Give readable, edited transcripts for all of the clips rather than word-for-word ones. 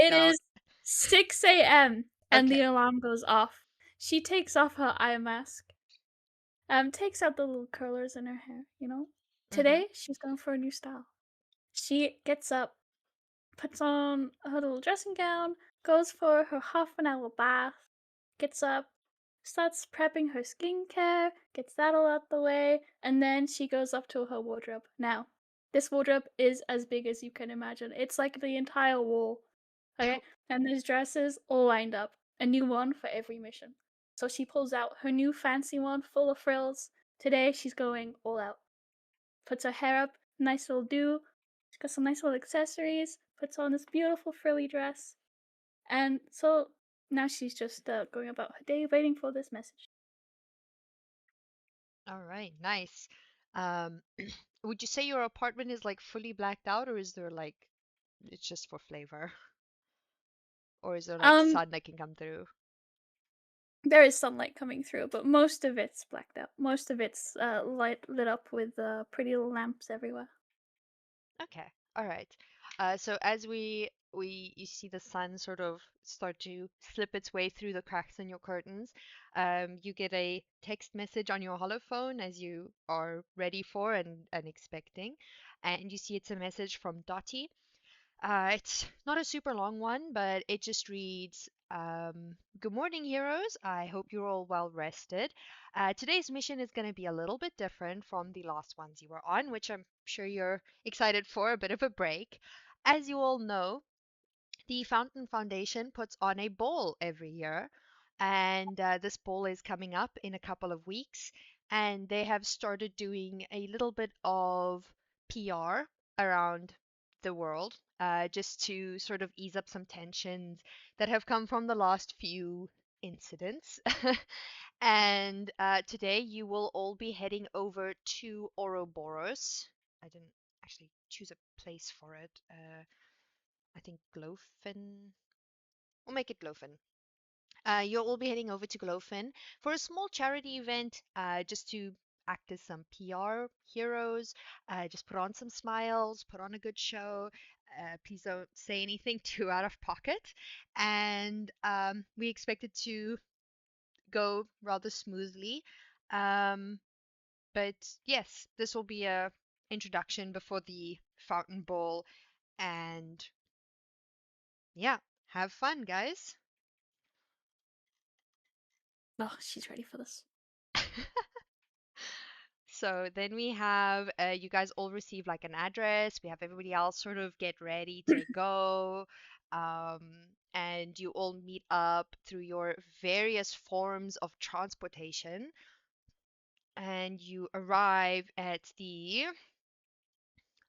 It note. is 6 a.m. and the Okay. alarm goes off. She takes off her eye mask, takes out the little curlers in her hair, you know? Mm-hmm. Today, she's going for a new style. She gets up, puts on her little dressing gown, goes for her half an hour bath, gets up, starts prepping her skincare, gets that all out the way, and then she goes up to her wardrobe. Now, this wardrobe is as big as you can imagine. It's like the entire wall. Okay? And there's dresses all lined up, a new one for every mission. So she pulls out her new fancy one full of frills. Today she's going all out. Puts her hair up, nice little do. She's got some nice little accessories, puts on this beautiful frilly dress. And so now she's just going about her day waiting for this message. All right, nice. Um, would you say your apartment is like fully blacked out, or is there like it's just for flavor, or is there like Um, sun that can come through? there is sunlight coming through, but most of it's blacked out. Most of it's lit up with pretty little lamps everywhere. Okay, all right. So as we you see the sun sort of start to slip its way through the cracks in your curtains, you get a text message on your holophone as you are ready for and expecting, and you see it's a message from Dottie. It's not a super long one, but it just reads, Good morning, heroes. I hope you're all well rested. Today's mission is going to be a little bit different from the last ones you were on, which I'm sure you're excited for a bit of a break. As you all know, the Fountain Foundation puts on a ball every year, and this ball is coming up in a couple of weeks. And they have started doing a little bit of PR around the world, just to sort of ease up some tensions that have come from the last few incidents. And today you will all be heading over to Ouroboros. I didn't actually choose a place for it. I think Glowfin. We'll make it Glowfin. You'll all be heading over to Glowfin for a small charity event, just to act as some PR heroes. Just put on some smiles, put on a good show. Please don't say anything too out of pocket. And we expect it to go rather smoothly. Um, but yes, this will be a introduction before the fountain ball, and yeah, have fun, guys. Oh, she's ready for this. So then we have you guys all receive like an address. We have everybody else sort of get ready to go. And you all meet up through your various forms of transportation. And you arrive at the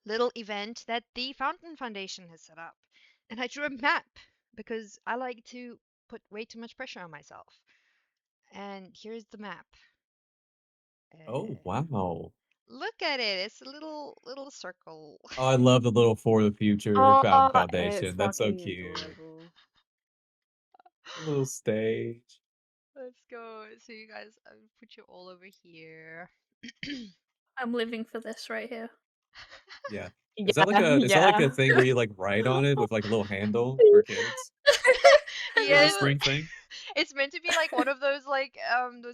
little event that the Fountain Foundation has set up. And I drew a map because I like to put way too much pressure on myself. And here's the map. Oh, Uh, wow. Look at it. It's a little circle. Oh, I love the little for the future Oh, it's foundation. That's so fucking cute. adorable. Little stage. Let's go. So you guys, I'll put you all over here. I'm living for this right here. Yeah. Yeah, Is that like a yeah. thing where you like write on it with like a little handle for kids? Like a Yes, spring thing? it's meant to be like one of those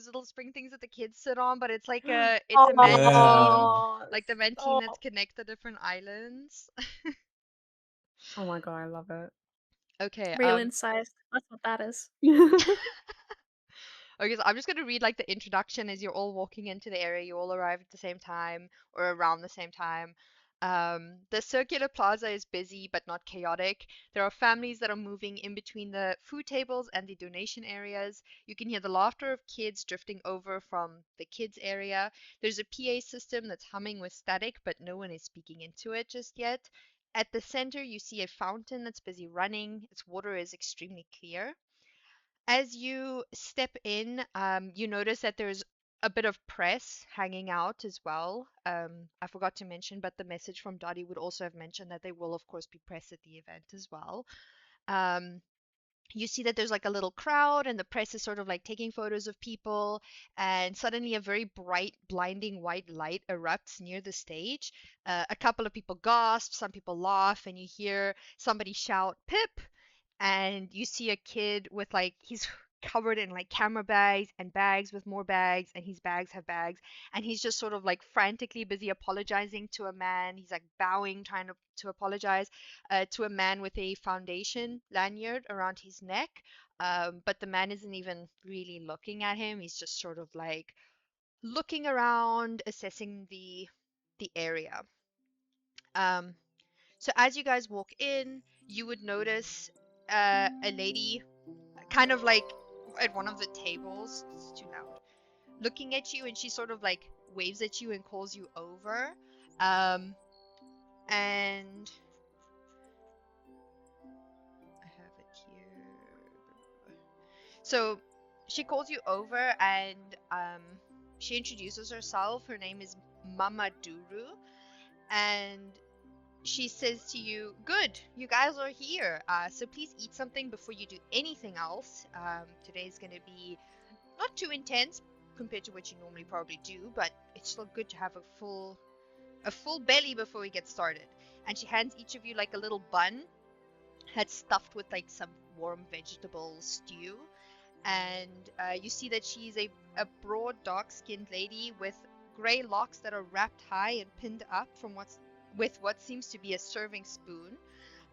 little spring things that the kids sit on, but it's a mantine, Yeah. Oh, like the mantine that's stop. connect the different islands. Oh my god, I love it. Okay, Raelinn size. That's what that is. okay, so I'm just gonna read like the introduction as you're all walking into the area. You all arrive at the same time or around the same time. The circular plaza is busy but not chaotic. There are families that are moving in between the food tables and the donation areas. You can hear the laughter of kids drifting over from the kids area. There's a PA system that's humming with static, but no one is speaking into it just yet. At the center, you see a fountain that's busy running. Its water is extremely clear. As you step in, you notice that there's a bit of press hanging out as well. I forgot to mention, but the message from Dottie would also have mentioned that there will, of course, be press at the event as well. Um, you see that there's like a little crowd, and the press is sort of like taking photos of people, and suddenly a very bright, blinding white light erupts near the stage. A couple of people gasp, some people laugh, and you hear somebody shout, Pip! and you see a kid with like he's covered in like camera bags and bags with more bags, and his bags have bags, and he's just sort of like frantically busy apologizing to a man. He's like bowing, trying to apologize to a man with a foundation lanyard around his neck. But the man isn't even really looking at him. He's just sort of like looking around, assessing the area. Um, so as you guys walk in, you would notice a lady kind of like at one of the tables. It's too loud. Looking at you, and she sort of like waves at you and calls you over. And I have it here. So she calls you over, and she introduces herself. Her name is Mama Duru, and she says to you, "Good, you guys are here. So please eat something before you do anything else. Today's gonna be not too intense compared to what you normally probably do, but it's still good to have a full belly before we get started." And she hands each of you like a little bun that's stuffed with like some warm vegetable stew. And you see that she's a broad, dark-skinned lady with gray locks that are wrapped high and pinned up from with what seems to be a serving spoon.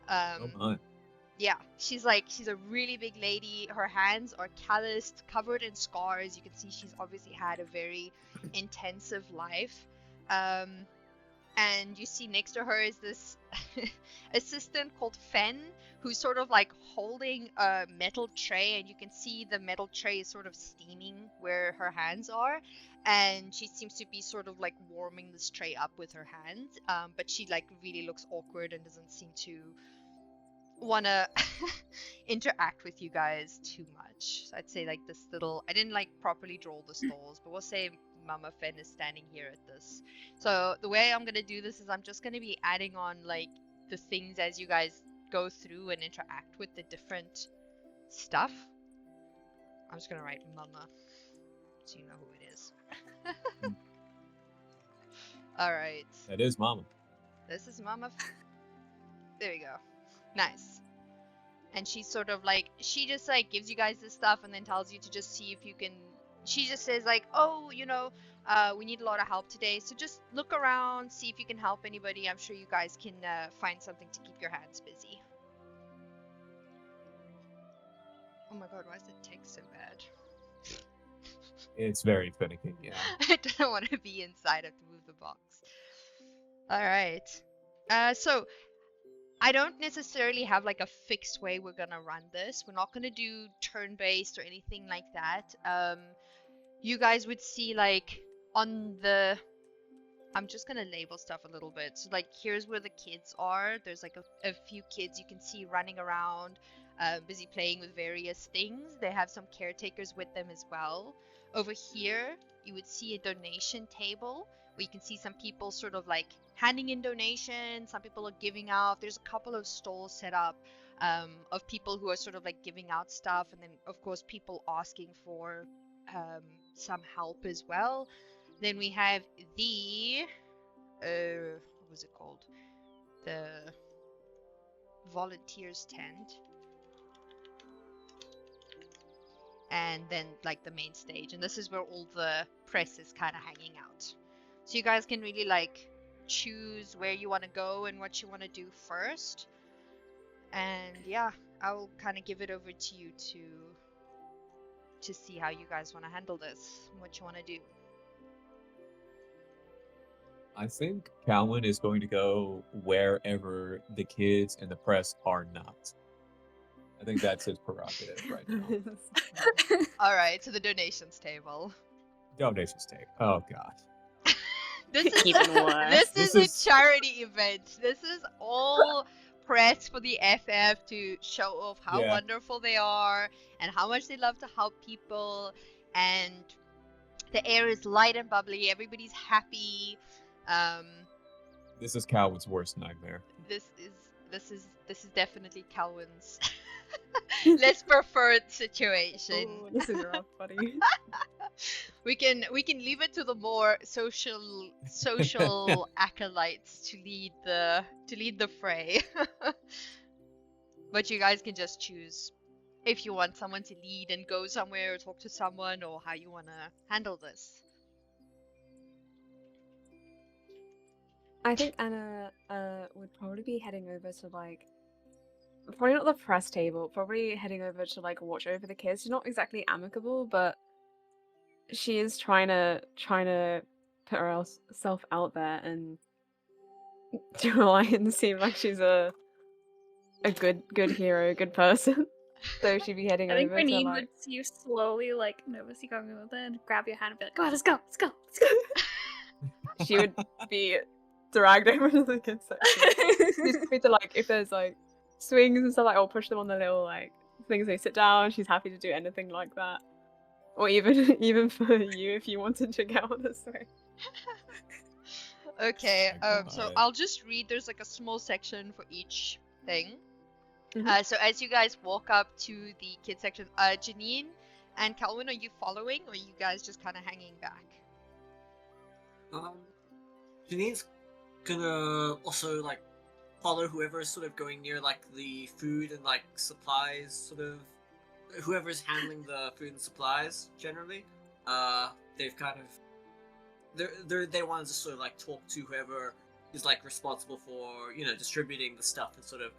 Oh my. Yeah, she's a really big lady. Her hands are calloused, covered in scars. You can see she's obviously had a very intensive life. And you see next to her is this assistant called Fen, who's sort of like holding a metal tray, and you can see the metal tray is sort of steaming where her hands are, and she seems to be sort of like warming this tray up with her hands, but she like really looks awkward and doesn't seem to want to interact with you guys too much. So I'd say like this little, I didn't like properly draw the stalls, but we'll say Mama Fen is standing here at this. So the way I'm gonna do this is I'm just gonna be adding on like the things as you guys go through and interact with the different stuff. I'm just gonna write Mama so you know who it is. All right. That is Mama. This is Mama. There we go. Nice. And she's sort of like, she just like gives you guys this stuff and then tells you to just see if you can. She just says like, oh, we need a lot of help today, so just look around, see if you can help anybody. I'm sure you guys can find something to keep your hands busy. Oh my god, why is the text so bad? It's very finicky, yeah. I don't want to be inside. I have to move the box. Alright. So I don't necessarily have like a fixed way we're gonna run this. We're not gonna do turn-based or anything like that. You guys would see like on the, I'm just gonna label stuff a little bit. So like here's where the kids are. There's like a few kids you can see running around, busy playing with various things. They have some caretakers with them as well. Over here you would see a donation table where you can see some people sort of like handing in donations. Some people are giving out. There's a couple of stalls set up of people who are sort of like giving out stuff, and then of course people asking for some help as well. Then we have the what was it called? The volunteers tent. And then like the main stage, and this is where all the press is kind of hanging out. So you guys can really like choose where you want to go and what you want to do first. And yeah, I will kind of give it over to you to see how you guys want to handle this, what you want to do. I think Calwin is going to go wherever the kids and the press are not. I think that's his prerogative right now. All right, to the donations table. Donations take. Oh god. This is Even worse. this is a charity event. This is all press for the FF to show off how Yeah. wonderful they are and how much they love to help people. And the air is light and bubbly. Everybody's happy. This is Calwin's worst nightmare. This is definitely Calwin's less preferred situation. Oh, this is rough, buddy. We can leave it to the more social acolytes to lead the fray. But you guys can just choose if you want someone to lead and go somewhere or talk to someone, or how you want to handle this. I think Anna would probably be heading over to like, probably not the press table, probably heading over to like watch over the kids. She's not exactly amicable, but she is trying to put herself out there and try and seem like she's a good hero, good person. So she'd be heading I think over to Janine like. would see you slowly, like, nervously going over there and grab your hand and be like, "Come on, let's go, let's go, let's go." She would be dragged over to the kids section. She's happy to like, if there's like swings and stuff, like I'll push them on the little like things they sit down. She's happy to do anything like that, or even for you if you wanted to get on the swing. Okay, my so God. I'll just read. There's like a small section for each thing. Mhm. So as you guys walk up to the kids section, Janine and Calwin, are you following, or are you guys just kind of hanging back? Janine's gonna also like follow whoever is sort of going near like the food and like supplies, sort of whoever's handling the food and supplies generally. They've kind of they want to sort of like talk to whoever is like responsible for distributing the stuff and sort of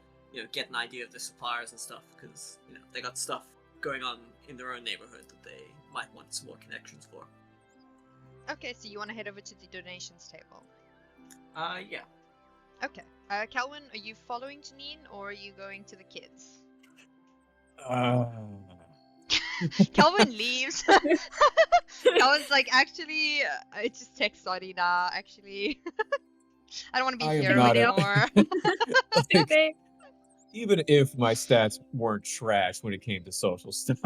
get an idea of the suppliers and stuff, because they got stuff going on in their own neighborhood that they might want some more connections for. Okay, so you want to head over to the donations table. Yeah. Okay. Calwin, are you following Janine, or are you going to the kids? Calwin leaves. Calvin's like, actually, I just text Audie now, actually. I don't want to be I am here not anymore. Okay. Even if my stats weren't trash when it came to social stuff.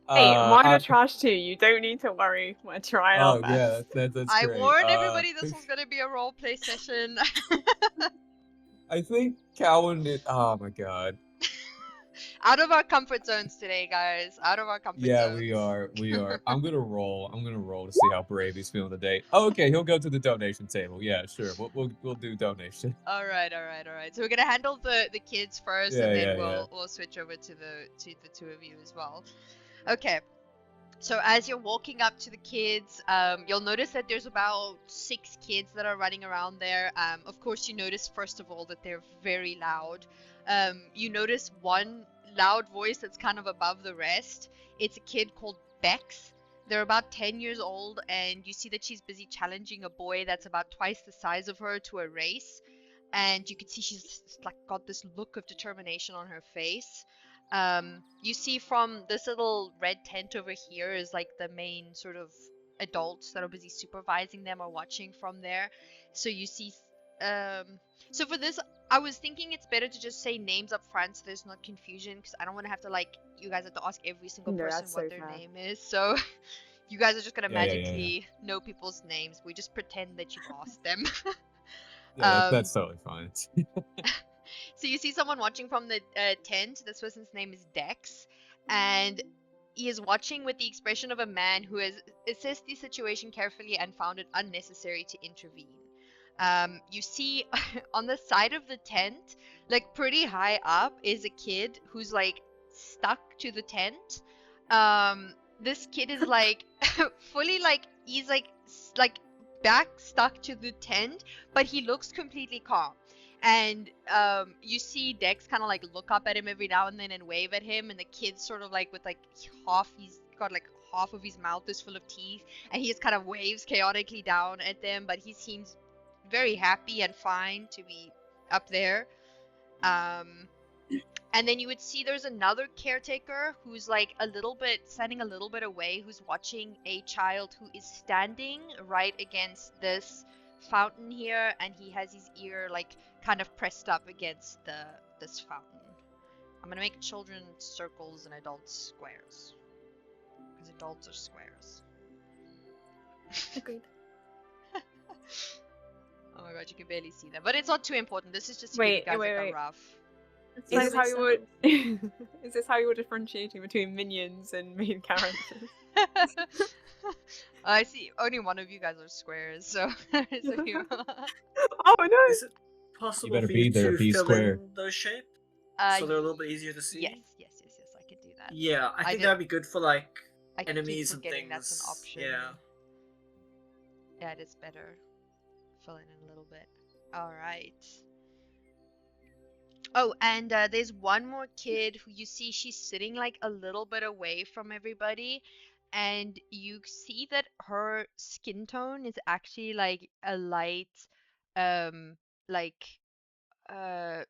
Hey, mine I- are trash too. You don't need to worry. We're trying our oh best. yeah, that's I great. warned everybody this was gonna be a roleplay session. I think Calwin did. Oh my God. Out of our comfort zones today, guys. Out of our comfort Yeah, zones. we are. I'm gonna roll to see how brave he's feeling today. Oh, okay, he'll go to the donation table. Yeah, sure. We'll do donation. All right. So we're gonna handle the kids first, Yeah, and then yeah. we'll switch over to the two of you as well. Okay. So as you're walking up to the kids, you'll notice that there's about 6 kids that are running around there. Of course, you notice first of all that they're very loud. You notice one loud voice that's kind of above the rest. It's a kid called Bex. They're about 10 years old, and you see that she's busy challenging a boy that's about twice the size of her to a race. And you can see she's like got this look of determination on her face. You see from this little red tent over here is like the main sort of adults that are busy supervising them or watching from there. So you see, so for this, I was thinking it's better to just say names up front so there's not confusion, because I don't want to have to like, you guys have to ask every single No, person that's what so their fair. name is. So you guys are just gonna Yeah. magically know people's names. We just pretend that you've asked them. Yeah, that's totally fine. So you see someone watching from the tent. This person's name is Dex, and he is watching with the expression of a man who has assessed the situation carefully and found it unnecessary to intervene. You see on the side of the tent, like pretty high up, is a kid who's like stuck to the tent. This kid is like fully like he's like back stuck to the tent, but he looks completely calm. And you see Dex kind of like look up at him every now and then and wave at him, and the kid's sort of like with like he's got like half of his mouth is full of teeth, and he just kind of waves chaotically down at them, but he seems very happy and fine to be up there. And then you would see there's another caretaker who's like standing a little bit away, who's watching a child who is standing right against this fountain here, and he has his ear like kind of pressed up against this fountain. I'm gonna make children circles and adults squares, because adults are squares. Agreed. Oh my god, you can barely see them, but it's not too important. This is just to Wait, give you guys like wait. a rough. That's Is this how literally you so- would? Is this how you were differentiating between minions and main characters? I see only one of you guys are squares, so, so you... Oh no! Is it possible better for be you there, to be fill square. in those shapes? so they're a little bit easier to see. Yes, I can do that. Yeah, I think did- that'd be good for like I keep enemies and forgetting things. that's an option. Yeah. Yeah, it is better. Fill in a little bit. All right. Oh, and there's one more kid who you see she's sitting like a little bit away from everybody, and you see that her skin tone is actually like a light, um, like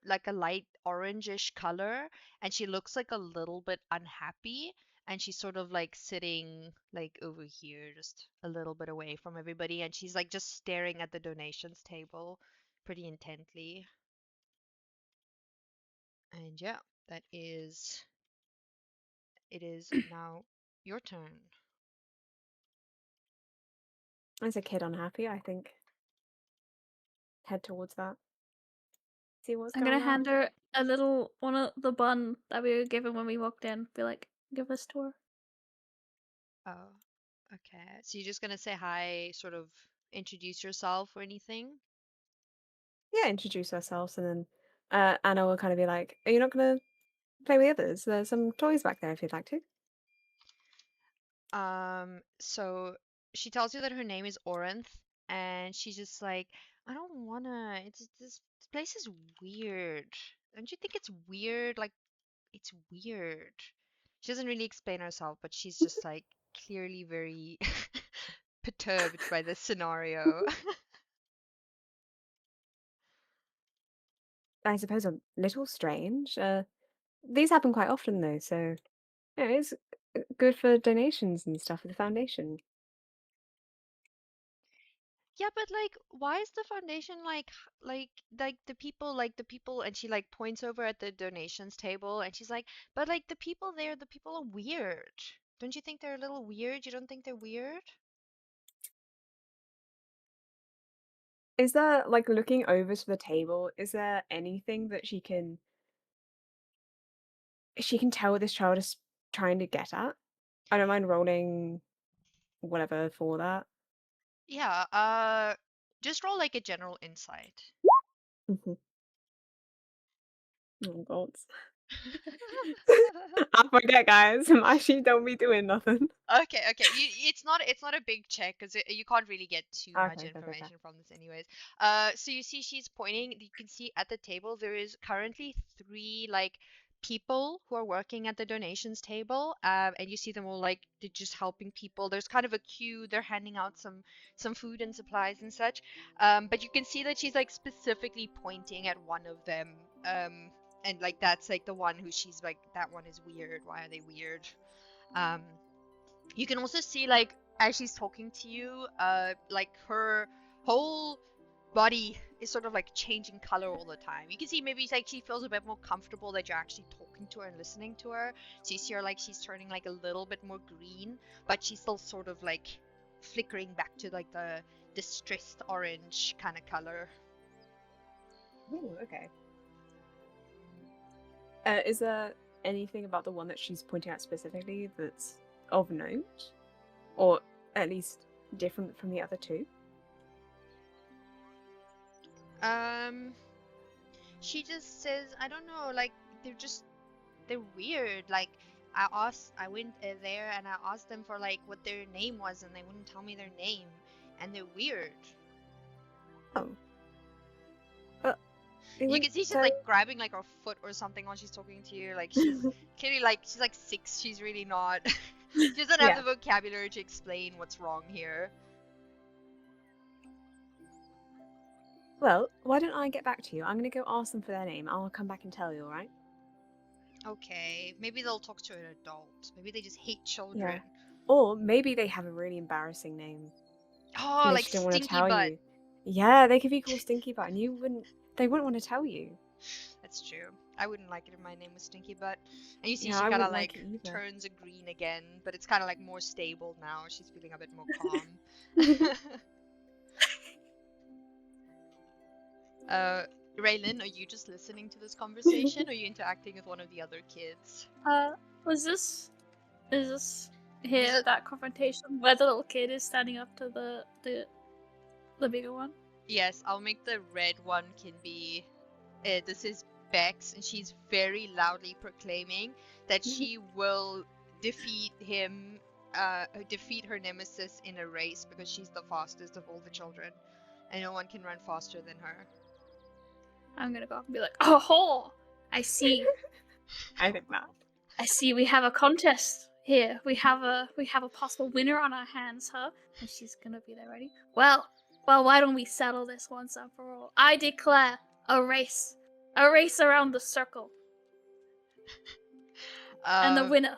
like a light orangish color, and she looks like a little bit unhappy, and she's sort of like sitting like over here, just a little bit away from everybody, and she's like just staring at the donations table pretty intently. And yeah, it is now your turn. As a kid unhappy, I think head towards that. See what's I'm going gonna on. hand her a little one of the bun that we were given when we walked in. Be like, give this to her. Oh, okay. So you're just gonna say hi, sort of introduce yourself or anything? Yeah, introduce ourselves, and then Anna will kind of be like, "Are you not gonna play with the others? There's some toys back there if you'd like to." So she tells you that her name is Orinth, and she's just like, I don't wanna. This place is weird. Don't you think it's weird? Like, it's weird. She doesn't really explain herself, but she's just like clearly very perturbed by this scenario. I suppose a little strange. These happen quite often though, so yeah, it's good for donations and stuff for the foundation. Yeah, but like, why is the foundation like the people, and she like points over at the donations table, and she's like, but like the people there, the people are weird. Don't you think they're a little weird? You don't think they're weird? Is there, like, looking over to the table, is there anything that she can tell what this child is trying to get at? I don't mind rolling whatever for that. Yeah, just roll like a general insight. Mhm. Oh god. I forget, guys. Actually don't be doing nothing. Okay. It's not a big check because you can't really get too much Okay. information from this anyways. So you see she's pointing. You can see at the table there is currently 3 like people who are working at the donations table. And you see them all like they're just helping people. There's kind of a queue. They're handing out some food and supplies and such. But you can see that she's like specifically pointing at one of them. And like that's like the one who she's like, that one is weird. Why are they weird? Um, you can also see like as she's talking to you, like her whole body is sort of like changing color all the time. You can see maybe like she feels a bit more comfortable that you're actually talking to her and listening to her. So you see her like she's turning like a little bit more green, but she's still sort of like flickering back to like the distressed orange kind of color. Ooh, okay. Is there anything about the one that she's pointing at specifically that's of note? Or at least different from the other 2? She just says, I don't know, like they're weird. Like I went there and I asked them for like what their name was, and they wouldn't tell me their name, and they're weird. Oh. You can see she's like grabbing like her foot or something while she's talking to you. Like she's clearly like she's like 6. She's really not. She doesn't have the vocabulary to explain what's wrong here. Well, why don't I get back to you? I'm gonna go ask them for their name. I'll come back and tell you, alright? Okay, maybe they'll talk to an adult. Maybe they just hate children. Yeah. Or maybe they have a really embarrassing name. Oh, They like just don't want to Stinky tell Butt. you. Yeah, they could be called Stinky Butt, and they wouldn't want to tell you. That's true. I wouldn't like it if my name was Stinky Butt. And you see Yeah, she I kind of wouldn't like like it either. turns a green again, but it's kind of like more stable now. She's feeling a bit more calm. Raelinn, are you just listening to this conversation, or are you interacting with one of the other kids? Is this here that confrontation where the little kid is standing up to the bigger one? Yes, I'll make the red one can be. This is Bex, and she's very loudly proclaiming that she will defeat her nemesis in a race because she's the fastest of all the children, and no one can run faster than her. I'm gonna go up and be like, oh, I see. I think not. I see. We have a contest here. We have a possible winner on our hands, huh? And she's gonna be there ready. Well, why don't we settle this once and for all? I declare a race around the circle, and the winner,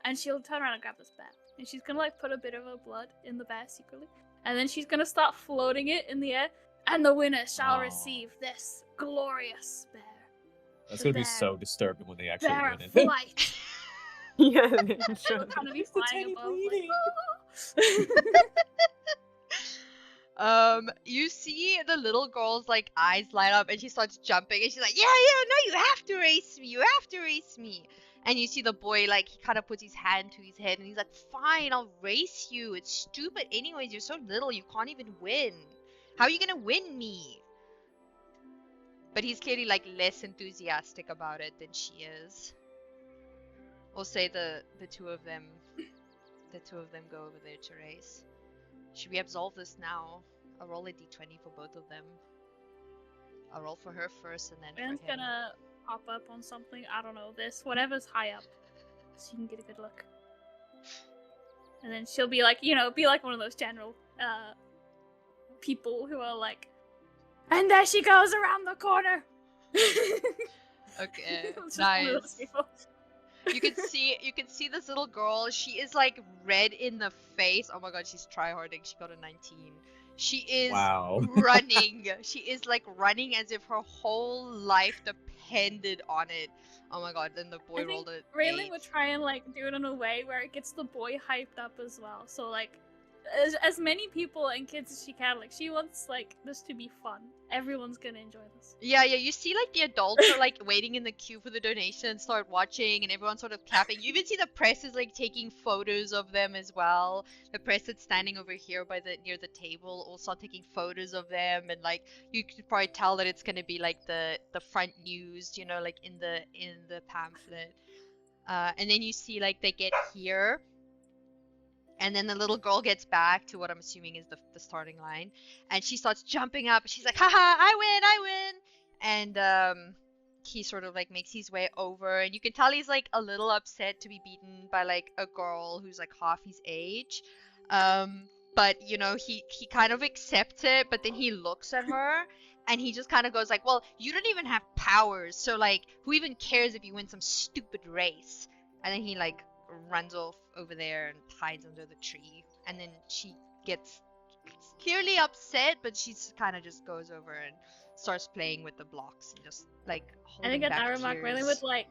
and she'll turn around and grab this bear, and she's gonna like put a bit of her blood in the bear secretly, and then she's gonna start floating it in the air, and the winner shall receive this glorious bear. That's gonna be so disturbing when they actually Bear win it. flight. Yeah, She'll kind of be flying above. You see the little girl's like eyes light up, and she starts jumping, and she's like, yeah, no, you have to race me. And you see the boy, like, he kind of puts his hand to his head, and he's like, fine, I'll race you. It's stupid anyways, you're so little, you can't even win. How are you gonna win me? But he's clearly like less enthusiastic about it than she is. We'll say the two of them go over there to race. Should we absolve this now? I'll roll a d20 for both of them. I'll roll for her first and then Ben's for him. gonna pop up on something, I don't know, whatever's high up, so you can get a good look. And then she'll be like, be like one of those general people who are like, and there she goes around the corner. Okay, It's just one of those nice. people. You can see this little girl. She is like red in the face. Oh my god, she's tryharding. She got a 19. She is Wow. running. She is like running as if her whole life depended on it. Oh my god, then the boy I think rolled it. Raelinn would try and like do it in a way where it gets the boy hyped up as well. So like as many people and kids as she can. Like she wants like this to be fun. Everyone's gonna enjoy this. Yeah, you see like the adults are like waiting in the queue for the donation, start watching, and everyone's sort of clapping. You even see the press is like taking photos of them as well. The press that's standing over here near the table all start taking photos of them, and like you could probably tell that it's gonna be like the front news, like in the pamphlet. And then you see like they get here. And then the little girl gets back to what I'm assuming is the starting line, and she starts jumping up. She's like, haha, I win! And he sort of like makes his way over, and you can tell he's like a little upset to be beaten by like a girl who's like half his age. But he kind of accepts it, but then he looks at her and he just kind of goes like, well, you don't even have powers, so like who even cares if you win some stupid race? And then he like runs off over there and hides under the tree, and then she gets clearly upset, but she kind of just goes over and starts playing with the blocks and just like I holding think at back that remark, tears. Raelinn would like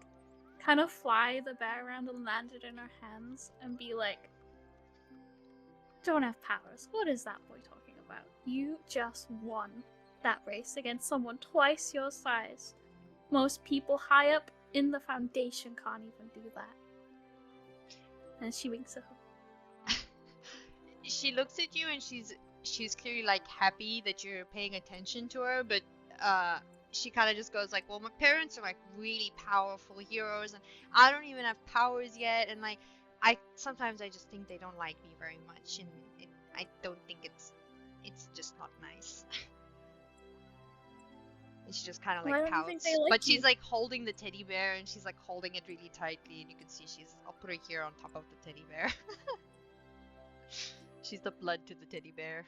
kind of fly the bear around and land it in her hands and be like, don't have powers. What is that boy talking about? You just won that race against someone twice your size. Most people high up in the Foundation can't even do that. And she winks at her. She looks at you and she's clearly like happy that you're paying attention to her, but she kind of just goes like, well, my parents are like really powerful heroes and I don't even have powers yet, and like sometimes I just think they don't like me very much, and I don't think it's just not nice. And she just kind of Why like don't you think pouts, they like but she's you? like holding the teddy bear, and she's like holding it really tightly, and you can see I'll put her here on top of the teddy bear. She's the blood to the teddy bear.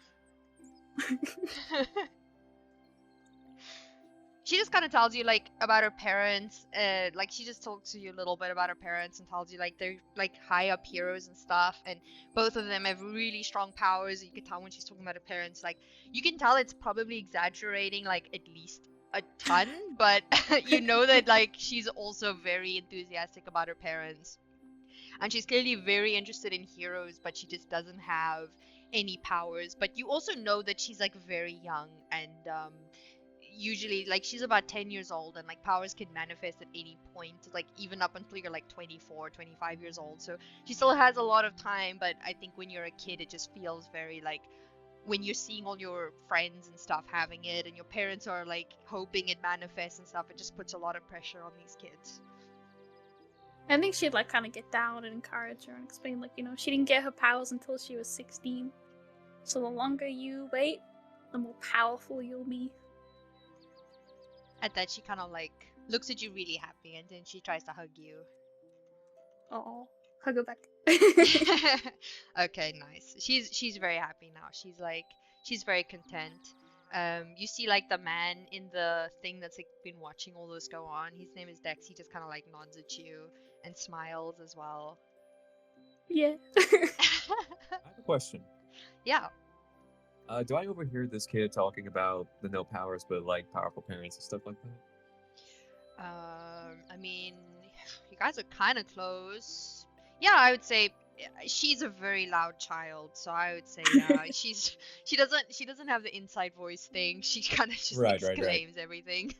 She just kind of tells you like about her parents, like she just talks to you a little bit about her parents and tells you like they're like high up heroes and stuff, and both of them have really strong powers. You can tell when she's talking about her parents, like you can tell it's probably exaggerating like at least a ton, but you know that like she's also very enthusiastic about her parents, and she's clearly very interested in heroes, but she just doesn't have any powers. But you also know that she's like very young, and usually like she's about 10 years old, and like powers can manifest at any point, like even up until you're like 24, 25 years old, so she still has a lot of time. But I think when you're a kid it just feels very like when you're seeing all your friends and stuff having it, and your parents are like hoping it manifests and stuff, it just puts a lot of pressure on these kids. I think she'd like kind of get down and encourage her and explain, like, you know, she didn't get her powers until she was 16. So the longer you wait, the more powerful you'll be. At that, she kind of like looks at you really happy, and then she tries to hug you. Oh, hug her back. Okay, nice. She's very happy now. She's very content. You see like the man in the thing that's like been watching all this go on. His name is Dex. He just kind of like nods at you and smiles as well. Yeah. I have a question. Yeah. Do I overhear this kid talking about the no powers, but like powerful parents and stuff like that? I mean, you guys are kind of close. Yeah, I would say she's a very loud child, so I would say yeah. She doesn't have the inside voice thing. She kind of just Right. exclaims everything.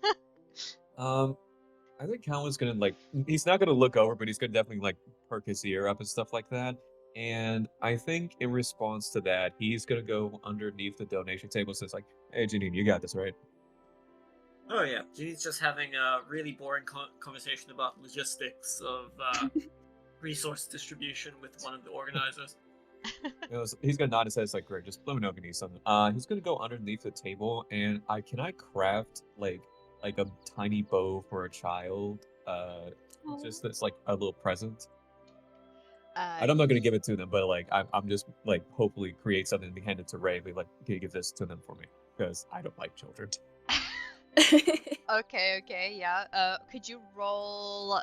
I think Calvin's gonna like. He's not gonna look over, but he's gonna definitely like perk his ear up and stuff like that. And I think in response to that, he's gonna go underneath the donation table. Says like, "Hey, Janine, you got this, right?" Oh yeah, Janine's just having a really boring conversation about logistics of resource distribution with one of the organizers. He's gonna nod his head. It's like, "Great, just let me know if you need something." He's gonna go underneath the table, and can I craft like a tiny bow for a child? Just that's like a little present. And I'm not gonna give it to them, but like I'm just like hopefully create something to be handed to Ray. Be like, can you give this to them for me? Because I don't like children. Okay, yeah. Could you roll?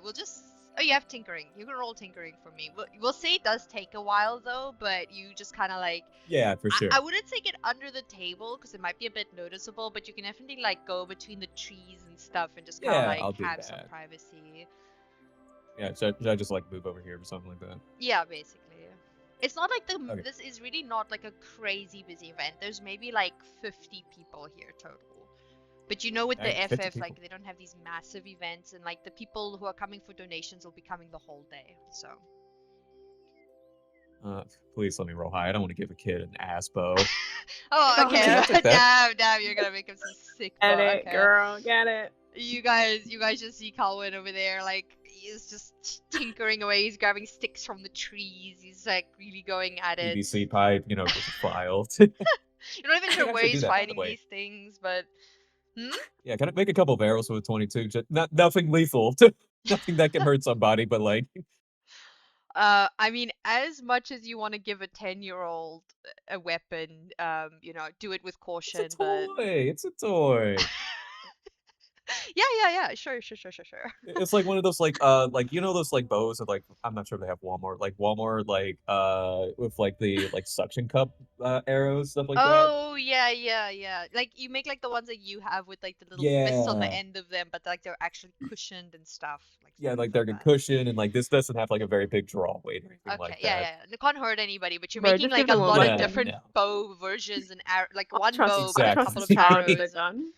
We'll just. Oh, you have tinkering. You can roll tinkering for me. We'll say it does take a while though, but you just kind of like. Yeah, for sure. I wouldn't say get under the table because it might be a bit noticeable, but you can definitely like go between the trees and stuff and just kind of like I'll do have some that. privacy. Yeah, should I just like move over here or something like that? Yeah, basically. It's not like Okay. this is really not like a crazy busy event. There's maybe like 50 people here total. But you know with the Dang, 50 FF, like people. they don't have these massive events, and like the people who are coming for donations will be coming the whole day. So. Please let me roll high. I don't want to give a kid an ass bow. Oh, okay. I'll take that. Damn, you're gonna make him some sick Get bow. it, Okay. girl, get it. You guys just see Calwin over there, like he's just tinkering away. He's grabbing sticks from the trees. He's like really going at it. PVC pipe, with a file. You're not even sure I where actually he's do that, by the finding way. these things, but Yeah, can I make a couple barrels with 22? Just nothing lethal. Nothing that can hurt somebody, but like. I mean, as much as you want to give a 10-year-old a weapon, do it with caution. It's a toy. It's a toy. Yeah. Sure. It's like one of those those like bows that like I'm not sure if they have Walmart with like the like suction cup arrows, stuff like that. Oh yeah. Like you make like the ones that you have with like the little fists on the Yeah. end of them, but like they're actually cushioned and stuff. Yeah, like they're cushioned, and like this doesn't have like a very big draw weight or anything Okay, like that. yeah. It can't hurt anybody, but you're Bro, making just like give a them a lot of weapon. different No. bow versions and like I'll one trust- bow Exactly. with a I'll couple of trust a child arrows. with a gun.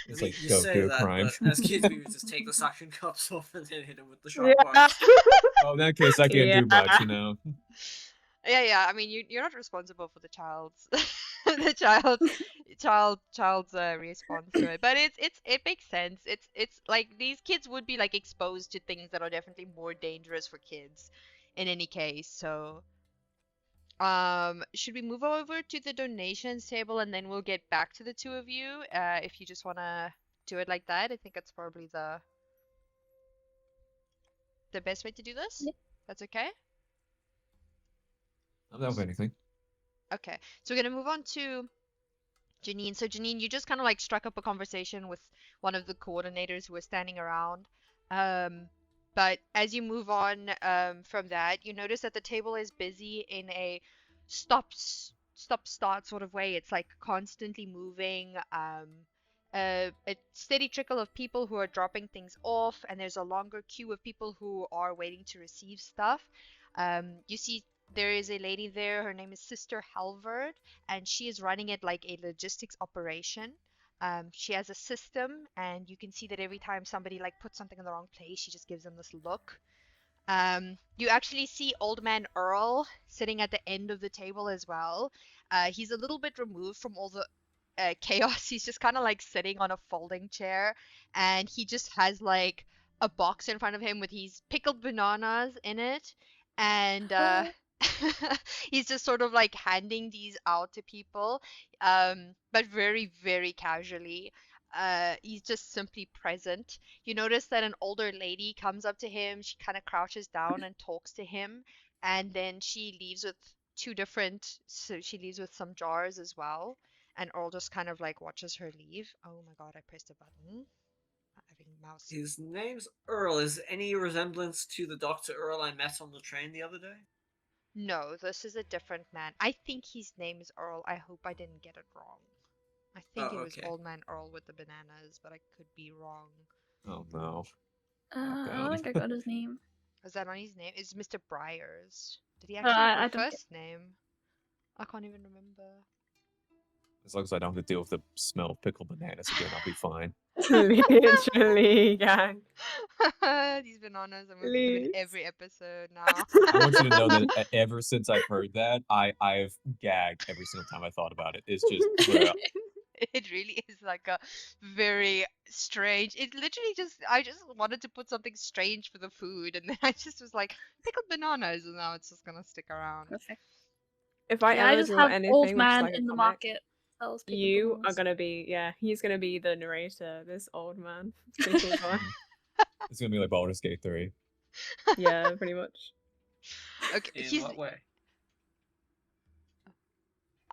It's You, like you go say that, crime. but as kids we would just take the suction cups off and then hit them with the sharp Yeah. parts. Oh, in that case, I can't do much, Yeah. I mean, you're not responsible for the child's child's response to it, but it makes sense. It's like these kids would be like exposed to things that are definitely more dangerous for kids, in any case. So, should we move over to the donations table and then we'll get back to the two of you? If you just wanna do it like that, I think that's probably the best way to do this. Yeah. That's okay. I don't have anything. Okay, so we're gonna move on to Janine. So Janine, you just kind of like struck up a conversation with one of the coordinators who was standing around. But as you move on from that, you notice that the table is busy in a stop-start sort of way. It's like constantly moving. A steady trickle of people who are dropping things off, and there's a longer queue of people who are waiting to receive stuff. You see there is a lady there. Her name is Sister Halvard, and she is running it like a logistics operation. She has a system, and you can see that every time somebody like puts something in the wrong place, she just gives them this look. You actually see Old Man Earl sitting at the end of the table as well. He's a little bit removed from all the chaos. He's just kind of like sitting on a folding chair, and he just has like a box in front of him with these pickled bananas in it, and he's just sort of like handing these out to people, but very, very casually. He's just simply present. You notice that an older lady comes up to him. She kind of crouches down and talks to him, and then she leaves with so she leaves with some jars as well. And Earl just kind of like watches her leave. Oh my god, I pressed a button. Not having mouse. His name's Earl. Is there any resemblance to the Dr. Earl I met on the train the other day? No, this is a different man. I think his name is Earl. I hope I didn't get it wrong. I think Oh, it was okay. Old Man Earl with the bananas, but I could be wrong. Oh no. I don't think I got his name. Is that on his name? It's Mr. Briars. Did he Oh, actually have I a don't get. first name? I can't even remember. As long as I don't have to deal with the smell of pickled bananas again, I'll be fine. Literally, gang. These bananas, I'm gonna put them in Please. every episode now. I want you to know that ever since I've heard that, I've gagged every single time I thought about it. It's just It really is like a very strange. It literally I just wanted to put something strange for the food, and then I just was like, pickled bananas, and now it's just gonna stick around. Perfect. If I Yeah, I ever just draw have anything Old which is Man like a in the comic, market. Sells pickled you are bananas. gonna be, he's gonna be the narrator, this old man. It's pretty cool guy. it's gonna be like Baldur's Gate 3. Yeah, pretty much. Okay, In what way?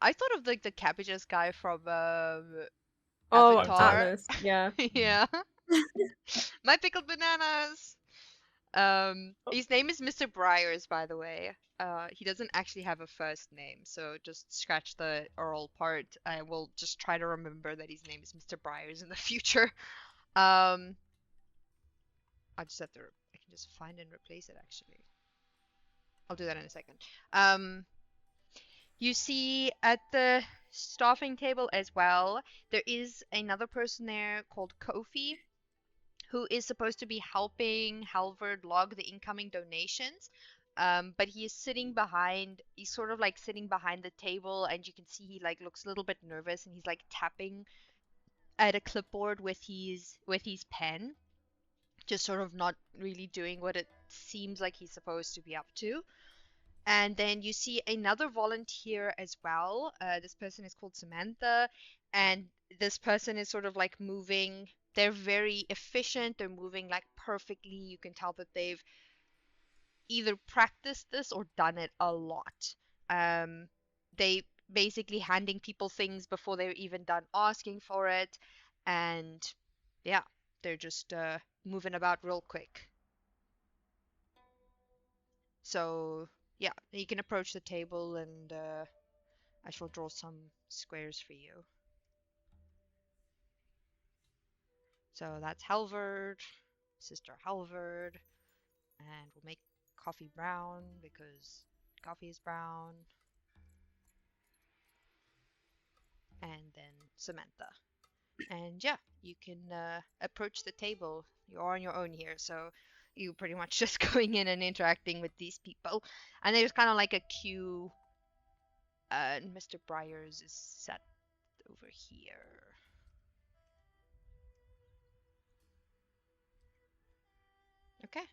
I thought of like the cabbages guy from Oh, Avatar. Atlas, yeah. Yeah. My pickled bananas. His name is Mr. Briars, by the way. He doesn't actually have a first name, so just scratch the Earl part. I will just try to remember that his name is Mr. Briars in the future. I just have to. I can just find and replace it. Actually, I'll do that in a second. You see at the staffing table as well, there is another person there called Kofi, who is supposed to be helping Halvard log the incoming donations. But he is sitting behind, he's sort of like sitting behind the table, and you can see he like looks a little bit nervous, and he's like tapping at a clipboard with his pen, just sort of not really doing what it seems like he's supposed to be up to. And then you see another volunteer as well. This person is called Samantha, and this person is sort of like moving. They're very efficient. They're moving like perfectly. You can tell that they've either practiced this or done it a lot. They basically handing people things before they're even done asking for it, and yeah, they're just moving about real quick. So yeah, you can approach the table, and I shall draw some squares for you. So that's Halvard, Sister Halvard, and we'll make coffee brown because coffee is brown. And then Samantha. And yeah, you can approach the table. You're on your own here, so you're pretty much just going in and interacting with these people. And there's kind of like a queue. Mr. Briars is set over here. Okay.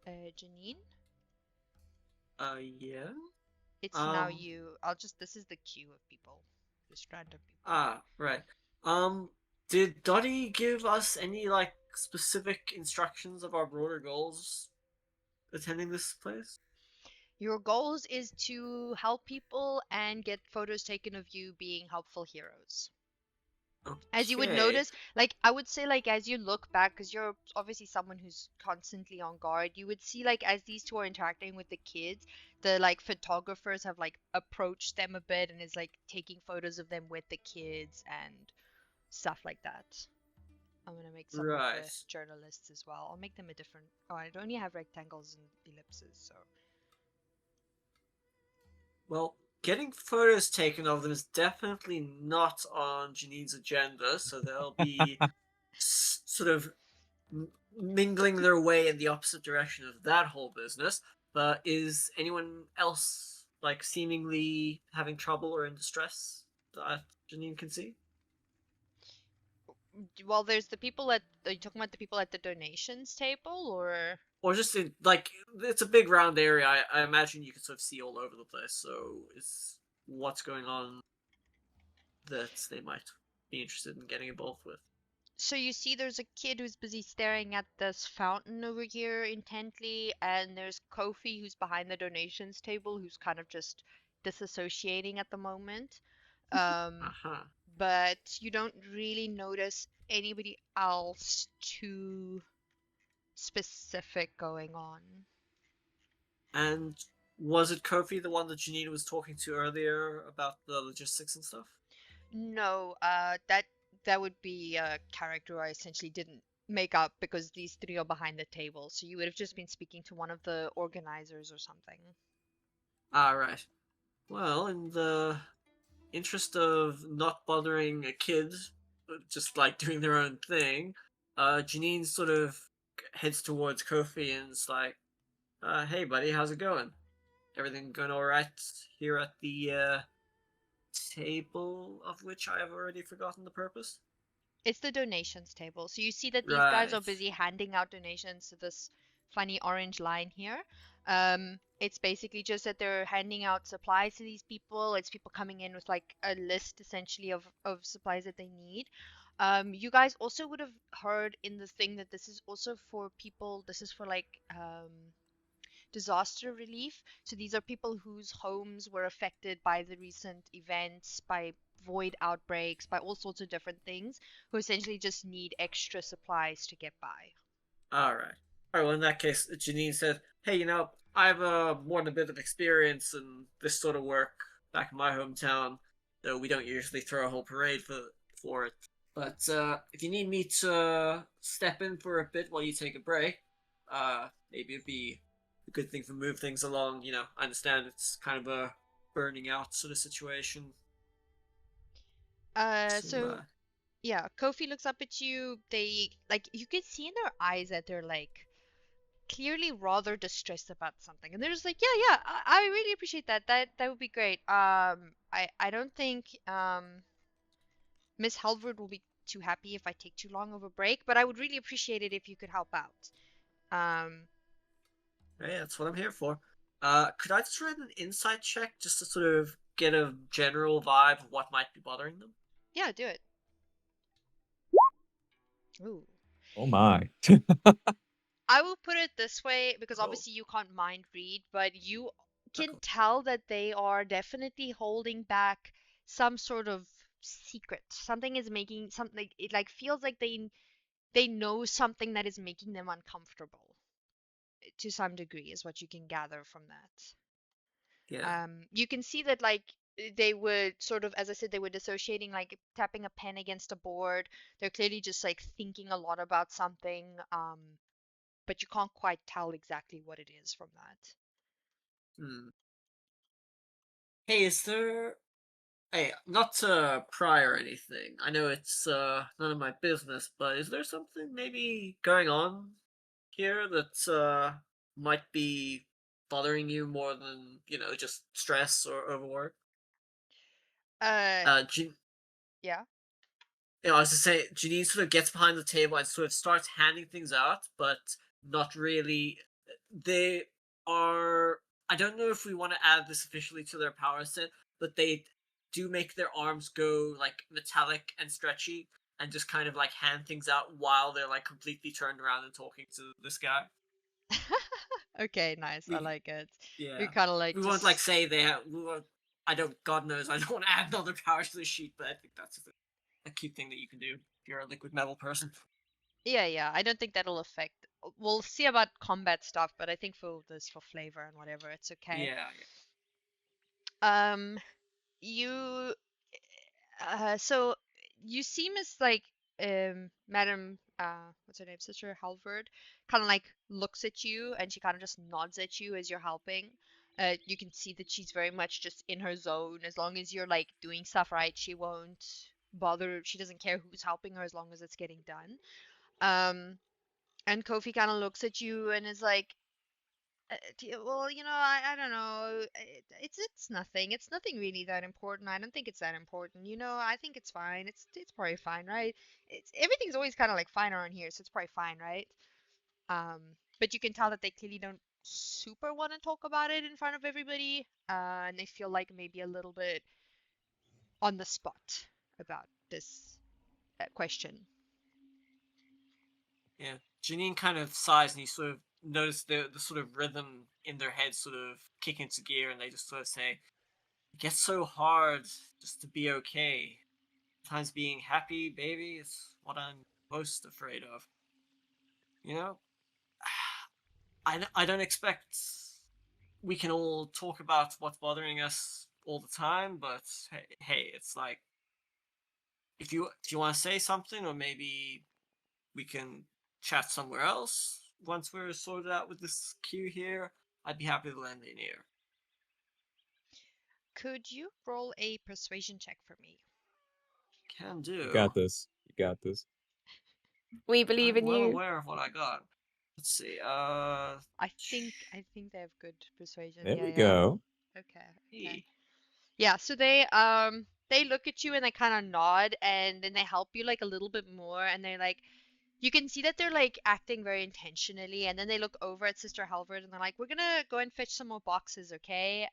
Janine? Yeah? It's now you. This is the queue of people. Just random people. Ah, right. Did Dottie give us any, like, specific instructions of our broader goals attending this place? Your goals is to help people and get photos taken of you being helpful heroes. As you would Okay. notice, like I would say, like as you look back, because you're obviously someone who's constantly on guard, you would see like as these two are interacting with the kids, the like photographers have like approached them a bit and is like taking photos of them with the kids and stuff like that. I'm gonna make some of the Right. journalists as well. I'll make them a different. Oh, I only have rectangles and ellipses, so. Well, getting photos taken of them is definitely not on Janine's agenda, so there'll be sort of mingling their way in the opposite direction of that whole business. But is anyone else like seemingly having trouble or in distress that Janine can see? Well, there's the people at. Are you talking about the people at the donations table, or? Or just in like it's a big round area. I imagine you can sort of see all over the place. So is what's going on that they might be interested in getting involved with? So you see there's a kid who's busy staring at this fountain over here intently, and there's Kofi who's behind the donations table who's kind of just disassociating at the moment. Um, Uh-huh. but you don't really notice anybody else too specific going on. And was it Kofi the one that Janine was talking to earlier about the logistics and stuff? No, that would be a character I essentially didn't make up because these three are behind the table. So you would have just been speaking to one of the organizers or something. Right. Well, in the interest of not bothering a kid, just like doing their own thing, Janine sort of heads towards Kofi and is like, "Hey, buddy, how's it going? Everything going all right here at the table of which I have already forgotten the purpose?" It's the donations table. So you see that these guys are Right. busy handing out donations to this funny orange line here. It's basically just that they're handing out supplies to these people. It's people coming in with like a list essentially of supplies that they need. You guys also would have heard in the thing that this is also for people, this is for like disaster relief. So these are people whose homes were affected by the recent events, by void outbreaks, by all sorts of different things, who essentially just need extra supplies to get by. All right. All right. Well, in that case, Janine said, "Hey, I have more than a bit of experience in this sort of work back in my hometown, though we don't usually throw a whole parade for it. But if you need me to step in for a bit while you take a break, maybe it'd be a good thing to move things along. I understand it's kind of a burning out sort of situation. So, So yeah, Kofi looks up at you. They like you can see in their eyes that they're like clearly rather distressed about something, and they're just like, yeah, I really appreciate that. That would be great. I don't think Miss Halvard will be too happy if I take too long of a break, but I would really appreciate it if you could help out. Um, yeah, that's what I'm here for. Could I just run an insight check just to sort of get a general vibe of what might be bothering them? yeah, do it. Ooh. Oh my. I will put it this way because Cool. obviously you can't mind read, but you can Cool. tell that they are definitely holding back some sort of secret. Something is making something it like feels like they know something that is making them uncomfortable to some degree is what you can gather from that. Yeah. You can see that like they would sort of, as I said, they were dissociating, like tapping a pen against a board. They're clearly just like thinking a lot about something, but you can't quite tell exactly what it is from that. Hmm. Hey, is there? Hey, not to pry or anything. I know it's none of my business, but is there something maybe going on here that might be bothering you more than just stress or overwork? Uh, Jean, yeah. I was to say, Janine sort of gets behind the table and sort of starts handing things out, but not really. They are. I don't know if we want to add this officially to their power set, but they do make their arms go like metallic and stretchy, and just kind of like hand things out while they're like completely turned around and talking to this guy. Okay, nice. I We, like it. We yeah, kind of like we won't like just say they have. We won't, I don't. God knows, I don't want to add another power to the sheet, but I think that's a cute thing that you can do if you're a liquid metal person. yeah, yeah. I don't think that'll affect. We'll see about combat stuff, but I think for this for flavor and whatever, it's okay. Yeah, Um, you so you seem as like Madam what's her name, Sister Halvard, kind of like looks at you and she kind of just nods at you as you're helping. You can see that she's very much just in her zone. As long as you're like doing stuff right, she won't bother. She doesn't care who's helping her as long as it's getting done. Um, And Kofi kind of looks at you and is like, well, I don't know. It's nothing. It's nothing really that important. I don't think it's that important. I think it's fine. It's probably fine, right? It's everything's always kind of like fine around here, so it's probably fine, right? Um, but you can tell that they clearly don't super want to talk about it in front of everybody, and they feel like maybe a little bit on the spot about this question. Yeah, Janine kind of sighs, and you sort of notice the sort of rhythm in their head sort of kick into gear, and they just sort of say, "It gets so hard just to be okay. Sometimes being happy, baby, is what I'm most afraid of. You know, I don't expect we can all talk about what's bothering us all the time, but hey, it's like if you want to say something, or maybe we can chat somewhere else once we're sorted out with this queue here. I'd be happy to lend an ear. Could you roll a persuasion check for me? Can You do. got this. You got this. We believe I'm in well you. aware of what I got. Let's see. I think they have good persuasion. There Yeah, we yeah. go. Okay. Yeah, so they look at you and they kind of nod and then they help you like a little bit more and they're like you can see that they're like acting very intentionally and then they look over at Sister Halvard and they're like, "We're gonna go and fetch some more boxes, okay?"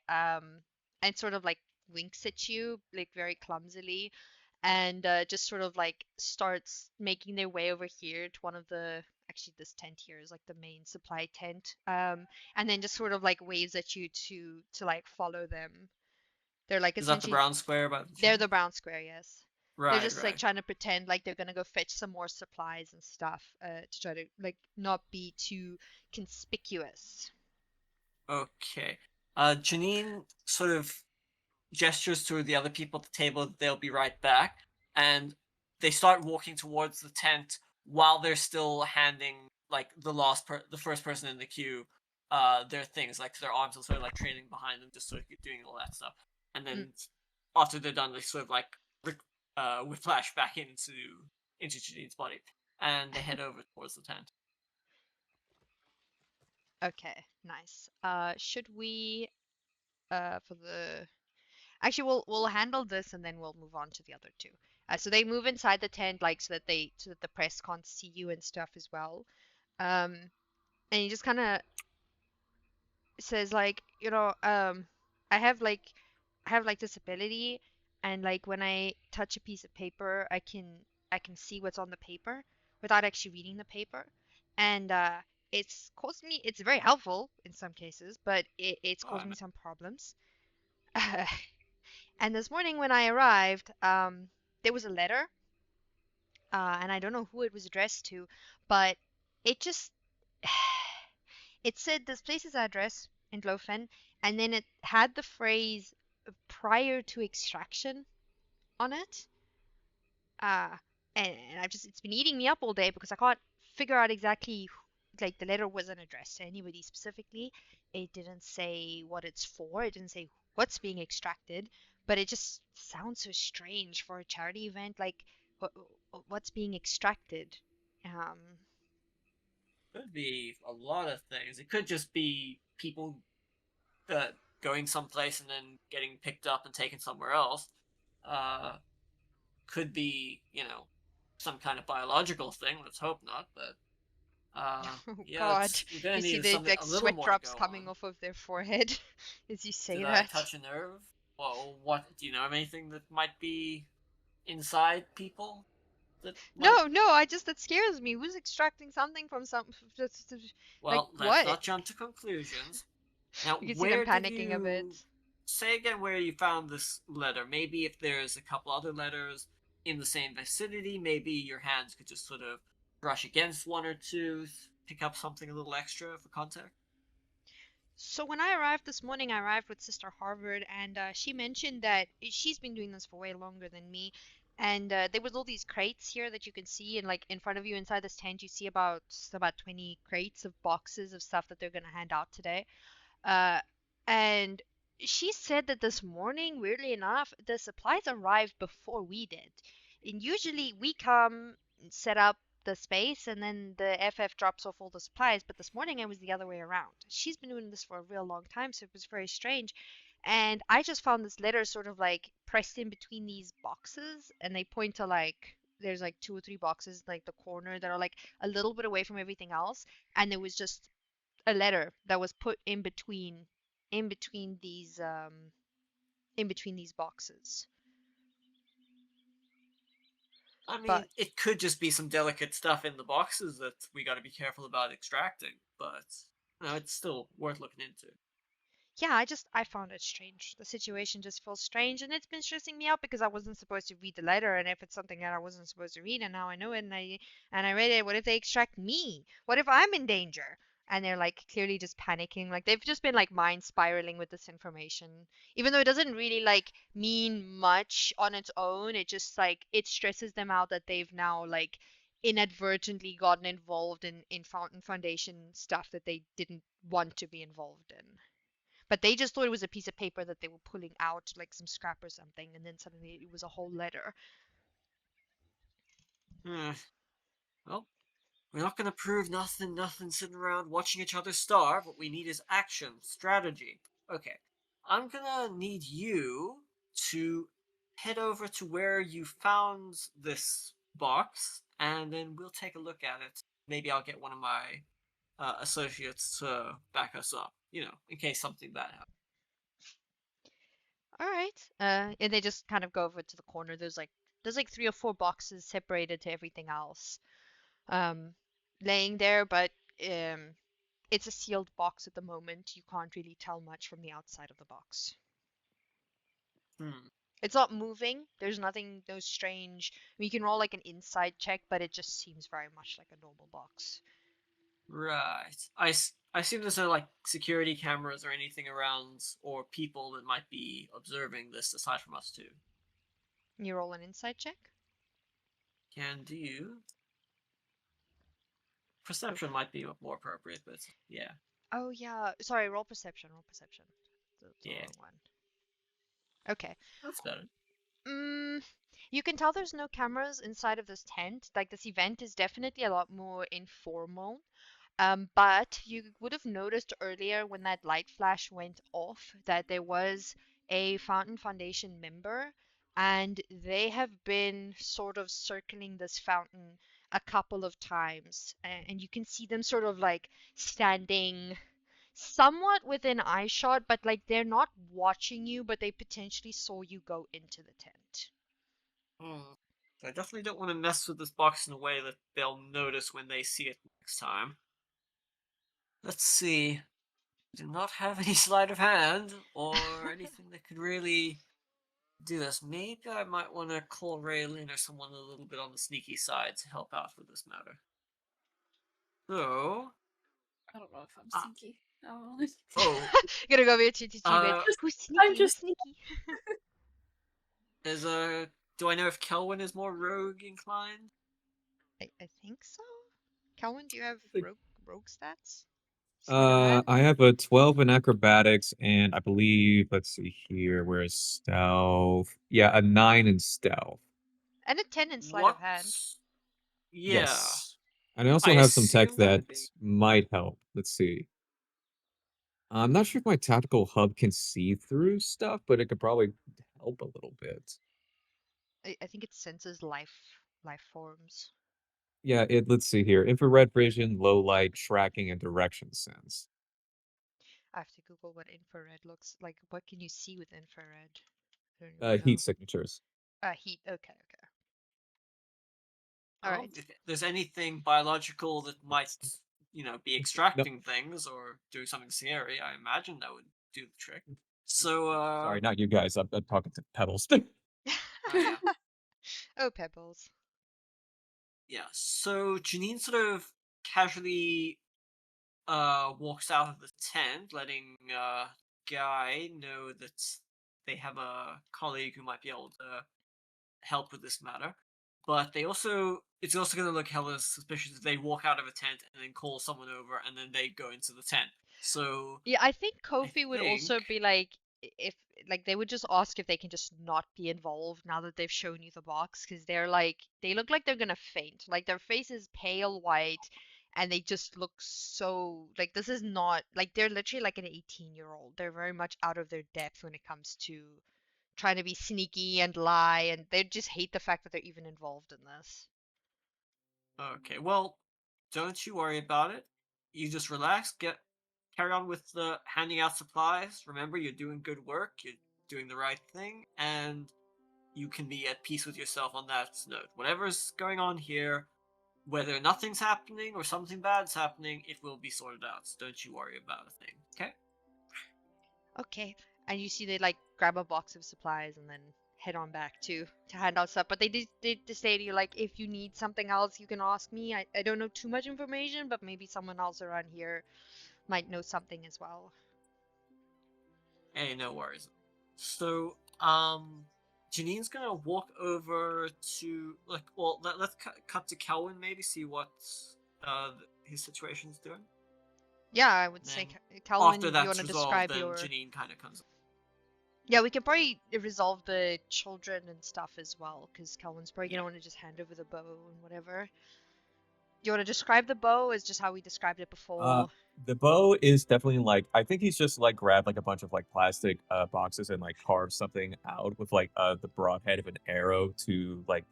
And sort of like winks at you like very clumsily and just sort of like starts making their way over here to one of the actually this tent here is like the main supply tent. And then just sort of like waves at you to like follow them. They're like Is that the essentially brown square by the they're chin? the brown square, yes. They're Right, just like right. trying to pretend like they're gonna go fetch some more supplies and stuff, to try to like not be too conspicuous. Okay. Janine sort of gestures to the other people at the table that they'll be right back, and they start walking towards the tent while they're still handing like the first person in the queue their things, like their arms are sort of like trailing behind them, just sort of doing all that stuff. And Mm, then after they're done, they sort of like whiplash back into Janine's body, and they head over towards the tent. okay, nice. Should we for the actually we'll handle this and then we'll move on to the other two. So they move inside the tent like so that the press can't see you and stuff as well. Um, and you just kind of says like I have like this ability and like when I touch a piece of paper I can see what's on the paper without actually reading the paper and it's very helpful in some cases but it's Oh, caused me some problems. And this morning when I arrived there was a letter and I don't know who it was addressed to but it just it said this place's address in Glofen, and then it had the phrase prior to extraction on it. Uh, and I've just, it's been eating me up all day because I can't figure out exactly, like, the letter wasn't addressed to anybody specifically. It didn't say what it's for, it didn't say what's being extracted, but it just sounds so strange for a charity event. Like, what, what's being extracted? Um, could be a lot of things. It could just be people uh, going someplace and then getting picked up and taken somewhere else. Uh, could be, some kind of biological thing. Let's hope not. But Oh yeah, God, we're gonna you see need the something like a little sweat more to drops go coming on. off of their forehead as you say Did I that. touch a nerve? Well, what do you know of anything that might be inside people that might? No, no, I just that scares me. Who's extracting something from some like Well, let's what? not jump to conclusions. Now, You can see them where did panicking a bit. you say again where you found this letter? Maybe if there's a couple other letters in the same vicinity, maybe your hands could just sort of brush against one or two, pick up something a little extra for contact. So when I arrived this morning, I arrived with Sister Harvard, and she mentioned that she's been doing this for way longer than me. And there was all these crates here that you can see, and like in front of you inside this tent, you see about 20 crates of boxes of stuff that they're gonna hand out today. Uh, and she said that this morning, weirdly enough, the supplies arrived before we did. And usually we come and set up the space, and then the FF drops off all the supplies. But this morning it was the other way around. She's been doing this for a real long time, so it was very strange. And I just found this letter sort of like pressed in between these boxes, and they point to like there's like 2 or 3 boxes like the corner that are like a little bit away from everything else, and there was just a letter that was put in between these boxes. I mean, But it could just be some delicate stuff in the boxes that we got to be careful about extracting, but it's still worth looking into. yeah, I found it strange. The situation just feels strange, and it's been stressing me out because I wasn't supposed to read the letter, and if it's something that I wasn't supposed to read, and now I know it, and I read it, what if they extract me? What if I'm in danger? And they're like clearly just panicking, like they've just been like mind spiraling with this information, even though it doesn't really like mean much on its own. It just like it stresses them out that they've now like inadvertently gotten involved in Fountain Foundation stuff that they didn't want to be involved in. But they just thought it was a piece of paper that they were pulling out, like some scrap or something, and then suddenly it was a whole letter. Well, we're not gonna prove nothing sitting around watching each other starve. What we need is action, strategy. Okay, I'm gonna need you to head over to where you found this box, and then we'll take a look at it. Maybe I'll get one of my associates to back us up, in case something bad happens. All right. And they just kind of go over to the corner. There's like 3 or 4 boxes separated to everything else, um, laying there, but um, it's a sealed box at the moment. You can't really tell much from the outside of the box. Hmm. It's not moving. There's nothing, no strange. I mean, you can roll like an inside check, but it just seems very much like a normal box. Right. I assume there's no like security cameras or anything around, or people that might be observing this aside from us too. You roll an inside check. Can do. Perception Oof. might be more appropriate, but yeah. Oh yeah. Sorry, roll perception. Roll perception. The Yeah. wrong one. Okay. That's better. You can tell there's no cameras inside of this tent. Like this event is definitely a lot more informal. But you would have noticed earlier when that light flash went off that there was a Fountain Foundation member, and they have been sort of circling this fountain a couple of times, and you can see them sort of like standing somewhat within eyeshot, but like they're not watching you, but they potentially saw you go into the tent. Hmm. I definitely don't want to mess with this box in a way that they'll notice when they see it next time. Let's see. Do not have any sleight of hand or anything that could really do this. Maybe I might want to call Raelinn or someone a little bit on the sneaky side to help out with this matter. So, I don't know if I'm uh, sneaky. Oh, oh, Gonna go over to Tibet. uh, Who's I'm sneaky? Who's just sneaky? is do I know if Calwin is more rogue inclined? I think so. Calvin, do you have think- rogue stats? Sleight of hand? I have a 12 in acrobatics, and I believe, let's see here, where's stealth? Yeah, a 9 in stealth. And a 10 in sleight What? of hand. Yeah, Yes. And I also I have some tech assume that would that be. might help. Let's see. I'm not sure if my tactical hub can see through stuff, but it could probably help a little bit. I think it senses life forms. Yeah, let's see here. Infrared vision, low light, tracking, and direction sense. I have to Google what infrared looks like. What can you see with infrared? I don't even know. Heat signatures. Heat. Okay. All Well, right. if there's anything biological that might, be Nope. extracting things or doing something scary, I imagine that would do the trick. So, Sorry, not you guys. I'm talking to Pebbles. oh yeah, Oh, pebbles. yeah. So Janine sort of casually walks out of the tent, letting Guy know that they have a colleague who might be able to help with this matter. But it's also going to look hella suspicious if they walk out of a tent and then call someone over and then they go into the tent. So Yeah, I think I Kofi would also think, be like if like they would just ask if they can just not be involved now that they've shown you the box, because they look like they're gonna faint. Like their face is pale white, and they just look so like this is not like they're literally like an 18-year-old. They're very much out of their depth when it comes to trying to be sneaky and lie, and they just hate the fact that they're even involved in this. Okay, well, don't you worry about it. You just relax, carry on with the handing out supplies. Remember, you're doing good work, you're doing the right thing, and you can be at peace with yourself on that note. Whatever's going on here, whether nothing's happening or something bad's happening, it will be sorted out. So don't you worry about a thing, okay? Okay. And you see they like grab a box of supplies and then head on back to hand out stuff. But they did say to you like if you need something else you can ask me. I don't know too much information, but maybe someone else around here might know something as well. Hey, no worries. So, Janine's gonna walk over to let's cut to Calwin, maybe see what his situation's doing. Yeah, I would say Then Calwin, after you want that's to resolved, describe then your Janine kind of comes. Yeah, we can probably resolve the children and stuff as well, because Calvin's probably gonna want to just hand over the bow and whatever. Do you want to describe the bow as just how we described it before? The bow is definitely like I think he's just like grabbed like a bunch of like plastic boxes and like carved something out with like the broad head of an arrow to like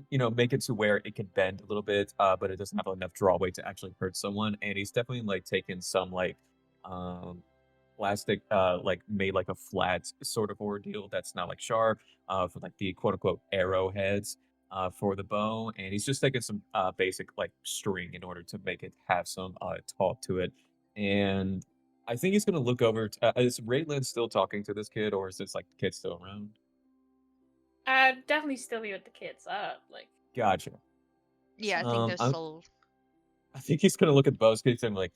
make it to where it can bend a little bit, but it doesn't have enough draw weight to actually hurt someone. And he's definitely like taken some like um plastic like made like a flat sort of ordeal that's not like sharp for like the quote unquote arrowheads for the bow, and he's just taking some basic like string in order to make it have some talk to it. And I think he's gonna look over. Is Raelinn still talking to this kid, or is this like the kid still around? Definitely still be with the kids. Like. Gotcha. Yeah, I think Um, they're I, still. I think he's gonna look at both kids and be like,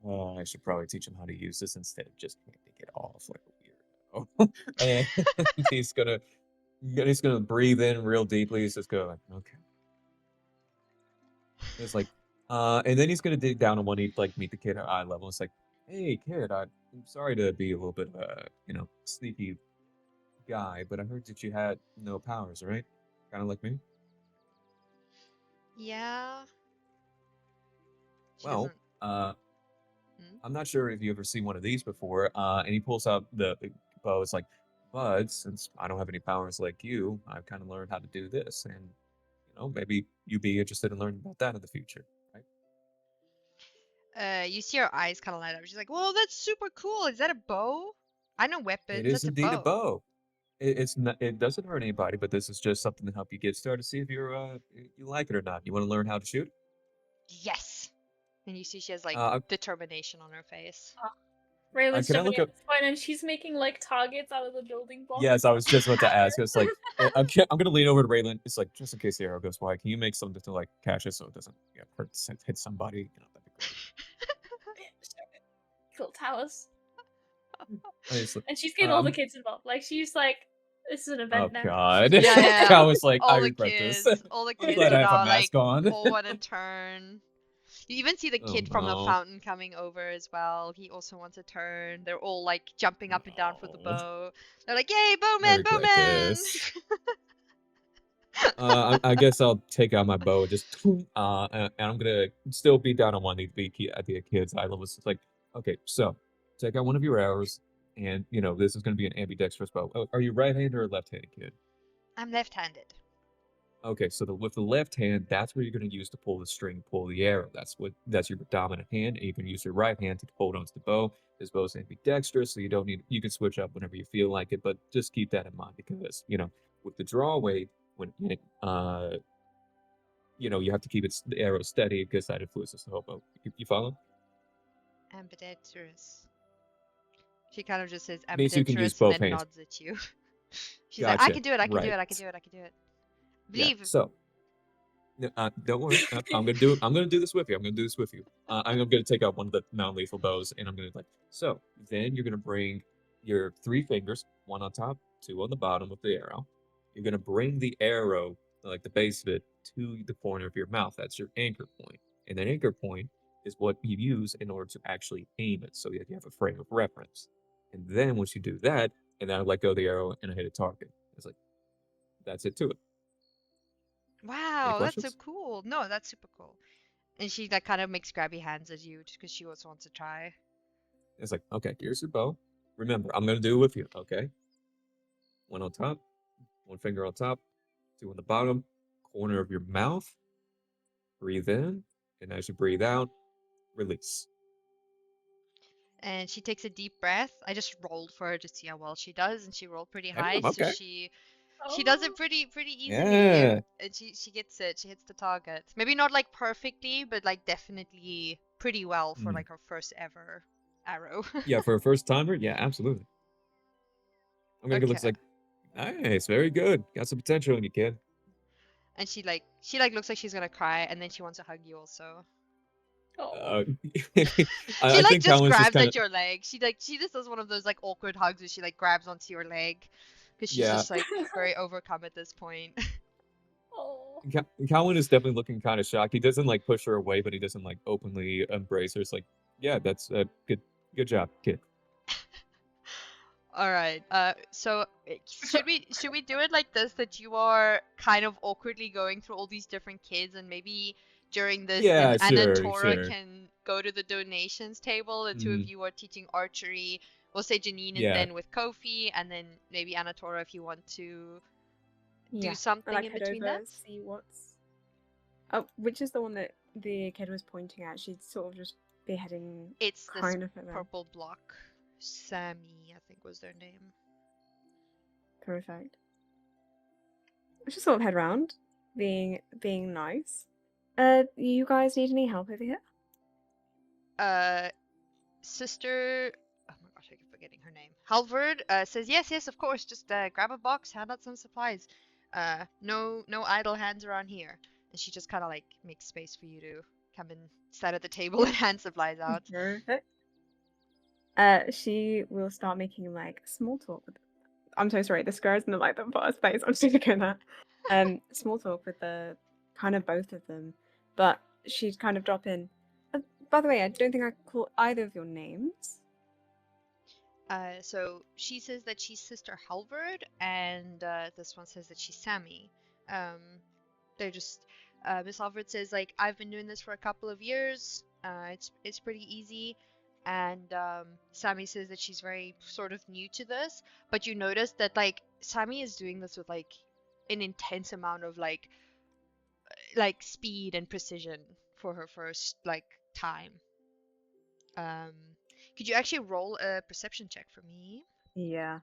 oh, I should probably teach him how to use this instead of just handing it off like a weirdo. And he's gonna breathe in real deeply. He's just going, okay. It's like, and then he's gonna dig down on one knee, like meet the kid at eye level. It's like, hey kid, I'm sorry to be a little bit of a, sneaky guy, but I heard that you had no powers, right? Kind of like me. Yeah. She Well, doesn't. I'm not sure if you ever seen one of these before. And he pulls out the bow. It's like, but since I don't have any powers like you, I've kind of learned how to do this, and maybe you'd be interested in learning about that in the future, right? You see her eyes kind of light up. She's like, "Whoa, that's super cool. Is that a bow? I know It weapons. is That's a indeed a bow." bow. It's not. It doesn't hurt anybody, but this is just something to help you get started. See if you like it or not. You want to learn how to shoot? Yes. And you see she has like Uh, determination on her face. Raylan's can I jumping look at up? this point, and she's making like targets out of the building blocks. Yes, I was just about to ask. It's like I'm gonna lean over to Raelinn. It's like just in case the arrow goes wide, can you make something to like catch it so it doesn't hit somebody? That'd be great. Cool towers. Like, And she's getting all the kids involved. Like she's like, this is an event oh now. god. Yeah. I was like, I All the regret this. kids, all the I'm kids glad are I have a now like mask on. all want to turn. You even see the Oh kid from the no. fountain coming over as well. He also wants a turn. They're all like jumping up and down for the No. bow. They're like, "Yay, I bowman, regret bowman!" this. I guess I'll take out my bow and just and I'm gonna still be down on one knee to be at the kids eye level. It's like, okay, so take out one of your arrows, and this is gonna be an ambidextrous bow. Oh, are you right-handed or left-handed, kid? I'm left-handed. Okay, so with the left hand, that's what you're gonna use to pull the string, pull the arrow. That's your dominant hand, and you can use your right hand to hold onto the bow. This bow is ambidextrous, so you can switch up whenever you feel like it, but just keep that in mind because with the draw weight, when you have to keep the arrow steady because that influences the whole bow. You follow? Ambidextrous. She kind of just says Means you can use ambidextrous and both then hands. nods at you. She's like, "I Gotcha. can do it. I can do Right. it. I can do it. I can do it." Yeah. Believe. So, don't worry. I'm gonna do this with you. I'm gonna do this with you. I'm gonna take out one of the non-lethal bows, and I'm gonna So then you're gonna bring your 3 fingers, one on top, 2 on the bottom of the arrow. You're gonna bring the arrow, like the base of it, to the corner of your mouth. That's your anchor point, and that anchor point is what you use in order to actually aim it, so that you have a frame of reference. And then once you do that, and then I let go of the arrow and I hit a target. It's like, that's it to it. Any Wow, that's so questions? cool. No, that's super cool. And she like kind of makes grabby hands at you just because she also wants to try. It's like, okay, here's your bow. Remember, I'm going to do it with you, okay? One on top, one finger on top, two on the bottom, corner of your mouth. Breathe in, and as you breathe out, release. And she takes a deep breath. I just rolled for her to see how well she does, and she rolled pretty high, Damn, so okay. she does it pretty easily. Yeah. And she gets it. She hits the target. Maybe not like perfectly, but like definitely pretty well for Mm. like her first ever arrow. Yeah, for a first timer, yeah, absolutely. I'm gonna go Okay. looks like, nice, very good. Got some potential in you, kid. And she looks like she's gonna cry, and then she wants to hug you also. Oh. She I like think just Calwin's just grabs kind at of, your leg. She just does one of those like awkward hugs where she like grabs onto your leg because she's yeah. just like very overcome at this point. Oh. Calwin is definitely looking kind of shocked. He doesn't like push her away, but he doesn't like openly embrace her. It's like, yeah, that's good job, kid. All right. So should we do it like this that you are kind of awkwardly going through all these different kids, and maybe during this then Yeah, sure, Anatora sure. can go to the donations table. The two of Mm, you are teaching archery. We'll say Janine is yeah. then with Kofi, and then maybe Anatora if you want to do Yeah. I something like in head between over, that. see what's. Oh, which is the one that the kid was pointing at? She'd sort of just be heading It's this kind of at them. purple block. Sammy, I think was their name. Perfect. I should sort of head round, being nice. You guys need any help over here? Sister. Oh my gosh, I keep forgetting her name. Halvard says yes, of course. Just grab a box, hand out some supplies. No idle hands around here. And she just kind of like makes space for you to come and sit at the table and hand supplies out. Perfect. She will start making like small talk with. I'm so sorry. The squares in the light that first space. I'm just gonna small talk with the kind of both of them, but she'd kind of drop in. By the way, I don't think I call either of your names. So she says that she's Sister Halvard, and this one says that she's Sammy. Um, they're just Miss Halvard says like I've been doing this for a couple of years. It's pretty easy, and Sammy says that she's very sort of new to this. But you notice that like Sammy is doing this with like an intense amount of like speed and precision for her first like time. Um, could you actually roll a perception check for me? Yeah.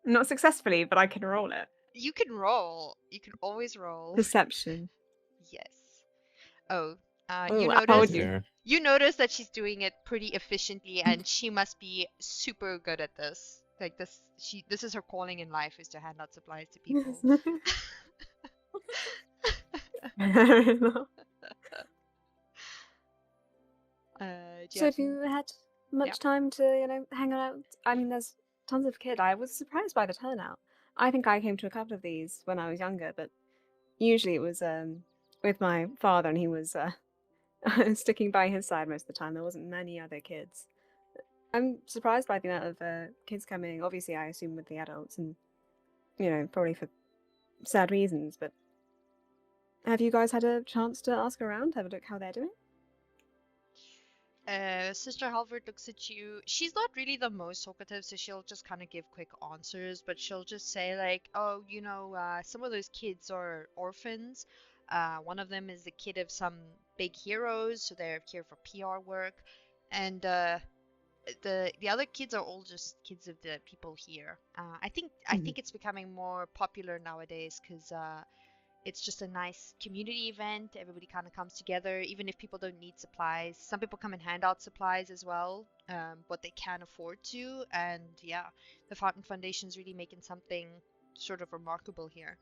Not successfully, but I can roll it. You can roll. You can always roll. Perception. Yes. Oh, Oh, I told you. There. you notice that she's doing it pretty efficiently, and she must be super good at this. Like this is her calling in life, is to hand out supplies to people. Fair enough. Do So have have you had much Yep. time to, hang out? I mean, there's tons of kid. I was surprised by the turnout. I think I came to a couple of these when I was younger, but usually it was with my father, and he was sticking by his side most of the time. There wasn't many other kids. I'm surprised by the amount of kids coming. Obviously, I assume with the adults, and probably for sad reasons. But have you guys had a chance to ask around, have a look how they're doing? Sister Halvard looks at you. She's not really the most talkative, so she'll just kind of give quick answers, but she'll just say like, "Oh, some of those kids are orphans. One of them is the kid of some big heroes, so they're here for PR work, and the other kids are all just kids of the people here. I think it's becoming more popular nowadays because it's just a nice community event. Everybody kind of comes together, even if people don't need supplies. Some people come and hand out supplies as well, what they can afford to. And yeah, the Fountain Foundation is really making something sort of remarkable here."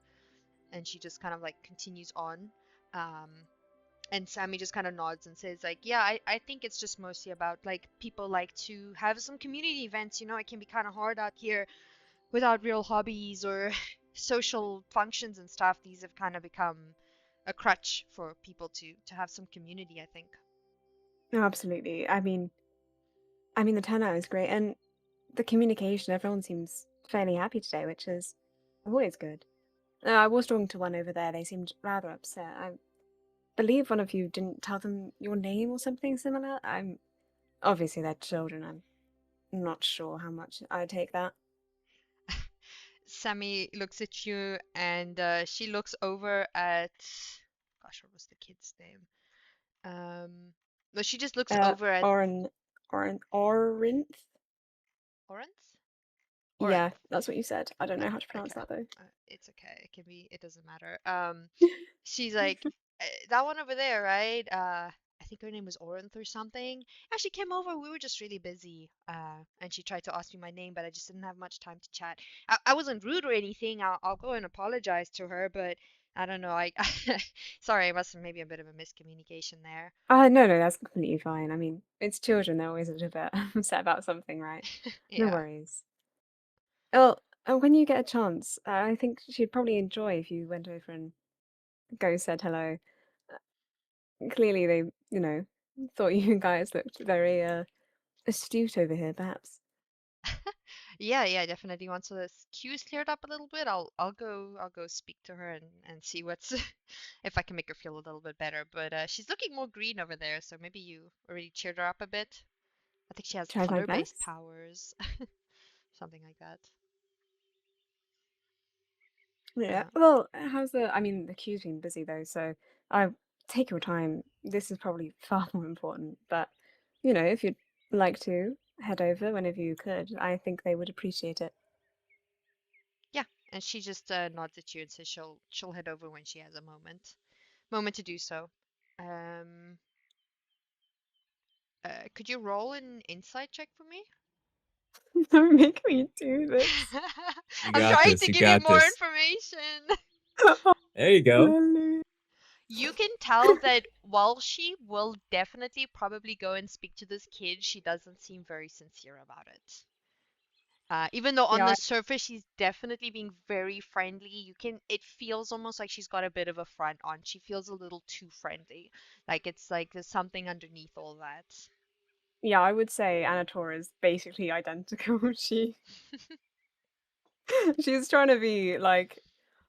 And she just kind of like continues on. And Sammy just kind of nods and says like, "Yeah, I think it's just mostly about like people like to have some community events. It can be kind of hard out here without real hobbies or social functions and stuff. These have kind of become a crutch for people to have some community, I think." No, absolutely. I mean, I mean, the turnout is great, and the communication, everyone seems fairly happy today, which is always good. I was talking to one over there, they seemed rather upset. I believe one of you didn't tell them your name or something similar. I'm obviously they're children, I'm not sure how much I take that. Sammy looks at you and she looks over at, gosh, what was the kid's name? No, she just looks over at Orinth? Orenth? Yeah, Orenth. that's what you said. I don't know how to pronounce Okay. that though. It's okay. It can be, it doesn't matter. She's like, that one over there, right? I think her name was Orenth or something. Yeah, she came over. We were just really busy. And she tried to ask me my name, but I just didn't have much time to chat. I wasn't rude or anything. I'll go and apologize to her, but I don't know. Sorry, it must maybe a bit of a miscommunication there. No, that's completely fine. I mean, it's children, they're always a little bit upset about something, right? No Yeah. worries. Well, when you get a chance, I think she'd probably enjoy if you went over and said hello. Clearly, they, thought you guys looked very astute over here, perhaps. Yeah, definitely. Once this queue's cleared up a little bit, I'll go speak to her and see what's if I can make her feel a little bit better. But she's looking more green over there, so maybe you already cheered her up a bit. I think she has Try my color-based best. powers, something like that. Yeah. Yeah. Well, I mean, the queue's been busy though, so I take your time. This is probably far more important, but if you'd like to head over whenever you could, I think they would appreciate it. Yeah, and she just nods at you and says she'll head over when she has a moment to do so. Um, could you roll an insight check for me? Don't make me do this. You I'm got trying this. to You give you got more this. information. There you go. Hallelujah. You can tell that while she will definitely probably go and speak to this kid, she doesn't seem very sincere about it. Even though on Yeah, the surface she's definitely being very friendly, it feels almost like she's got a bit of a front on. She feels a little too friendly. Like it's like there's something underneath all that. I would say Anatora is basically identical. She's trying to be like,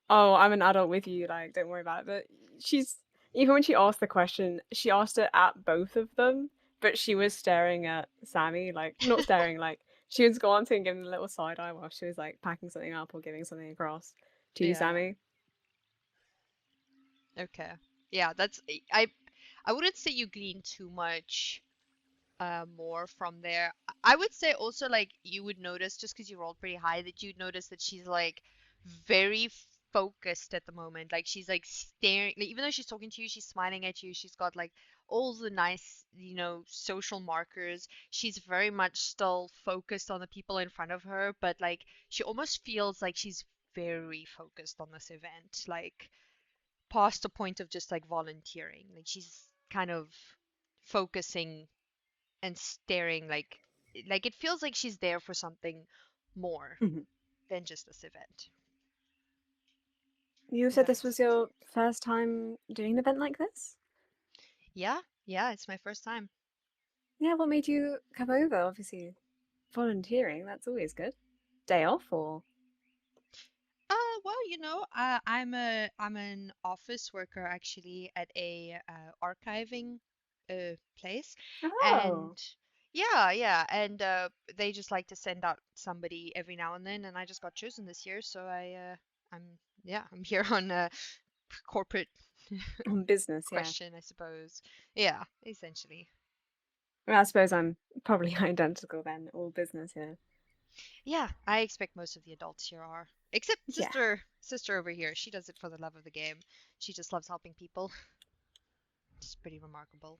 oh, I'm an adult with you, like, don't worry about it. But she's even when she asked the question, she asked it at both of them, but she was staring at Sammy, like not staring, like she was glancing and giving a little side eye while she was like packing something up or giving something across to Yeah. Sammy. Okay. Yeah, that's I wouldn't say you glean too much more from there. I would say also like you would notice just because you rolled pretty high that you'd notice that she's like very focused at the moment. Like she's like staring, like, even though she's talking to you, she's smiling at you. She's got like all the nice, social markers. She's very much still focused on the people in front of her, but like she almost feels like she's very focused on this event, like past the point of just like volunteering. Like she's kind of focusing and staring like it feels like she's there for something more Mhm. than just this event. You If said that this makes was sense. your first time doing an event like this? Yeah, it's my first time. Yeah, what made you come over? Obviously, volunteering, that's always good. Day off or? Well, I'm an office worker actually at a archiving place, and Oh, and they just like to send out somebody every now and then, and I just got chosen this year, so I'm here on corporate on business, yeah. question, I suppose. Yeah, essentially. Well, I suppose I'm probably identical then, all business here. Yeah, I expect most of the adults here are. Except Yeah. sister over here. She does it for the love of the game. She just loves helping people. It's pretty remarkable.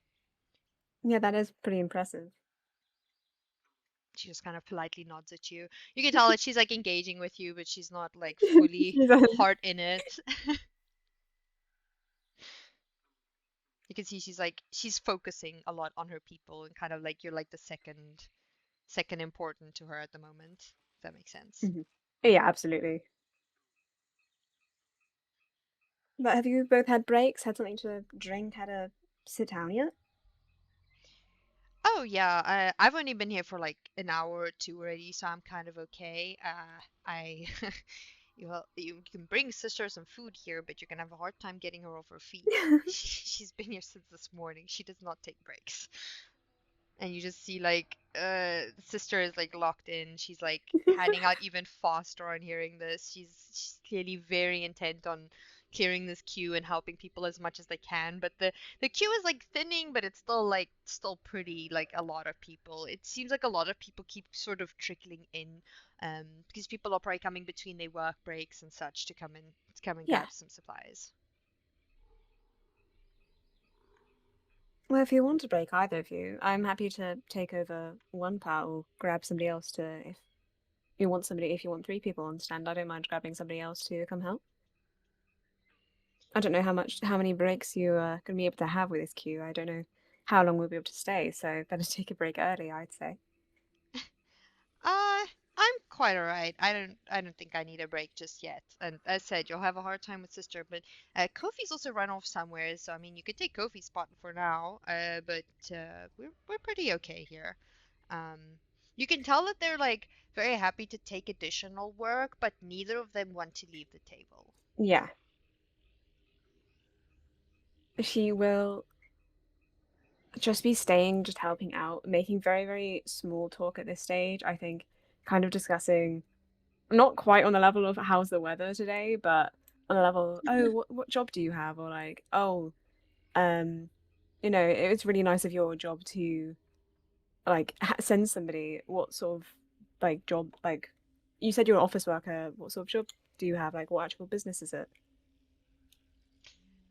Yeah, that is pretty impressive. She just kind of politely nods at you. You can tell that she's like engaging with you, but she's not like fully She's a- heart in it. You can see she's focusing a lot on her people and kind of like you're like the second important to her at the moment. If that makes sense. Mhm. Yeah, absolutely. But have you both had breaks, had something to drink, had a sit down yet? Oh yeah, I've only been here for like an hour or two already, so I'm kind of okay. I you can bring sister some food here, but you're gonna have a hard time getting her off her feet. She's been here since this morning. She does not take breaks. And you just see like sister is like locked in. She's like handing out even faster on hearing this. She's clearly very intent on clearing this queue and helping people as much as they can, but the queue is like thinning, but it's still pretty like a lot of people. It seems like a lot of people keep sort of trickling in because people are probably coming between their work breaks and such to come and Yeah. grab some supplies. Well, if you want to break either of you, I'm happy to take over one part or grab somebody else to if you want somebody. If you want 3 people on stand, I don't mind grabbing somebody else to come help. I don't know how many breaks you are going to be able to have with this queue. I don't know how long we'll be able to stay, so better take a break early, I'd say. I'm quite alright. I don't think I need a break just yet. And as said, you'll have a hard time with sister, but Kofi's also run off somewhere, so I mean you could take Kofi's spot for now. But we're pretty okay here. Um, you can tell that they're like very happy to take additional work, but neither of them want to leave the table. Yeah. She will just be staying, just helping out, making very, very small talk at this stage, I think, kind of discussing, not quite on the level of how's the weather today, but on the level, oh, what job do you have? Or like, oh, it's really nice of your job to like send somebody. What sort of like job, like, you said you're an office worker. What sort of job do you have? Like, what actual business is it?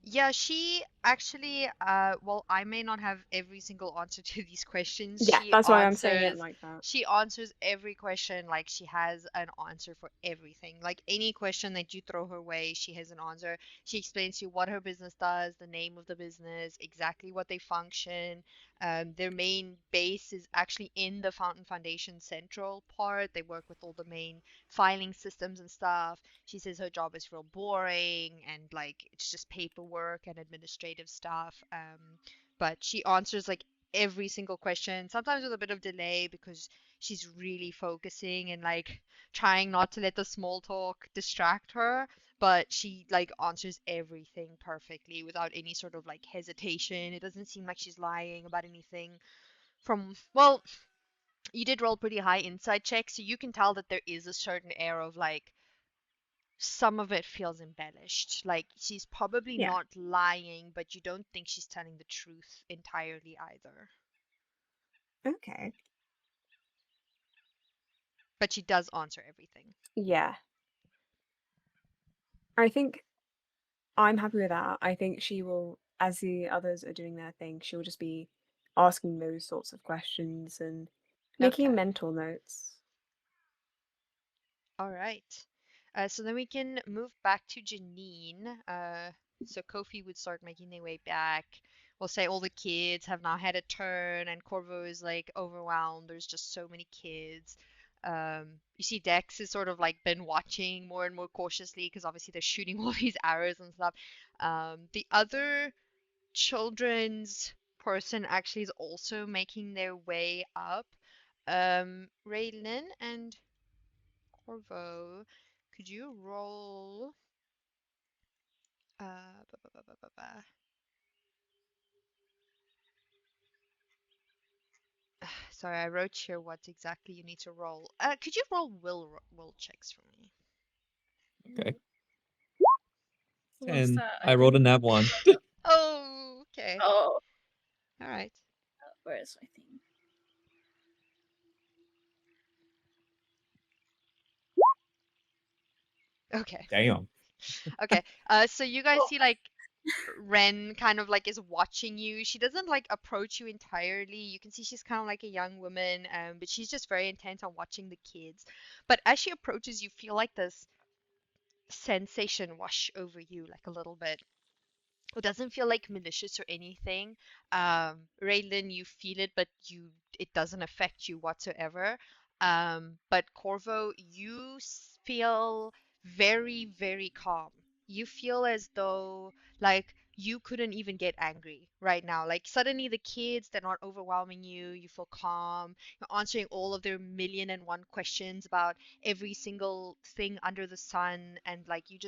Yeah, she actually, well, I may not have every single answer to these questions. Yeah, that's why I'm saying it like that. She answers every question like she has an answer for everything. Like any question that you throw her way, she has an answer. She explains to you what her business does, the name of the business, exactly what they function. Their main base is actually in the Fountain Foundation central part. They work with all the main filing systems and stuff. She says her job is real boring and like it's just paperwork and administrative stuff. But she answers like every single question, sometimes with a bit of delay because she's really focusing and like trying not to let the small talk distract her. But she like answers everything perfectly without any sort of like hesitation. It doesn't seem like she's lying about anything. Well, you did roll pretty high insight check, so you can tell that there is a certain air of like some of it feels embellished. Like she's probably Yeah. not lying, but you don't think she's telling the truth entirely either. Okay. But she does answer everything. Yeah. I think I'm happy with that. I think she will, as the others are doing their thing, she will just be asking those sorts of questions and making Okay. mental notes. All right. So then we can move back to Janine. So Kofi would start making their way back. We'll say all the kids have now had a turn, and Corvo is like overwhelmed. There's just so many kids. You see Dex has sort of like been watching more and more cautiously because obviously they're shooting all these arrows and stuff. The other children's person actually is also making their way up. Raelinn and Corvo, could you roll? Ba, ba, ba, ba, ba, ba. Sorry, I wrote here what exactly you need to roll. Could you roll will checks for me? Okay. What's And that? I rolled a didn't- nat one. Oh, okay. Oh, All right. where's my thing? Okay. Damn. Okay. So you guys Oh, see like Ren kind of like is watching you. She doesn't like approach you entirely. You can see she's kind of like a young woman, but she's just very intent on watching the kids. But as she approaches, you feel like this sensation wash over you, like a little bit. It doesn't feel like malicious or anything. Raelinn, you feel it, but it doesn't affect you whatsoever. But Corvo, you feel very, very calm. You feel as though like you couldn't even get angry right now. Like suddenly the kids, they're not overwhelming you. You feel calm. You're answering all of their million and one questions about every single thing under the sun, and like you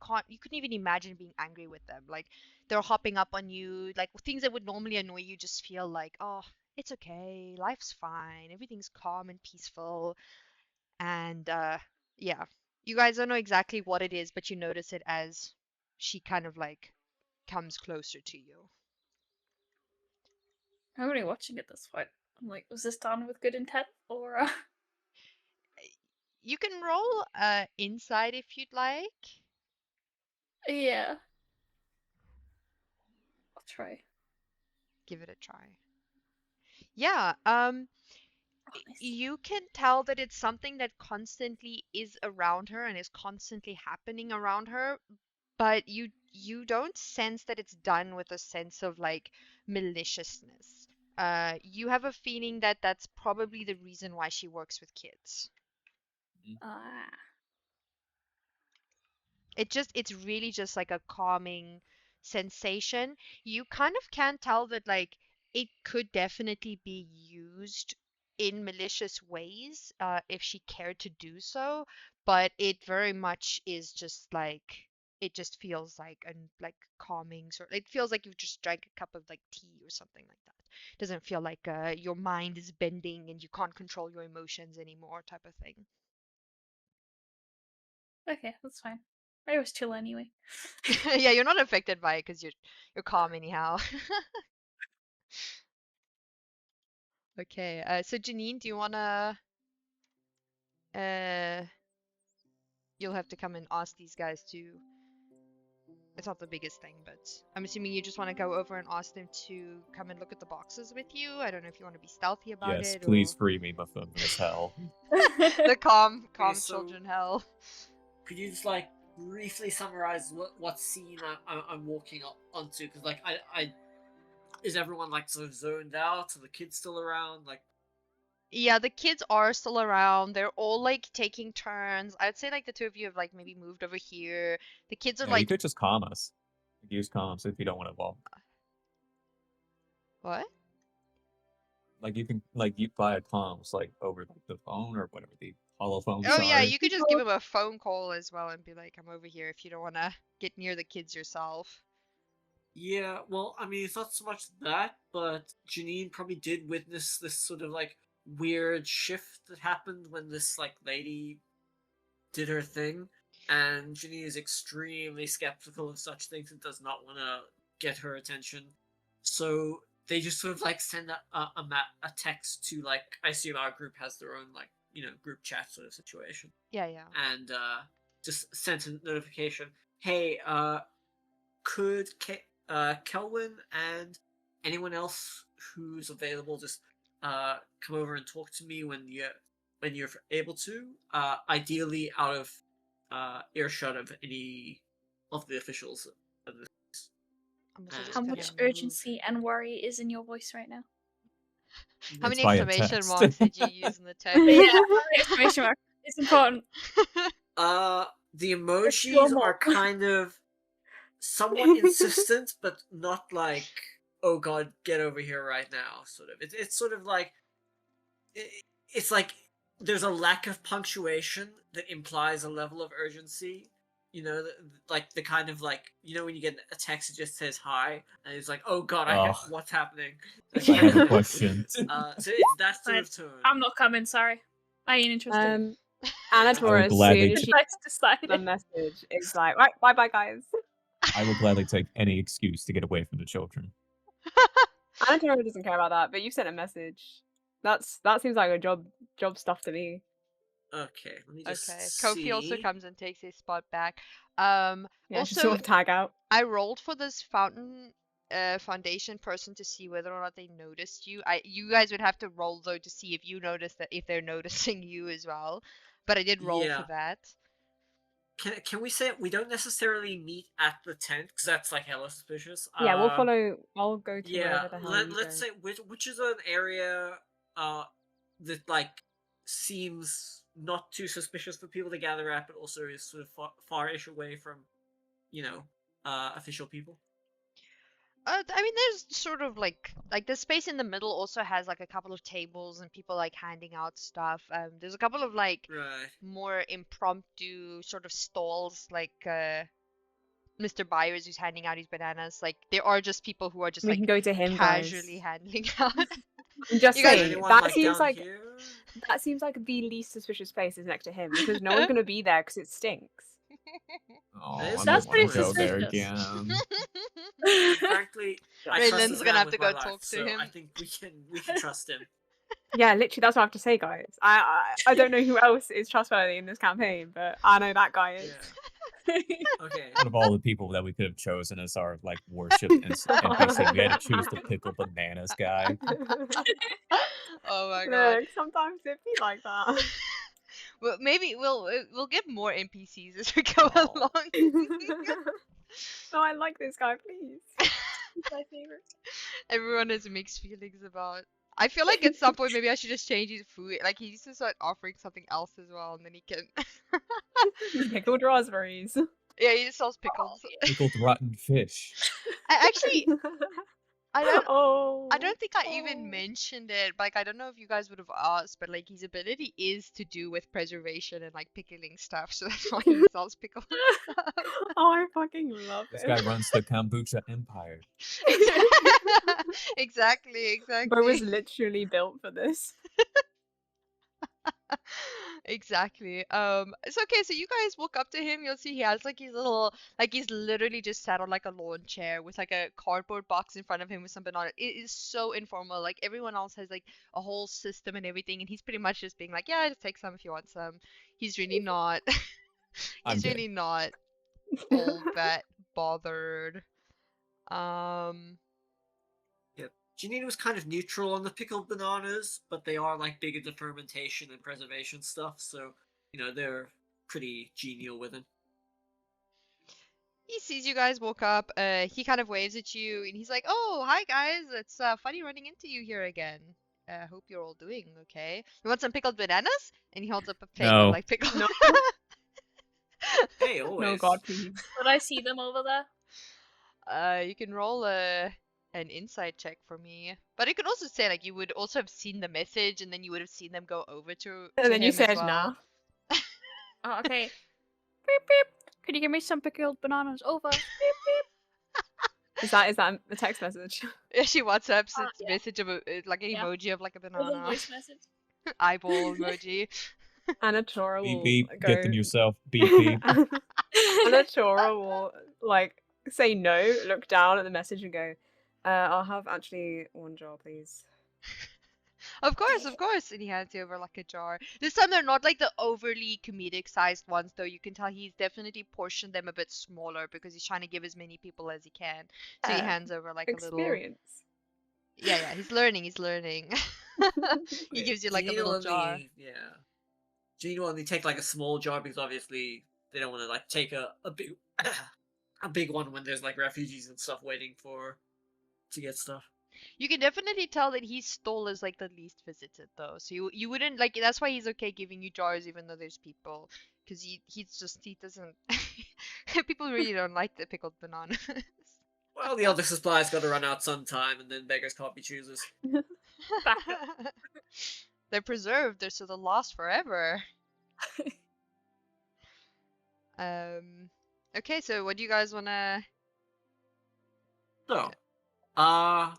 couldn't even imagine being angry with them. Like they're hopping up on you, like things that would normally annoy you just feel like, oh, it's okay, life's fine, everything's calm and peaceful. And yeah, you guys don't know exactly what it is, but you notice it as she kind of like comes closer to you. I'm only watching at this point. I'm like, was this done with good intent or? You can roll inside if you'd like. Yeah, I'll try. Give it a try. Yeah, Oh, nice. you can tell that it's something that constantly is around her and is constantly happening around her, but you don't sense that it's done with a sense of like maliciousness. You have a feeling that that's probably the reason why she works with kids. Ah, It's really just like a calming sensation. You kind of can tell that like it could definitely be used in malicious ways if she cared to do so, but it very much is just like it just feels like a like calming sort. It feels like you've just drank a cup of like tea or something like that. It doesn't feel like your mind is bending and you can't control your emotions anymore type of thing. okay, that's fine. I was chill anyway. Yeah, you're not affected by it because you're calm anyhow. Okay, so Janine, do you wanna uh you'll have to come and ask these guys to it's not the biggest thing, but I'm assuming you just want to go over and ask them to come and look at the boxes with you. I don't know if you want to be stealthy about Yes, it please free me from this hell. or the calm Okay, so children hell. could you just like briefly summarize what scene I'm walking up onto? Because like I is everyone like sort of zoned out? Are the kids still around? Like Yeah, the kids are still around. They're all like taking turns. I'd say like the two of you have like maybe moved over here. The kids are Yeah, you like could just calm us. Use comms if you don't want to walk. what? Like you can you buy a comms like over like the phone or whatever the holophones Oh yeah, are. you could just give him a phone call as well and be like, I'm over here if you don't want to get near the kids yourself. yeah, well, I mean, it's not so much that, but Janine probably did witness this sort of like weird shift that happened when this like lady did her thing, and Janine is extremely skeptical of such things and does not want to get her attention. So they just sort of like send a text to like I assume our group has their own like group chat sort of situation, Yeah, yeah. and just sent a notification. Hey, could Calwin and anyone else who's available just come over and talk to me when you're able to. Ideally, out of earshot of any of the officials of this. I'm also How just gonna much move. urgency and worry is in your voice right now? How It's many via exclamation text. marks did you use in the text? Yeah, exclamation mark. It's important. The It's emojis normal. are kind of somewhat insistent, but not like, "Oh God, get over here right now." Sort of. It's sort of like it's like there's a lack of punctuation that implies a level of urgency. Like the kind of like when you get a text that just says hi, and it's like, "Oh God, Oh, what's happening?" I have a question. So it's that sort Fine. of tone. I'm not coming, sorry. I ain't interested. Anatora, as gladly soon as t- she Let's gets decide the it. message, is like, right, bye bye, guys. I will gladly take any excuse to get away from the children. Anatora doesn't care about that, but you sent a message. That seems like a job stuff to me. Okay, let me just Okay. see. Kofi also comes and takes his spot back. Yeah, she Also, sort of tag out. I rolled for this foundation person to see whether or not they noticed you. You guys would have to roll though to see if you notice that if they're noticing you as well. But I did roll for Yeah. that. Can we say we don't necessarily meet at the tent because that's like hella suspicious? Yeah, we'll follow. I'll go to Yeah, wherever the hell you let's go. say which is an area that like seems not too suspicious for people to gather at, but also is sort of far-ish away from official people. I mean, there's sort of like the space in the middle also has like a couple of tables and people like handing out stuff. There's a couple of like Right. more impromptu sort of stalls, like Mr. Byers who's handing out his bananas. Like there are just people who are just We like can go to him, casually guys. handling out. I'm just You guys- Is saying anyone that like seems down like here? the least suspicious place is next to him because no one's gonna be there because it stinks. Oh, Is I That's don't want pretty to go there suspicious. again. And frankly, I trust Raylan's this gonna man have with to my go life, talk to so him. I think we can trust him. Yeah, literally, that's what I have to say, guys. I don't know who else is trustworthy in this campaign, but I know that guy is. Yeah. Okay. Out of all the people that we could have chosen as our like worshipped NPC, we had to choose the pickle bananas guy. Oh my god. Look, sometimes it be like that. Well, maybe we'll get more NPCs as we go Aw. along. No, I like this guy, please. He's my favorite. Everyone has mixed feelings about. I feel like at some point maybe I should just change his food. Like he needs to start offering something else as well, and then he can. Pickled raspberries. Yeah, he just sells pickles. Pickled rotten fish. Actually, I don't. Oh. I don't think I even mentioned it. Like, I don't know if you guys would have asked, but like his ability is to do with preservation and like pickling stuff. So that's why he sells pickles. Oh, I fucking love This it. guy runs the kombucha empire. Exactly. Bro was literally built for this. Exactly. It's okay. So you guys walk up to him. You'll see he has like his little, like he's literally just sat on like a lawn chair with like a cardboard box in front of him with some banana. It is so informal. Like everyone else has like a whole system and everything, and he's pretty much just being like, yeah, just take some if you want some. He's really not. I'm He's dead. really not all that bothered. Um. Yep. Janine was kind of neutral on the pickled bananas, but they are like big into fermentation and preservation stuff, so they're pretty genial with him. He sees you guys walk up. He kind of waves at you, and he's like, "Oh, hi guys! It's funny running into you here again. Hope you're all doing okay. You want some pickled bananas?" And he holds up a plate No. with like pickled. No. Hey, always. No, God, please. Would I see them over there? You can roll an insight check for me, but it could also say like you would also have seen the message, and then you would have seen them go over to And then you him as said, well. nah. Oh, okay. Beep beep. Could you give me some pickled bananas? Over. Beep beep. Is that a text message? Yeah, she WhatsApps its Yeah. message of like an Yeah. emoji of like a With a banana, voice message. eyeball emoji. Anatora will Beep beep. go. Get them yourself. Beep beep. Anatora will like say no, look down at the message and go, I'll have actually one jar, please. Of course, and he hands you over like a jar. This time they're not like the overly comedic sized ones, though. You can tell he's definitely portioned them a bit smaller because he's trying to give as many people as he can. So he Yeah. hands over like a little. Experience. Yeah, he's learning. He Okay, gives you like a Janine little will jar. only- Yeah. Janine will only take like a small jar because obviously they don't want to like take a big a big one when there's like refugees and stuff waiting to get stuff. You can definitely tell that his stall is like the least visited though. So you wouldn't like that's why he's okay giving you jars even though there's people, because he doesn't. People really don't like the pickled bananas. Well, the other supplies got to run out sometime, and then beggars can't be choosers. They're preserved, so they'll last forever. Okay, so what do you guys wanna? So, I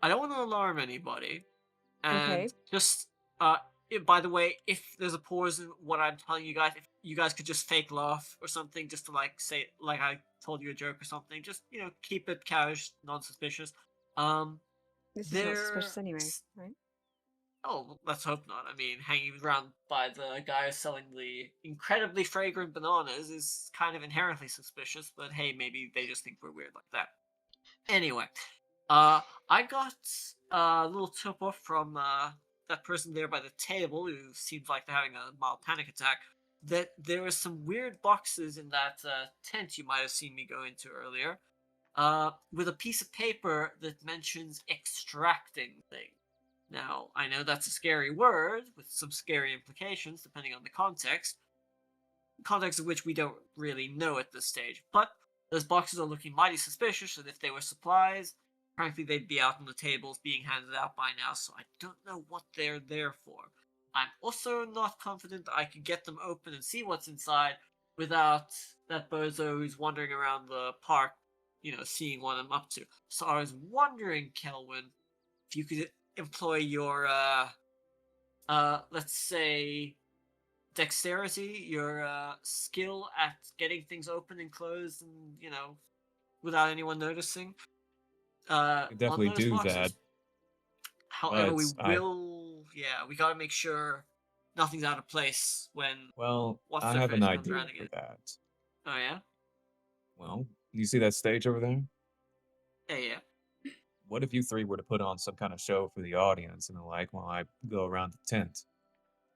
don't want to alarm anybody, and Okay. just by the way, if there's a pause in what I'm telling you guys, if you guys could just fake laugh or something, just to like say like I told you a joke or something, just keep it casual, non-suspicious. This is not suspicious anyway, right? Oh, well, let's hope not. I mean, hanging around by the guy selling the incredibly fragrant bananas is kind of inherently suspicious, but hey, maybe they just think we're weird like that. Anyway, I got a little tip off from that person there by the table who seems like they're having a mild panic attack, that there are some weird boxes in that tent you might have seen me go into earlier, with a piece of paper that mentions extracting things. Now, I know that's a scary word, with some scary implications depending on the context of which we don't really know at this stage, but those boxes are looking mighty suspicious, and if they were supplies, frankly, they'd be out on the tables being handed out by now, so I don't know what they're there for. I'm also not confident that I could get them open and see what's inside without that bozo who's wandering around the park, seeing what I'm up to. So I was wondering, Calwin, if you could employ your, let's say, dexterity, your skill at getting things open and closed, and without anyone noticing. I could On definitely those do boxes. that. However, But we gotta make sure nothing's out of place when what's I their have an face comes idea around for again. that. Oh yeah, Well, you see that stage over there? yeah. What if you three were to put on some kind of show for the audience and the like while I go around the tent?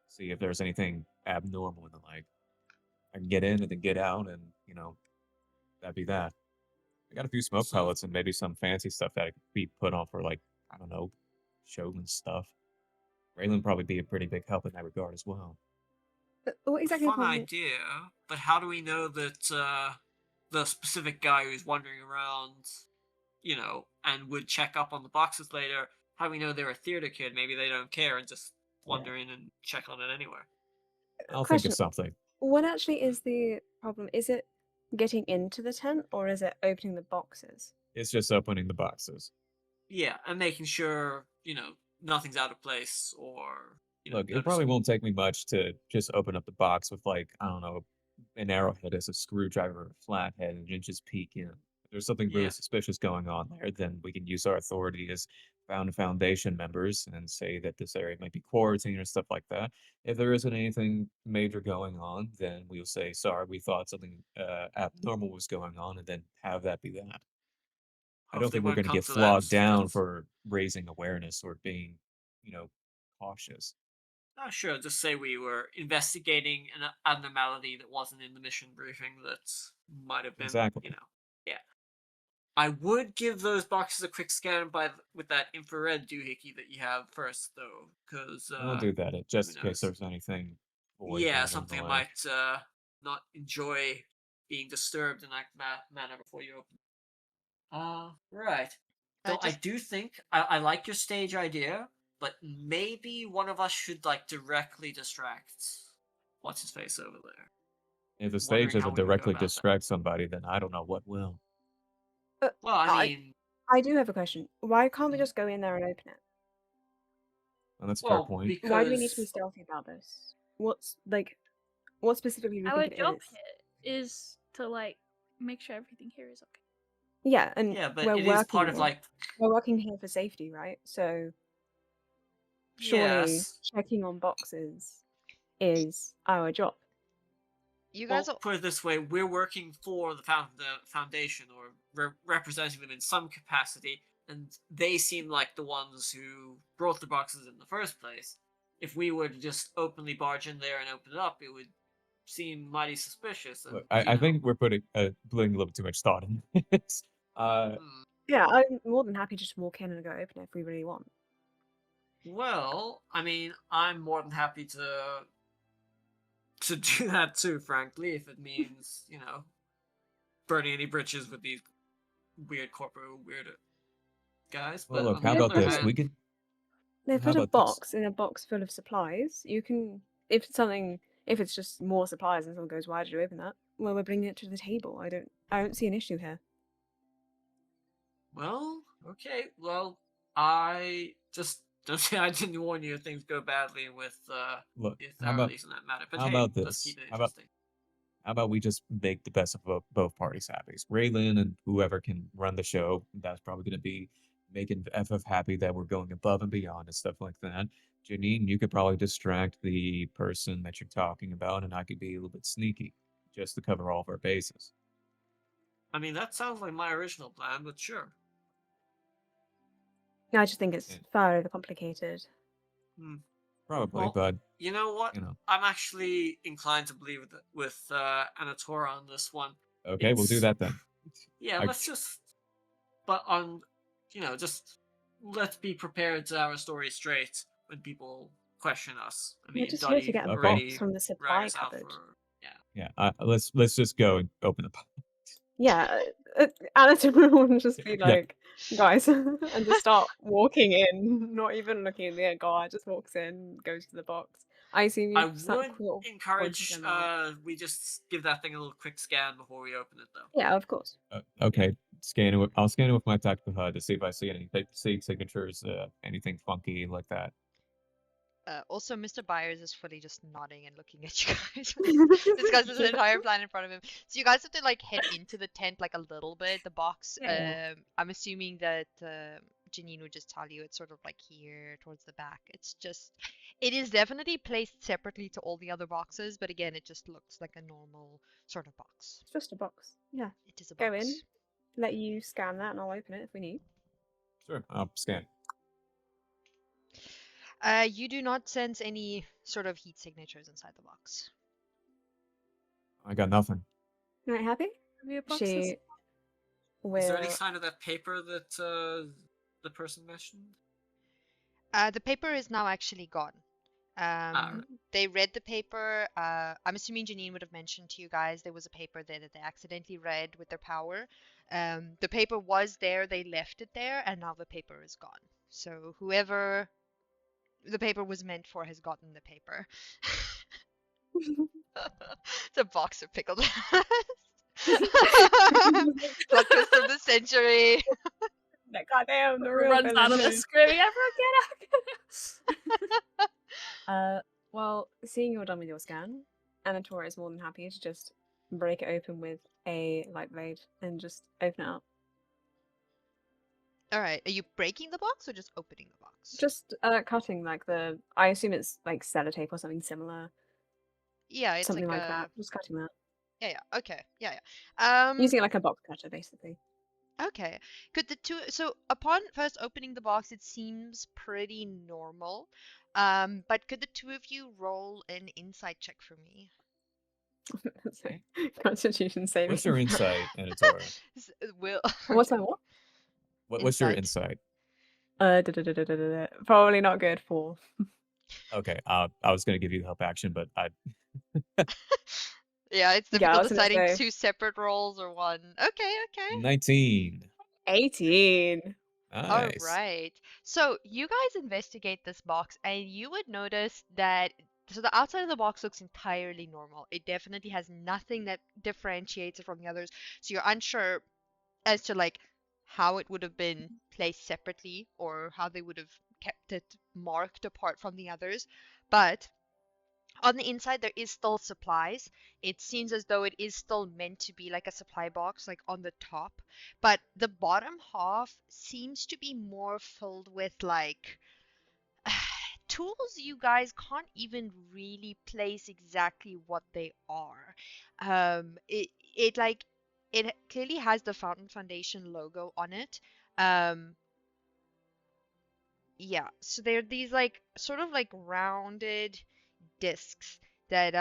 See if there's anything abnormal and the like. I can get in and then get out and, that'd be that. I got a few smoke So pellets and maybe some fancy stuff that could be put on for like, I don't know, shows and stuff. Raelinn probably be a pretty big help in that regard as well. What exactly? fun idea, but how do we know that the specific guy who's wandering around, and would check up on the boxes later? How do we know they're a theater kid? Maybe they don't care and just wander in and check on it anywhere. I'll think Question. of something. What actually is the problem? Is it getting into the tent or is it opening the boxes? It's just opening the boxes. Yeah, and making sure nothing's out of place or Look, it probably noticing. won't take me much to just open up the box with like, I don't know, an arrowhead as a screwdriver or a flathead and then just peek in. If there's something really Yeah. suspicious going on there, then we can use our authority as foundation members and say that this area might be quarantined or stuff like that. If there isn't anything major going on, then we'll say, sorry, we thought something abnormal was going on, and then have that be that. I don't Hopefully think we're won't going to come get to that. flogged down That's for raising awareness or being, cautious. sure. Just say we were investigating an abnormality that wasn't in the mission briefing that might have been, Exactly. Yeah. I would give those boxes a quick scan with that infrared doohickey that you have first, though, because I'll do that just in case knows? there's anything void Yeah, down in something the way. might not enjoy being disturbed in that manner before you open. Right. So I Just do think I like your stage idea, but maybe one of us should directly distract what's his face over there. If the stage Wondering how doesn't we would go directly about that. distract somebody, then I don't know what will. Well, I mean, I do have a question. Why can't we Mhm. just go in there and open it? Well, that's a fair well, point. because Why do we need to be stealthy about this? What specifically do we Our think it job is? is to make sure everything here is okay. Yeah, and yeah, but we're it is working part of here. We're working here for safety, right? So surely yes. checking on boxes is our job. you Well, guys. put it this way: we're working for the foundation, or representing them in some capacity, and they seem like the ones who brought the boxes in the first place. If we were to just openly barge in there and open it up, it would seem mighty suspicious. And Look, I think we're putting a little bit too much thought in this. Yeah, I'm more than happy to just walk in and go open it if we really want. Well, I mean, I'm more than happy to do that too, frankly, if it means burning any bridges with these weird corporate weird guys. Well, But look, on how the about other this? hand, We could. They How put a about this? box in a box full of supplies. You can, if it's just more supplies and someone goes, "Why did you open that?" Well, we're bringing it to the table. I don't see an issue here. well, okay, well, I just don't say I didn't warn you if things go badly with Look, the how about authorities in that matter. But how hey, about let's this? keep it How about interesting. we just make the best of both parties happy? Raelinn and whoever can run the show, that's probably going to be making FF happy that we're going above and beyond and stuff like that. Janine, you could probably distract the person that you're talking about, and I could be a little bit sneaky just to cover all of our bases. I mean, that sounds like my original plan, but sure. I just think it's Yeah. far overcomplicated. Probably, Well, but you know what? I'm actually inclined to believe with Anatora on this one. okay, we'll do that then. Yeah, let's just. But just let's be prepared to have our story straight when people question us. I mean, We're just here to Dottie get a already box from the rang supply us out cupboard. for Yeah, let's just go and open the box. Yeah, Anatora would just be Yeah. like, guys, and just start walking in, not even looking at the guy, just walks in, goes to the box. I assume I you would pointed encourage them out. we just give that thing a little quick scan before we open it, though. Yeah, of course. Okay, I'll scan it with my tactical HUD to see if I see any signatures, anything funky like that. Also, Mr. Byers is fully just nodding and looking at you guys. This guy's an entire plan in front of him. So you guys have to like head into the tent like a little bit. The box. Yeah. I'm assuming that Janine would just tell you it's sort of like here towards the back. It's just, it is definitely placed separately to all the other boxes, but again, it just looks like a normal sort of box. It's just a box. Yeah. It is a Go box. in, let you scan that, and I'll open it if we need. Sure, I'll scan. You do not sense any sort of heat signatures inside the box. I got nothing. Right, happy? Your boxes. She will. Is there any sign of that paper that the person mentioned? The paper is now actually gone. Alright. They read the paper. I'm assuming Janine would have mentioned to you guys there was a paper there that they accidentally read with their power. The paper was there, they left it there, and now the paper is gone. So whoever the paper was meant for has gotten the paper. It's a box of pickled plot twist of the century. That goddamn the real Runs out of the villain. screaming, everyone get out! Well, seeing you're done with your scan, Anatora is more than happy to just break it open with a light blade and just open it up. All right, are you breaking the box or just opening the box? Just cutting like the. I assume it's like sellotape or something similar. Yeah, it's something like like that. Just cutting that. Yeah, okay. Yeah. Using it like a box cutter, basically. Okay. Could the two so upon first opening the box it seems pretty normal. But could the two of you roll an insight check for me? So, Constitution saving. What's your insight, Anatora? Will What's my what? What's your Insight. insight? Probably not good for. Okay, I was gonna give you help action, but I Yeah, it's Yeah, I difficult was gonna deciding say- two separate rolls or one. Okay. 19. 18. Nice. All right. So you guys investigate this box, and you would notice that so the outside of the box looks entirely normal. It definitely has nothing that differentiates it from the others. So you're unsure as to like how it would have been placed separately or how they would have kept it marked apart from the others. But on the inside there is still supplies. It seems as though it is still meant to be like a supply box like on the top, but the bottom half seems to be more filled with like tools you guys can't even really place exactly what they are. It like it clearly has the Fountain Foundation logo on it. Yeah, so they're these like sort of like rounded discs that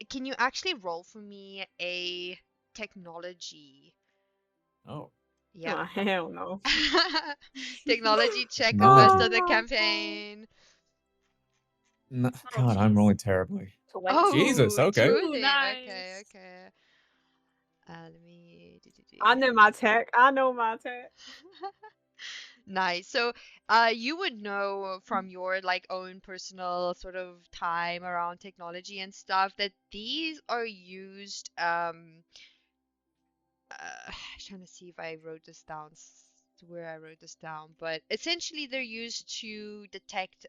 can you actually roll for me a technology? Oh. Yeah. Oh, hell no. Technology check the No. rest of the Oh. campaign. No, Oh, God, I'm jeez. rolling terribly. Oh, Jesus, okay. 20. Ooh, nice. Okay. Let me. I know my tech. Nice. So, you would know from your like own personal sort of time around technology and stuff that these are used. Trying to see if I wrote this down, where I wrote this down, but essentially they're used to detect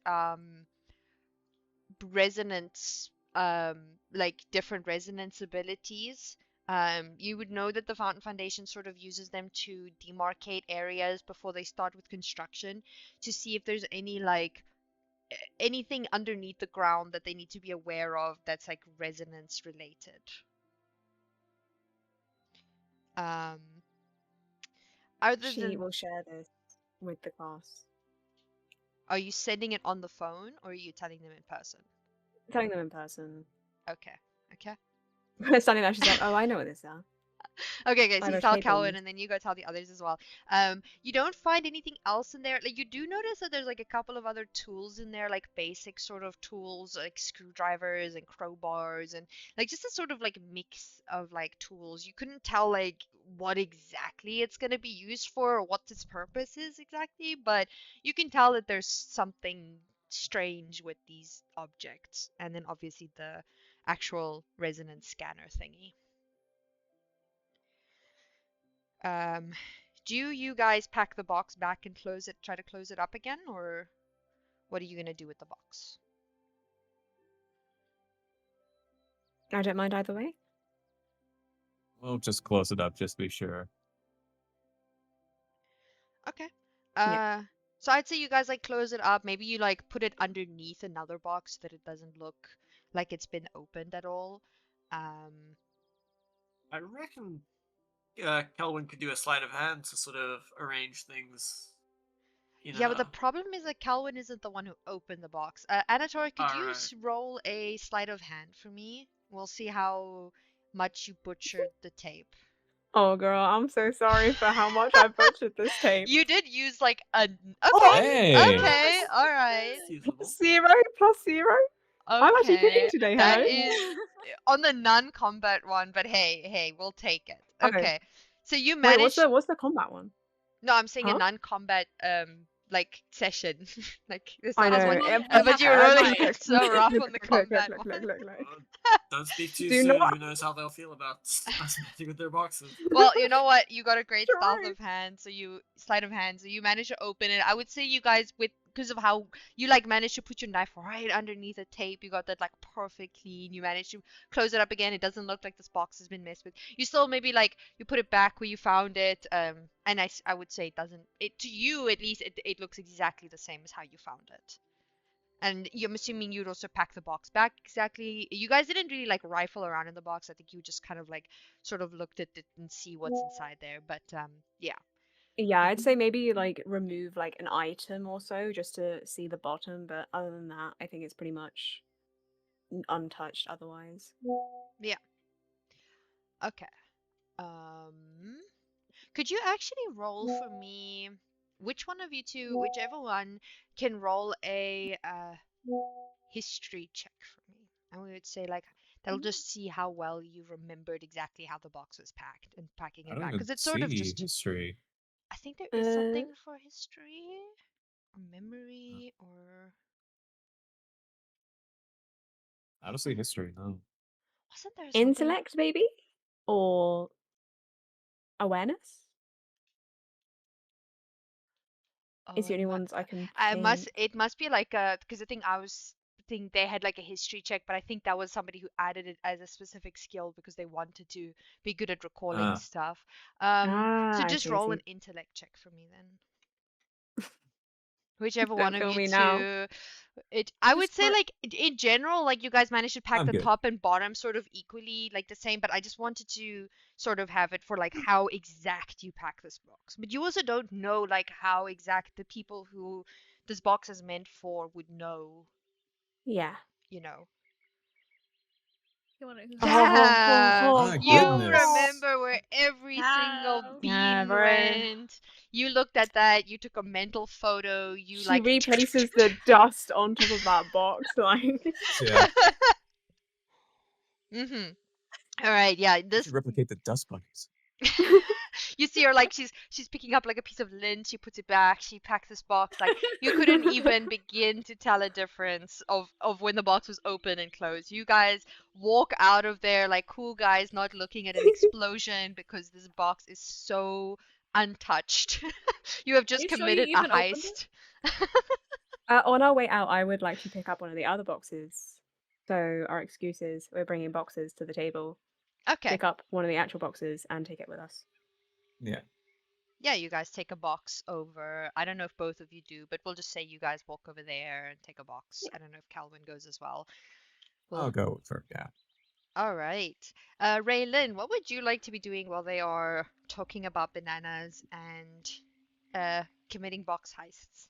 resonance, like different resonance abilities. You would know that the Fountain Foundation sort of uses them to demarcate areas before they start with construction to see if there's any like anything underneath the ground that they need to be aware of that's like resonance related. Other She than, will share this with the class. are you sending it on the phone or are you telling them in person? Telling them in person. Okay. Standing there, she's like, "Oh, I know what this are." Okay, guys, you Irish tell cake Calwin, ones. and then you go tell the others as well. You don't find anything else in there. Like, you do notice that there's like a couple of other tools in there, like basic sort of tools, like screwdrivers and crowbars, and like just a sort of like mix of like tools. You couldn't tell like what exactly it's gonna be used for or what its purpose is exactly, but you can tell that there's something strange with these objects, and then obviously the actual resonance scanner thingy. Um, do you guys pack the box back and close it, try to close it up again, or what are you gonna do with the box? I don't mind either way. We'll just close it up, just to be sure. Okay. Yeah. So I'd say you guys like close it up. Maybe you like put it underneath another box so that it doesn't look like it's been opened at all. I reckon Calwin could do a sleight of hand to sort of arrange things. Yeah, but the problem is that Calwin isn't the one who opened the box. Anatora, could you Alright. roll a sleight of hand for me? We'll see how much you butchered the tape. Oh, girl, I'm so sorry for how much I butchered this tape. You did use like a okay, Hey! okay, all right, Seasonable. 0 plus 0. I'm actually cooking okay. today, That hey? is on the non-combat one, but hey, we'll take it. Oh. Okay, so you Wait, what's managed. the combat one? No, I'm saying a Huh? non-combat like session. Like this I sounds know. like, Well, but you're yeah, rolling right. so rough on the Look, combat look, one. look. Don't speak too Do soon. not- Who knows how they'll feel about us messing with their boxes. Well, you know what? You got a great stealth Try. of hand, so you sleight of hand, so you managed to open it. I would say you guys, with because of how you like managed to put your knife right underneath the tape, you got that like perfect clean. You managed to close it up again. It doesn't look like this box has been messed with. You still maybe like you put it back where you found it. And I would say it doesn't. It to you at least it looks exactly the same as how you found it. And I'm assuming you'd also pack the box back exactly. You guys didn't really like rifle around in the box. I think you just kind of like sort of looked at it and see what's inside there. But yeah. Yeah, I'd say maybe like remove like an item or so just to see the bottom, but other than that, I think it's pretty much untouched otherwise. Yeah. Okay. Um, could you actually roll for me? Which one of you two, whichever one, can roll a history check for me? And we would say like that'll just see how well you remembered exactly how the box was packed and packing I it don't back. even Because it's sort of see just history. I think there is something for history or memory or I don't see history, no. wasn't there something? Intellect, maybe? Or awareness? It's the only ones I can think. It must be like a because I think they had like a history check, but I think that was somebody who added it as a specific skill because they wanted to be good at recalling Ah. stuff. So I just see, I roll see. an intellect check for me then. Whichever Don't one of kill you me now. two. I would Just say put- like in general, like you guys managed to pack I'm the good. top and bottom sort of equally, like the same, but I just wanted to sort of have it for like how exact you pack this box. But you also don't know like how exact the people who this box is meant for would know, Yeah. you know. You wanna who Damn! My You goodness. remember where every single Wow. Yeah, beam bro. went. You looked at that, you took a mental photo, you She like replaces the dust on top of that box, like. Yeah, Mm-hmm. All right, yeah. I This should replicate the dust bunnies. you see her like she's picking up like a piece of lint, she puts it back, she packs this box. Like you couldn't even begin to tell a difference of when the box was open and closed. You guys walk out of there like cool guys, not looking at an explosion because this box is so untouched. You have just you sure committed you a even opened heist. On our way out, I would like to pick up one of the other boxes. So our excuse is we're bringing boxes to the table. Okay. Pick up one of the actual boxes and take it with us. Yeah. Yeah, you guys take a box over. I don't know if both of you do, but we'll just say you guys walk over there and take a box. I don't know if Calvin goes as well. I'll go with her, yeah. All right. Raelinn, what would you like to be doing while they are talking about bananas and committing box heists?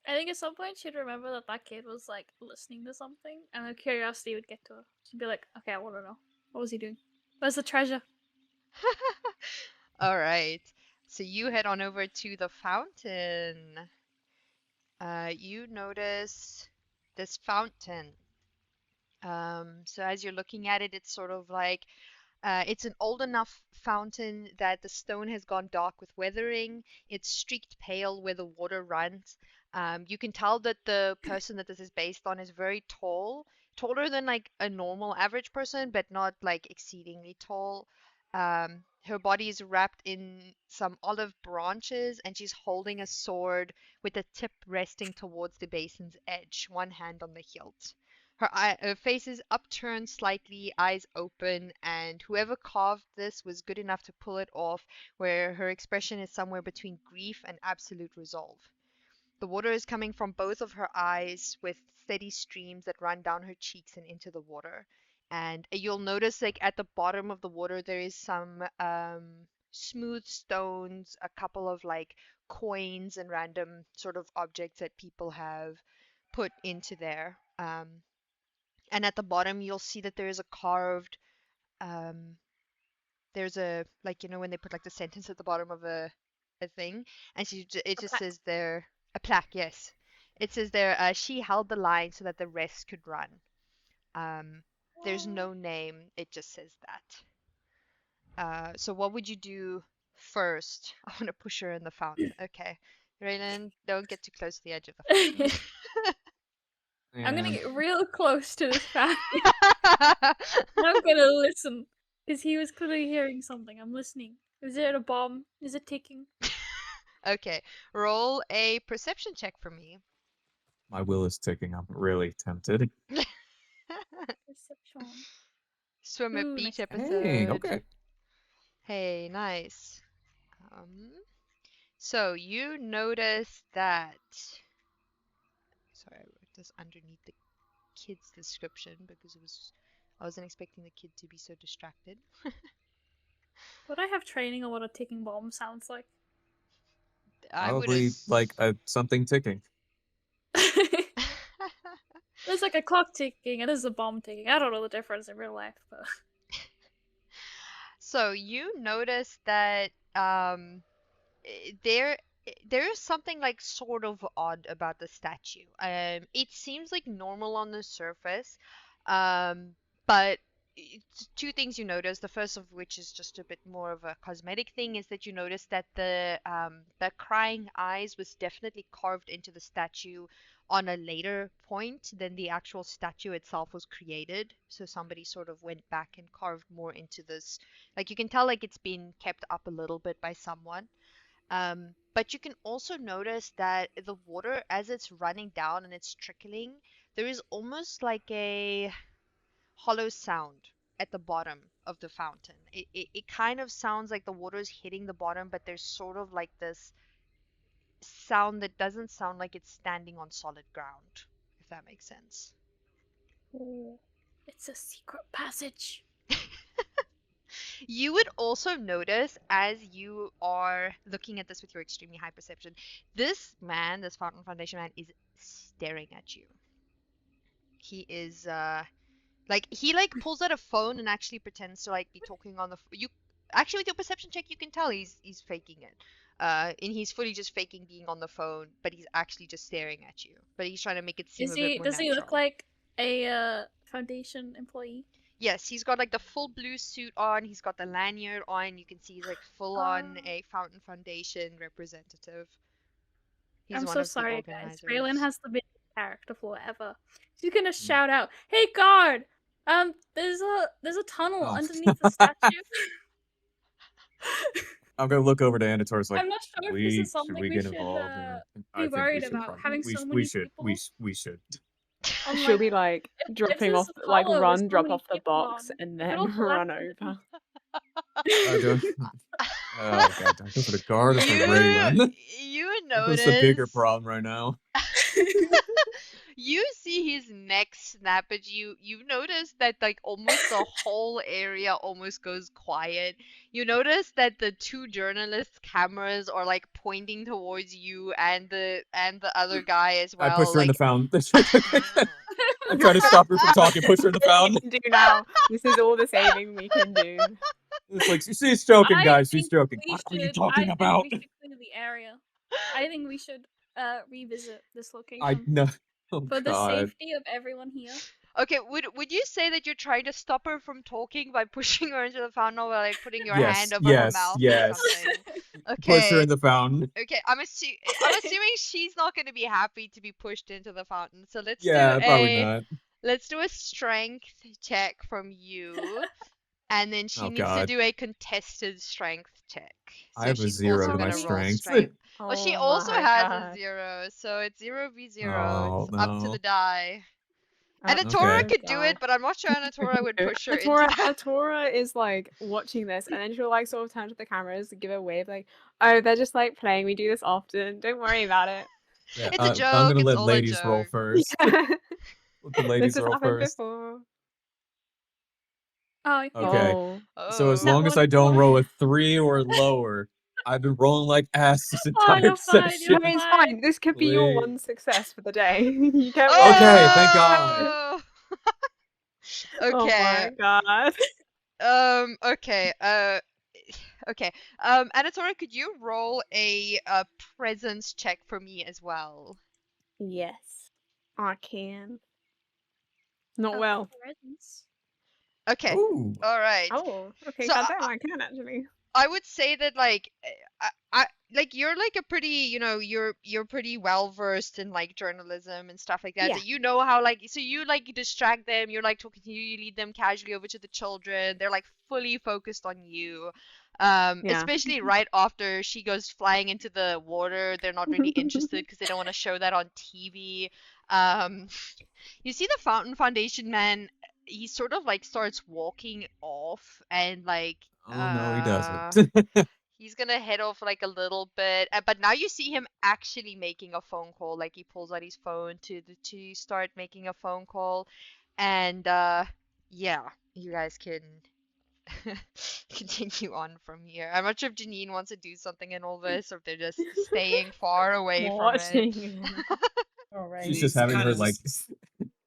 I think at some point she'd remember that that kid was like listening to something, and the curiosity would get to her. She'd be like, "Okay, I want to know. What was he doing? Where's the treasure?" All right. So you head on over to the fountain. You notice this fountain. So as you're looking at it, it's sort of like it's an old enough fountain that the stone has gone dark with weathering. It's streaked pale where the water runs. You can tell that the person that this is based on is very tall, taller than like a normal average person, but not like exceedingly tall. Her body is wrapped in some olive branches, and she's holding a sword with the tip resting towards the basin's edge, one hand on the hilt. Her face is upturned slightly, eyes open, and whoever carved this was good enough to pull it off, where her expression is somewhere between grief and absolute resolve. The water is coming from both of her eyes with steady streams that run down her cheeks and into the water. And you'll notice, like, at the bottom of the water, there is some smooth stones, a couple of, like, coins and random sort of objects that people have put into there. And at the bottom, you'll see that there is a carved, um, there's a, like, when they put like the sentence at the bottom of a thing, and it A just plaque. says there, a plaque, yes. It says there, she held the line so that the rest could run. Um, there's no name, it just says that. So what would you do first? I want to push her in the fountain. Okay. Raelinn, don't get too close to the edge of the fountain. I'm gonna And get real close to this fountain. I'm gonna listen. Because he was clearly hearing something. I'm listening. Is it a bomb? Is it ticking? Okay, roll a perception check for me. my will is ticking. I'm really tempted. Perception. Swim a Ooh, beach nice. Dang, episode. okay. Hey, nice. Um, so you notice that. Sorry, I wrote this underneath the kid's description because I wasn't expecting the kid to be so distracted. Would I have training on what a ticking bomb sounds like? I would Probably like something ticking. There's like a clock ticking and there's a bomb ticking. I don't know the difference in real life, but So you notice that eh, there there is something like sort of odd about the statue. It seems like normal on the surface, but two things you notice. The first of which is just a bit more of a cosmetic thing, is that you notice that the crying eyes was definitely carved into the statue on a later point than the actual statue itself was created. So somebody sort of went back and carved more into this. Like you can tell, like it's been kept up a little bit by someone. But you can also notice that the water, as it's running down and it's trickling, there is almost like a hollow sound at the bottom of the fountain. It kind of sounds like the water is hitting the bottom, but there's sort of like this sound that doesn't sound like it's standing on solid ground, if that makes sense. Ooh, it's a secret passage. You would also notice, as you are looking at this with your extremely high perception, this man, this Fountain Foundation man, is staring at you. He is like he like pulls out a phone and actually pretends to like be talking on the you actually with your perception check you can tell he's faking it. And he's fully just faking being on the phone, but he's actually just staring at you. But he's trying to make it seem Is a bit he? more Does he look natural. like a Foundation employee? Yes, he's got like the full blue suit on. He's got the lanyard on. You can see he's like full on a Fountain Foundation representative. He's I'm one so of the sorry, guys. organizers. Raelinn has the biggest character flaw ever. She's gonna shout out, "Hey guard! There's a tunnel Oh. underneath the statue." I'm gonna look over to Anator's like, I'm not sure if this we is should something we we get should involved? And be I think we worried should about, probably having so many people. we should. I'm She'll like, be like if dropping this off, like Apollo with run, so drop many off the people box, on, and it could then also run act as over. Don't. Oh god, don't go for the guard or for You Raelinn. you That's the bigger notice problem right now. you see his neck snap at you. You notice that like almost the whole area almost goes quiet. You notice that the two journalists' cameras are like pointing towards you and the other guy as I well. pushed her in the Like fountain. I'm trying to stop her from talking, push her in the We fountain. can do now. This is all the saving we can do. It's like, she's joking, I guys. She's think joking. we What are you should- talking I about? think we should clear the area. I think we should revisit this I location know. Oh, for the God. safety of everyone here. Okay, would you say that you're trying to stop her from talking by pushing her into the fountain or like putting your Yes, hand over her yes, mouth or yes. something? Push her Okay. in the fountain. Okay, I'm assuming she's not going to be happy to be pushed into the fountain. So Yeah, probably not. let's do a strength check from you, and then she Oh, needs to God. do a contested strength check. I So have a she's 0 also to my gonna roll strength. strength. Well, she Oh also my has a God. 0, so it's 0v0. Oh, It's up to no. the die. Up to Anatora Okay. the could do it, die. but I'm not sure Anatora would No, push her into Anatora, that. Anatora is like watching this, and then she'll like sort of turn to the cameras and give a wave, like, "Oh, they're just like playing. We do this often. Don't worry about it." Yeah, It's a I'm joke. gonna It's let all a ladies roll joke. first. Yeah. Let the This ladies has roll happened first. before. Oh, Okay. Oh. So as Oh. That long as one I don't roll a point. 3 or lower, I've been rolling like ass this Oh, entire you're fine. session. You're No, it's fine. fine. This could be your Please. one success for the day. You get Oh! one. Okay, thank God. Oh my Okay. God. Okay. Okay. Anatora, could you roll a presence check for me as well? Yes, I can. Not Oh, well. presents. Okay. Ooh. All right. Oh, okay, So goddamn, I can actually. I would say that like I like you're like a pretty you're pretty well versed in like journalism and stuff like that. Yeah. So you know how like so you like distract them, you're like talking to you, you lead them casually over to the children. They're like fully focused on you. Yeah. Especially right after she goes flying into the water, they're not really interested because they don't want to show that on TV. Um, you see the Fountain Foundation man, he sort of like starts walking off and like Oh no, he doesn't. he's gonna head off like a little bit, but now you see him actually making a phone call. Like he pulls out his phone to start making a phone call, and yeah, you guys can continue on from here. I'm not sure if Janine wants to do something in all this, or if they're just staying far away from it. Watching. Alright. She's just He's having kind her of like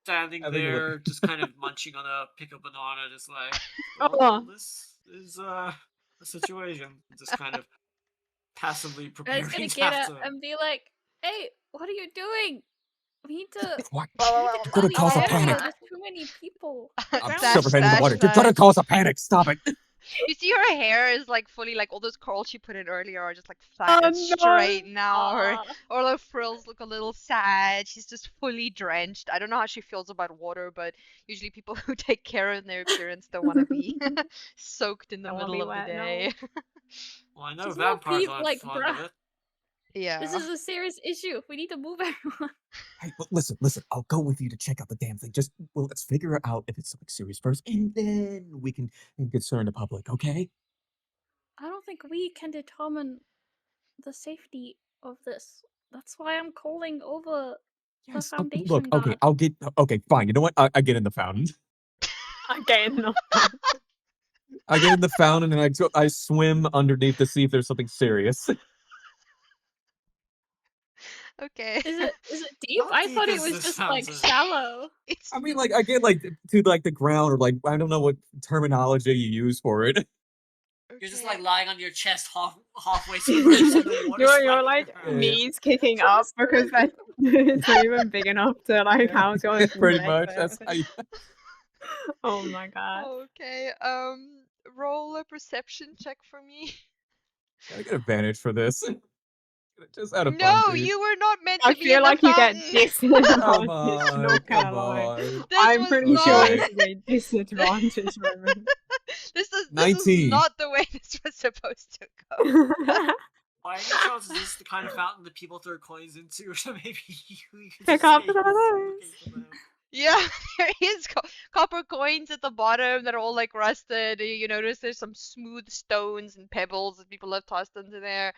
standing having a there, just kind of munching on a pick of banana, just like, Oh. well, this is a situation. Just kind of passively I was preparing gonna to get have up to. and be like, "Hey, what are you doing? We need to. What? We need to You're gonna clear cause the a area. panic. There's too many people. I'm around Slash, shove her head in the slash, water. You're gonna slash. cause a panic. Stop it. You see her hair is like fully like all those curls she put in earlier are just like Oh, flat and no. straight now. Her Aw. all her frills look a little sad. She's just fully drenched. I don't know how she feels about water, but usually people who take care of their appearance don't want to be soaked in the Don't wanna middle be of the wet, no. day. Well, I know She's more vampires peeved, aren't like, fond of bruh. it. Yeah. This is a serious issue. We need to move everyone. Hey, listen. I'll go with you to check out the damn thing. Well, let's figure out if it's something serious first, and then we can concern the public. Okay? I don't think we can determine the safety of this. That's why I'm calling over the Yes. foundation Look. Okay. guard. I'll get. Okay. Fine. You know what? I get in the fountain. Again. No. I get in the fountain and I swim underneath to see if there's something serious. Okay. Is it deep? How I deep thought it is was this just like fountain? shallow. It's I mean, like I get like to like the ground or like I don't know what terminology you use for it. You're just okay. like lying on your chest, halfway submerged in the water. You're splattering like around. Yeah. knees kicking up because it's not even big enough to like Yeah, house your pretty leg much. there. That's how you, Oh my God. Okay. Roll a perception check for me. I get advantage for this. Just out of No, funsies. you were not meant I to be feel in like the you get fountain. disadvantage. Come on, Not gonna come lie. on. This I'm was pretty not. sure Okay. this is a disadvantage moment. This is 19. not the way this was supposed to go. By any chance, is this the kind of fountain that people throw coins into? So maybe we could Pick just up stay some of looking those. for them. Yeah, there is copper coins at the bottom that are all like rusted. You notice there's some smooth stones and pebbles that people have tossed into there.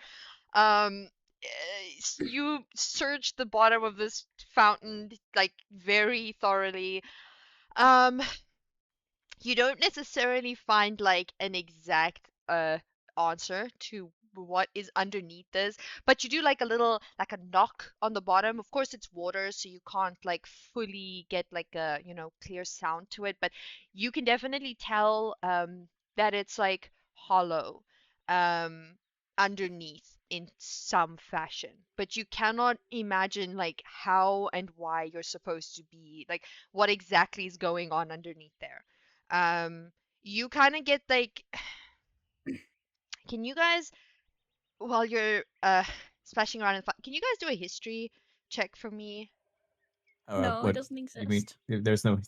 You search the bottom of this fountain like very thoroughly. Um, you don't necessarily find like an exact answer to what is underneath this, but you do like a knock on the bottom. Of course it's water, so you can't like fully get like a, clear sound to it, but you can definitely tell that it's like hollow um underneath in some fashion, but you cannot imagine like how and why you're supposed to be, like what exactly is going on underneath there. You kind of get like, can you guys, while you're splashing around in fun, can you guys do a history check for me? No, it What doesn't you mean? exist. There's no.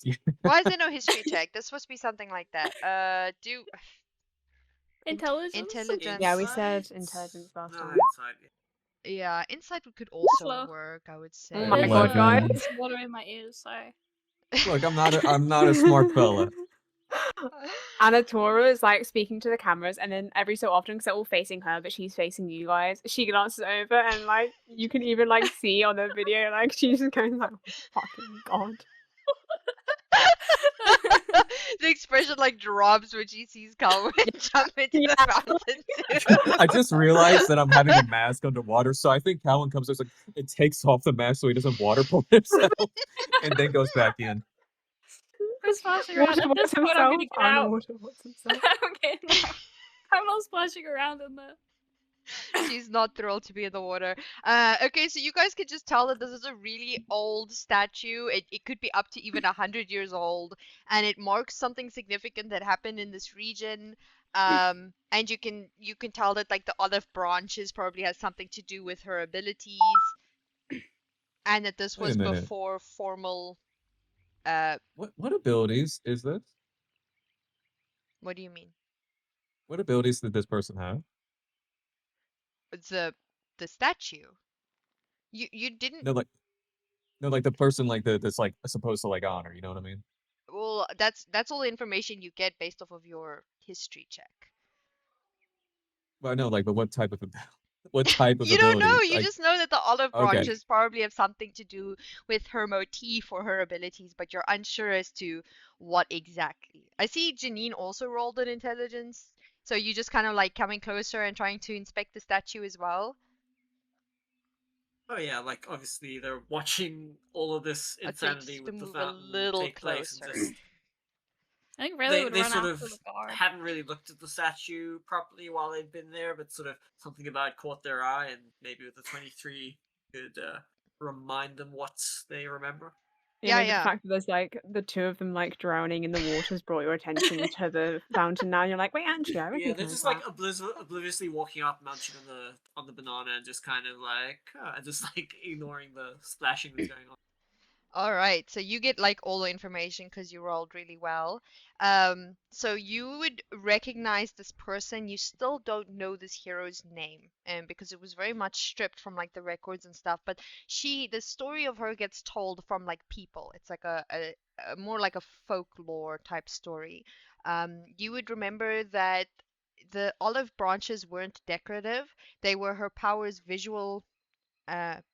Why is there no history check? There's supposed to be something like that. Do Intelligence? intelligence. Yeah, we said Insight? intelligence last No, time. insight. Yeah, insight could also Slow. work, I would Oh say. my There's god, guys. 11. water in my ears, sorry. Look, I'm not a smart fella. Anatora is like speaking to the cameras, and then every so often, because they're all facing her, but she's facing you guys, she glances over, and like you can even like see on the video, like she's just going like, oh, fucking god. The expression like drops when she sees Calwin jump into the Yeah. fountain too. I just realized that I'm having a mask underwater, so I think Calvin comes there's like it takes off the mask so he doesn't water pool himself, and then goes back in. I'm splashing around. Water At this wants point, I'm himself, gonna get out. Water wants himself. I'm getting out. I'm not splashing around in there. She's not thrilled to be in the water. Okay, so you guys can just tell that this is a really old statue. It could be up to even 100 years old, and it marks something significant that happened in this region. And you can tell that like the olive branches probably has something to do with her abilities, and that this Wait a was minute. before formal. Uh, What abilities is this? what do you mean? What abilities did this person have? The statue. You didn't. No, like the person that's like supposed to like honor. You know what I mean? Well, that's all the information you get based off of your history check. But no, like, but what type of what type of You don't ability? know. You Like, just know that the olive okay, branches probably have something to do with her motif or her abilities, but you're unsure as to what exactly. I see Janine also rolled an intelligence, so you just kind of like coming closer and trying to inspect the statue as well. Oh yeah, like obviously they're watching all of this Okay, insanity just to with the move a fountain little take place, and closer. just I think Rayleigh they would they run sort after of the guard. hadn't really looked at the statue properly while they'd been there, but sort of something about it caught their eye, and maybe with the 23 could remind them what they remember. Yeah, Yeah, maybe the yeah. fact that there's like the two of them like drowning in the water has brought your attention to the fountain now. And you're like, wait, actually, I Yeah, they're recognize just like that. obliviously walking up, munching on the banana, and just kind of like and just like ignoring the splashing that's going on. All right, so you get like all the information because you rolled really well. So you would recognize this person. You still don't know this hero's name, and because it was very much stripped from like the records and stuff. But the story of her gets told from like people. It's like a more like a folklore type story. You would remember that the olive branches weren't decorative. They were her power's visual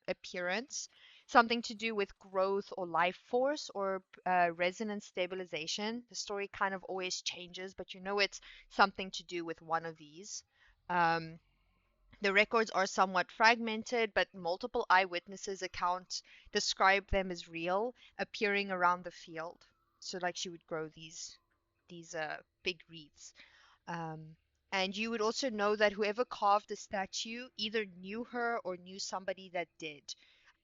appearance, something to do with growth or life force or resonance stabilization. The story kind of always changes, but you know it's something to do with one of these. Um, the records are somewhat fragmented, but multiple eyewitnesses accounts describe them as real, appearing around the field. So like she would grow these big wreaths. Um, and you would also know that whoever carved the statue either knew her or knew somebody that did.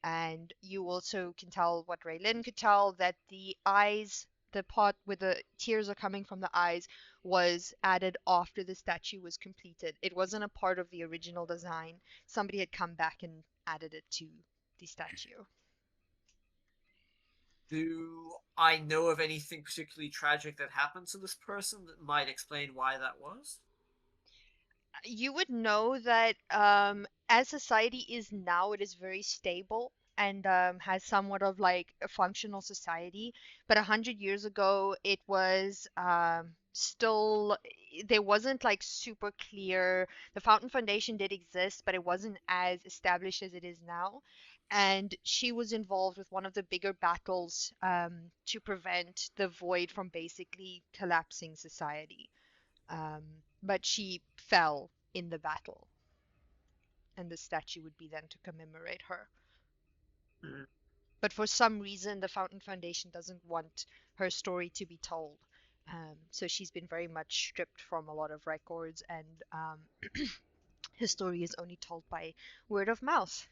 And you also can tell what Raelinn could tell that the eyes, the part where the tears are coming from the eyes, was added after the statue was completed. It wasn't a part of the original design. Somebody had come back and added it to the statue. Do I know of anything particularly tragic that happened to this person that might explain why that was? You would know that as society is now, it is very stable and has somewhat of like a functional society. But 100 years ago, it was still there wasn't like super clear. The Fountain Foundation did exist, but it wasn't as established as it is now. And she was involved with one of the bigger battles to prevent the void from basically collapsing society, but she fell in the battle. and the statue would be then to commemorate her. Mm. But for some reason, the Fountain Foundation doesn't want her story to be told. So she's been very much stripped from a lot of records, and her story is only told by word of mouth.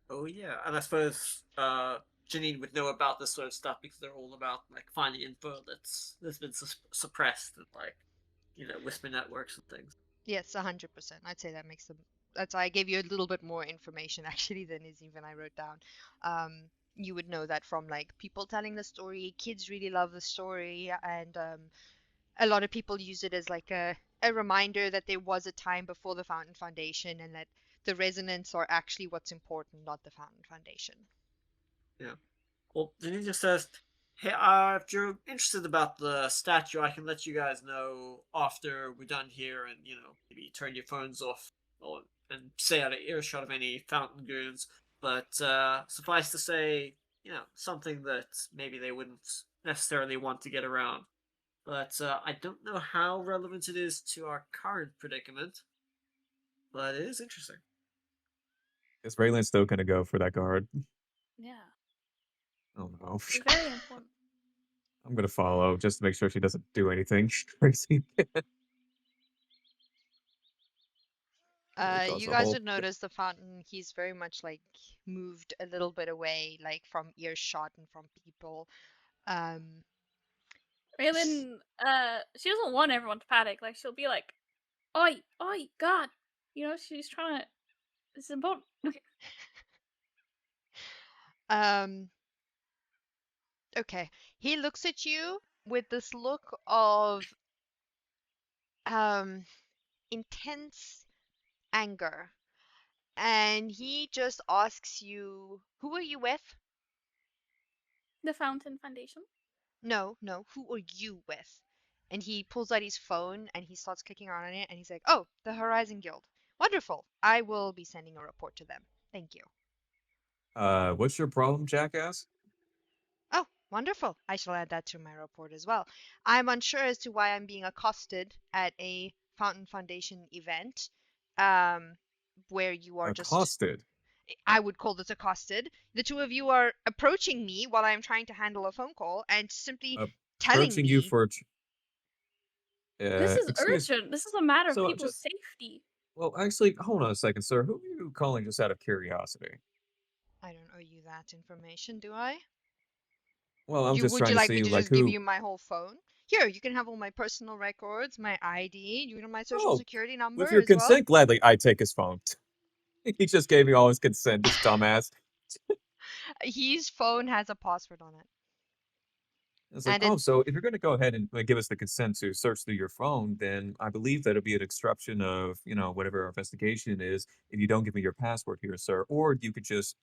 Oh yeah, and I suppose Janine would know about this sort of stuff because they're all about like finding info that's been suppressed and like whisper networks and things. Yes, 100%. I'd say that makes them. That's why I gave you a little bit more information actually than is even I wrote down. You would know that from like people telling the story. Kids really love the story, and a lot of people use it as like a reminder that there was a time before the Fountain Foundation, and that the resonants are actually what's important, not the Fountain Foundation. Yeah. Well, Janine just says, "Hey, if you're interested about the statue, I can let you guys know after we're done here, and maybe turn your phones off and stay out of earshot of any fountain goons. But suffice to say, something that maybe they wouldn't necessarily want to get around. But I don't know how relevant it is to our current predicament, but it is interesting." Is Raelinn still gonna go for that guard? Yeah, Oh no. it's very important. I'm gonna follow just to make sure she doesn't do anything crazy. Cause You a guys whole would notice the fountain, he's very much like moved a little bit away, like from earshot and from people. Um, Raelinn, she doesn't want everyone to panic. Like, she'll be like, "Oi, oi, God!" She's trying to. It's important. Okay. um, okay. He looks at you with this look of um intense anger, and he just asks you, "Who are you with?" The Fountain Foundation. No, no, who are you with? And he pulls out his phone and he starts clicking around on it, and he's like, "Oh, the Horizon Guild. Wonderful. I will be sending a report to them. Thank you." what's your problem, jackass? Oh, wonderful. I shall add that to my report as well. I'm unsure as to why I'm being accosted at a Fountain Foundation event, um, where you are just, Accosted. I would call this accosted. The two of you are approaching me while I'm trying to handle a phone call and simply telling Approaching you me. for This is excuse. urgent. This is a matter of So people's just safety. well, actually, hold on a second, sir. Who are you calling just out of curiosity? I don't owe you that information, do I? Well, I'm You just would trying you to like me see to like just give who. you my whole phone? Here, you can have all my personal records, my ID, you know, my social Oh, security with number your as well. consent, gladly I take his phone. He just gave me all his consent, this dumbass. His phone has a password on it. It's like, And oh, it so if you're going to go ahead and give us the consent to search through your phone, then I believe that'll be an obstruction of, whatever our investigation is. If you don't give me your password here, sir, or you could just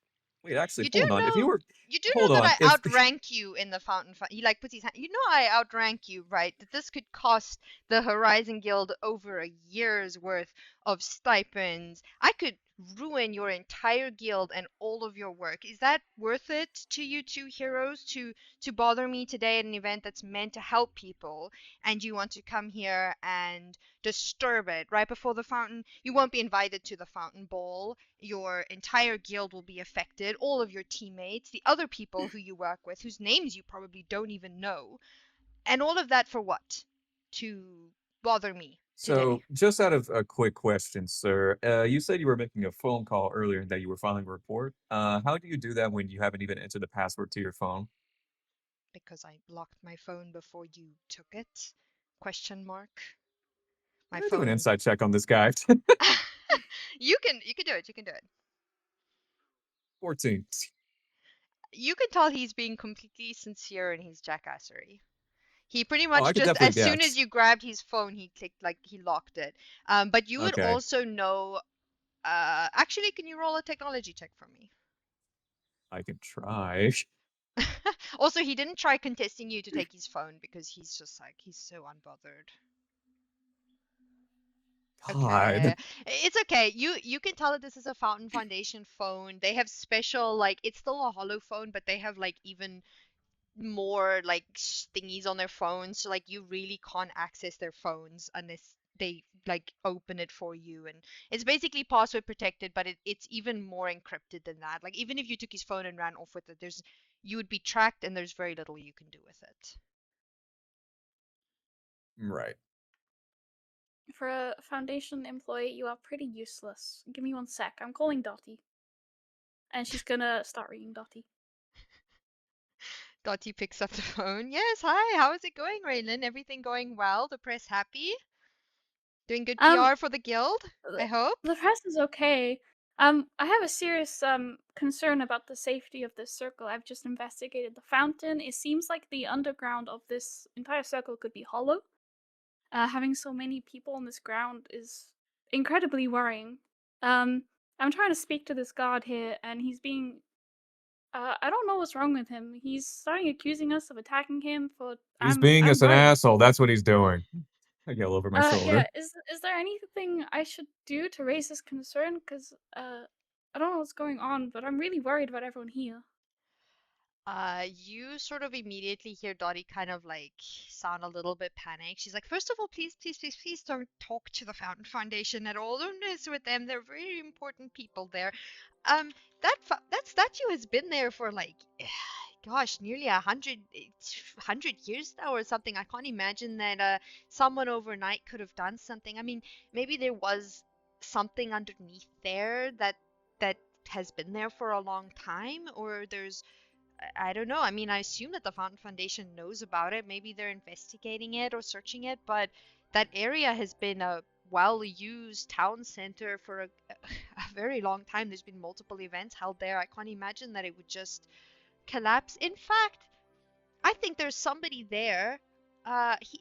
wait. Actually, You do hold on. If you know were, you do hold know that on. I If outrank you in the fountain fight. He like puts his hand. You know I outrank you, right? That this could cost the Horizon Guild over a year's worth of stipends. I could ruin your entire guild and all of your work. Is that worth it to you two heroes to bother me today at an event that's meant to help people, and you want to come here and disturb it right before the fountain? You won't be invited to the fountain ball. Your entire guild will be affected, all of your teammates, the other people who you work with, whose names you probably don't even know. And all of that for what? To bother me so, today. just out of a quick question, sir, you said you were making a phone call earlier and that you were filing a report. How do you do that when you haven't even entered the password to your phone? Because I locked my phone before you took it? Question mark. My Can I do an phone. inside check on this guy? You can do it. You can do it. 14. You can tell he's being completely sincere in his jackassery. He pretty Oh, I much could just, definitely as soon as guess. you grabbed his phone, he clicked, like he locked it. But you would Okay, also know. Actually, can you roll a technology check for me? I can try. Also, he didn't try contesting you to take his phone because he's just like, he's so unbothered. God. Okay, it's okay. You can tell that this is a Fountain Foundation phone. They have special, like, it's still a hollow phone, but they have like even more like thingies on their phones. So like you really can't access their phones unless they like open it for you, and it's basically password protected, but it's even more encrypted than that. Like even if you took his phone and ran off with it, you would be tracked, and there's very little you can do with it. Right. For a Foundation employee, you are pretty useless. Give me 1 sec. I'm calling Dottie. And she's gonna start reading Dottie. Dottie picks up the phone. Yes, hi. How is it going, Raelinn? Everything going well? The press happy? Doing good Um, PR for the guild, I hope. The press is okay. I have a serious concern about the safety of this circle. I've just investigated the fountain. It seems like the underground of this entire circle could be hollow. Having so many people on this ground is incredibly worrying. I'm trying to speak to this guard here, and he's being. I don't know what's wrong with him. He's starting accusing us of attacking him for. He's being I'm us an worried. asshole. That's what he's doing. I yell over my shoulder. Yeah. Is there anything I should do to raise this concern? Because I don't know what's going on, but I'm really worried about everyone here. You sort of immediately hear Dottie kind of like sound a little bit panicked. She's like, first of all, please, please, please, please don't talk to the Fountain Foundation at all. Don't mess with them. They're very important people there. That statue has been there for like, gosh, nearly 100 years now or something. I can't imagine that someone overnight could have done something. I mean, maybe there was something underneath there that has been there for a long time, or I don't know. I mean, I assume that the Fountain Foundation knows about it. Maybe they're investigating it or searching it, but that area has been a well-used town center for a very long time. There's been multiple events held there. I can't imagine that it would just collapse. In fact, I think there's somebody there.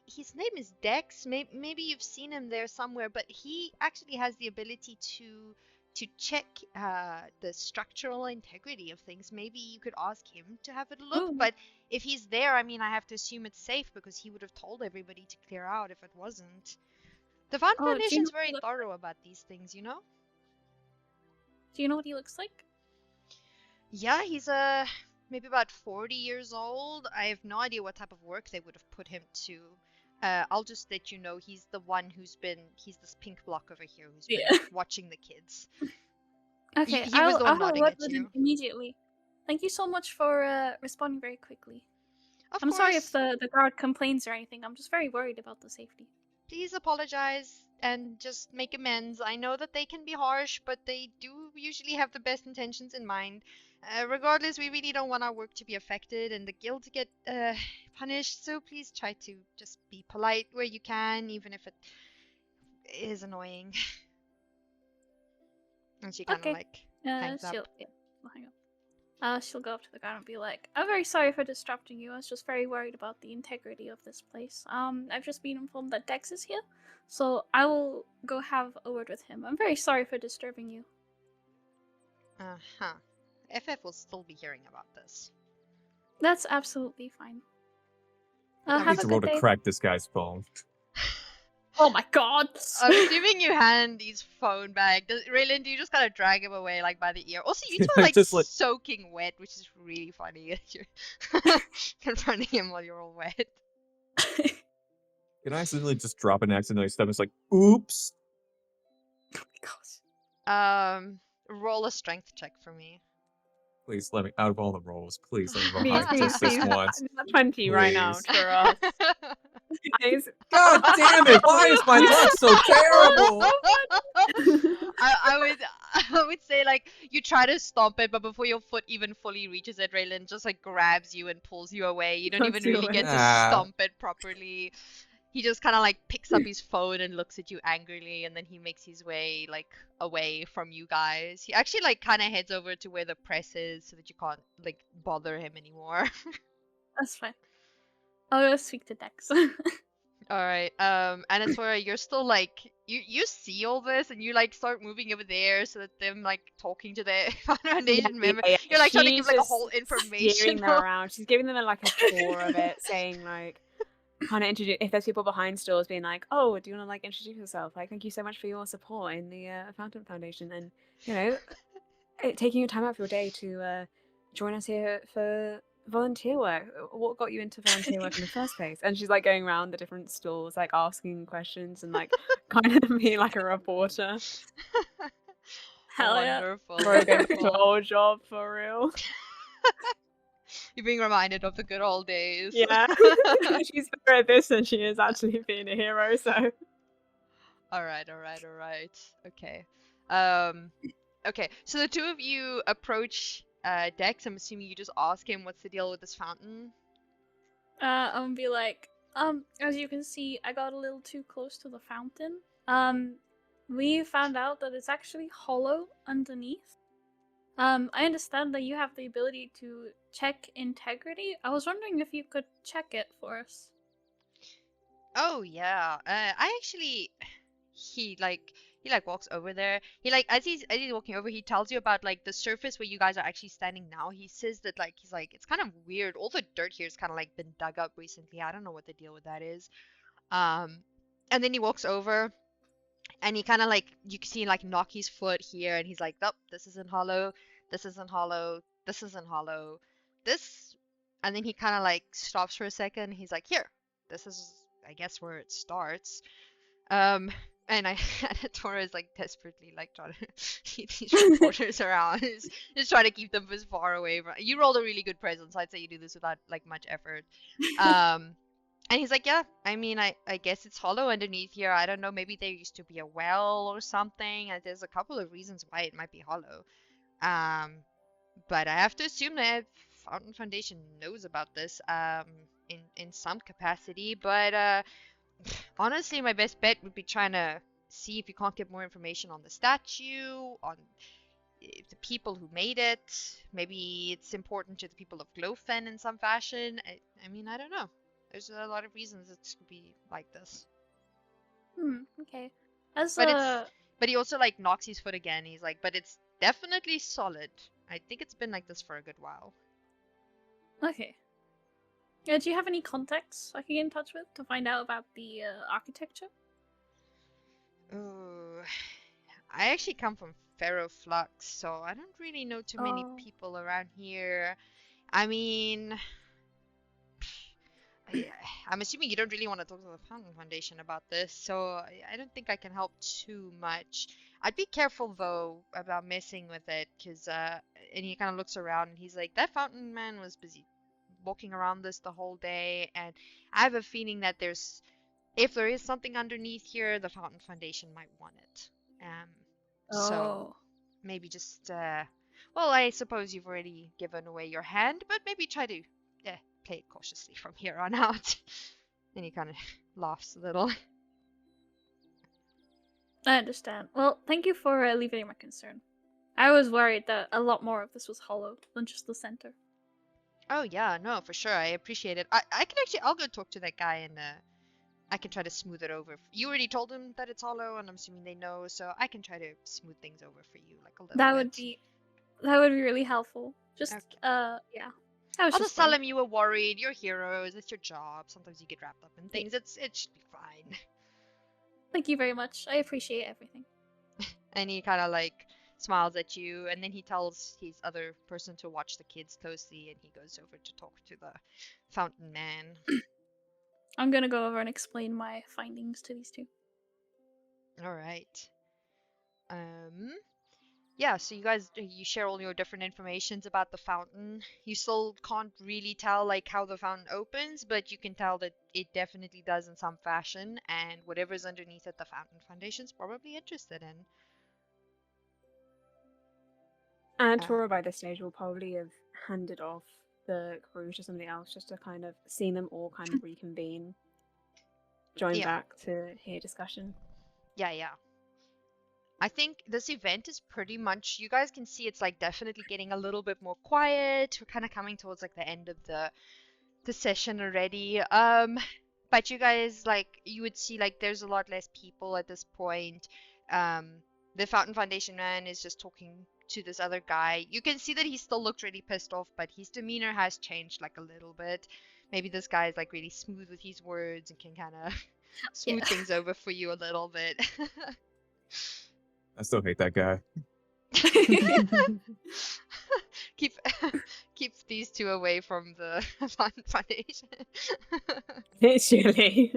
His name is Dex. Maybe you've seen him there somewhere, but he actually has the ability to check the structural integrity of things. Maybe you could ask him to have a look. Ooh. But if he's there, I mean, I have to assume it's safe because he would have told everybody to clear out if it wasn't. The Fountain Oh, do you Foundation's know what he very looks thorough about these things, you know? Do you know what he looks like? Yeah, he's maybe about 40 years old. I have no idea what type of work they would have put him to. I'll just let you know he's the one he's this pink block over here who's been Yeah. watching the kids. Okay, He was the one I'll have a nodding word at with you. him immediately. Thank you so much for responding very quickly. Of I'm sorry if course, the guard complains or anything. I'm just very worried about the safety. please apologize and just make amends. I know that they can be harsh, but they do usually have the best intentions in mind. Regardless, we really don't want our work to be affected and the guild to get punished, so please try to just be polite where you can, even if it is annoying. And she kind of Okay. like hangs up. She'll hang up. She'll go up to the guard and be like, "I'm very sorry for disrupting you. I was just very worried about the integrity of this place. I've just been informed that Dex is here, so I will go have a word with him. I'm very sorry for disturbing you." Uh-huh. FF will still be hearing about this. That's absolutely fine. I Have need a to roll good to day. crack this guy's phone. Oh my god! I'm assuming you hand his phone back. Raelinn, do you just kind of drag him away like by the ear? Also, you two are like Just like- soaking wet, which is really funny that you're confronting him while you're all wet. Can I accidentally just drop an accidentally step? It's like, oops. Oh my gosh. Roll a strength check for me. Please let me, out of all the rolls, please let me roll Please, high please, just this please. once. 20 right now Please. for us. Guys. God damn it! Why is my luck so terrible? I would say like you try to stop it, but before your foot even fully reaches it, Raelinn just like grabs you and pulls you away. You don't Pulls even you really away. get to Ah. stomp it properly. He just kind of like picks up his phone and looks at you angrily, and then he makes his way like away from you guys. He actually like kind of heads over to where the press is so that you can't like bother him anymore. That's fine. I'll go speak to Dex. All right. Anatora, you're still like you see all this and you like start moving over there so that them like talking to the Foundation member. You're like trying to give She's like a just whole steering information. them around. She's giving them like a tour of it, saying like, kind of introduce if there's people behind stores, being like, "Oh, do you want to like introduce yourself? Like, thank you so much for your support in the Fountain Foundation, and taking your time out of your day to join us here for volunteer work. What got you into volunteer work in the first place? And she's like going around the different stalls, like asking questions and like kind of being like a reporter. Hell yeah. Wonderful, Bro, going back to her wonderful. old job for real. You're being reminded of the good old days. Yeah. She's better at this than she is actually being a hero, so. All right. Okay. Okay. So the two of you approach Dex. I'm assuming you just ask him what's the deal with this fountain. I'm gonna be like, as you can see, I got a little too close to the fountain. We found out that it's actually hollow underneath. I understand that you have the ability to check integrity. I was wondering if you could check it for us. Oh yeah. I actually he walks over there. He as he's walking over, he tells you about like the surface where you guys are actually standing now. He says that he's like it's kind of weird. All the dirt here has kind of like been dug up recently. I don't know what the deal with that is. And then he walks over and he kind of like you can see like knock his foot here and he's like, "Nope, this isn't hollow. This isn't hollow. This isn't hollow. This." And then he kind of like stops for a second. He's like, "Here. This is I guess where it starts." And Anatora is like desperately like trying to keep these reporters around. Just trying to keep them as far away from. You rolled a really good presence. I'd say you do this without like much effort. And he's like, yeah, I mean, I guess it's hollow underneath here. I don't know. Maybe there used to be a well or something. And there's a couple of reasons why it might be hollow. But I have to assume that Fountain Foundation knows about this in some capacity. But honestly, my best bet would be trying to see if you can't get more information on the statue, on the people who made it. Maybe it's important to the people of Glowfen in some fashion. I mean, I don't know. There's a lot of reasons it could be like this. Okay. As But he also like knocks his foot again. He's like, but it's definitely solid. I think it's been like this for a good while. Okay. Yeah, do you have any contacts I can get in touch with to find out about the architecture? Oh, I actually come from Ferroflux, so I don't really know too many people around here. I mean, I'm assuming you don't really want to talk to the Fountain Foundation about this, so I don't think I can help too much. I'd be careful though about messing with it, because and he kind of looks around and he's like, that fountain man was busy walking around this the whole day, and I have a feeling that if there is something underneath here, the Fountain Foundation might want it. So maybe just well, I suppose you've already given away your hand, but maybe try to play it cautiously from here on out. And he kind of laughs a little. I understand. Well, thank you for alleviating my concern. I was worried that a lot more of this was hollow than just the center. Oh yeah, no, for sure. I appreciate it. I'll go talk to that guy and I can try to smooth it over. You already told him that it's hollow, and I'm assuming they know, so I can try to smooth things over for you, like a little bit. That would be really helpful. Just okay. Yeah. I'll just tell him you were worried. You're heroes. It's your job. Sometimes you get wrapped up in things. It should be fine. Thank you very much. I appreciate everything. And he kind of like smiles at you, and then he tells his other person to watch the kids closely, and he goes over to talk to the fountain man. I'm gonna go over and explain my findings to these two. All right. Yeah, so you share all your different informations about the fountain. You still can't really tell like how the fountain opens, but you can tell that it definitely does in some fashion, and whatever's underneath it, the Fountain Foundation's probably interested in. Anatora by this stage will probably have handed off the crew to somebody else just to kind of see them all kind of reconvene, join back to hear discussion. Yeah. I think this event is pretty much, you guys can see it's like definitely getting a little bit more quiet. We're kind of coming towards like the end of the session already. But you guys, like, you would see like there's a lot less people at this point. The Fountain Foundation man is just talking to this other guy. You can see that he still looked really pissed off, but his demeanor has changed like a little bit. Maybe this guy is like really smooth with his words and can kind of smooth things over for you a little bit. I still hate that guy. keep these 2 away from the foundation. Literally.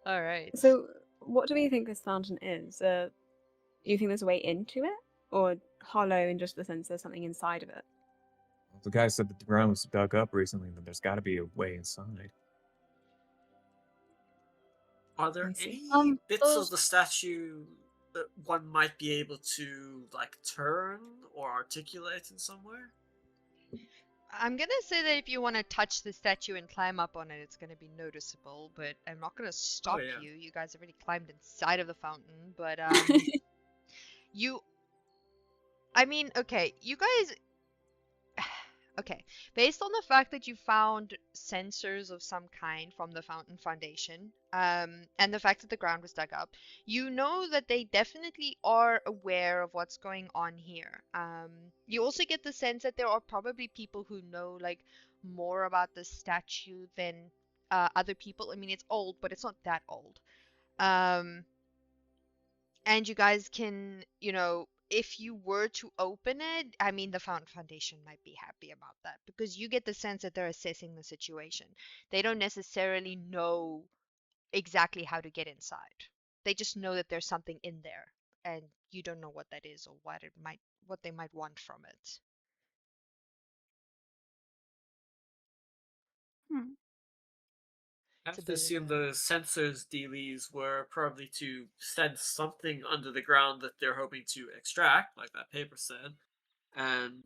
All right. So, what do we think this fountain is? You think there's a way into it, or hollow in just the sense there's something inside of it? The guy said that the ground was dug up recently, but there's got to be a way inside. Are there I see. any bits those- of the statue that one might be able to like turn or articulate in somewhere? I'm gonna say that if you want to touch the statue and climb up on it, it's gonna be noticeable, but I'm not gonna stop yeah. you. You guys already climbed inside of the fountain, but you I mean, okay, you guys okay, based on the fact that you found sensors of some kind from the fountain foundation, and the fact that the ground was dug up, you know that they definitely are aware of what's going on here. You also get the sense that there are probably people who know like more about the statue than other people. I mean, it's old, but it's not that old. And you guys can, you know, if you were to open it, I mean, the Fountain Foundation might be happy about that because you get the sense that they're assessing the situation. They don't necessarily know exactly how to get inside. They just know that there's something in there, and you don't know what that is or what they might want from it. Hmm. I It's a have to bit of assume a- the sensors dealies were probably to sense something under the ground that they're hoping to extract, like that paper said, and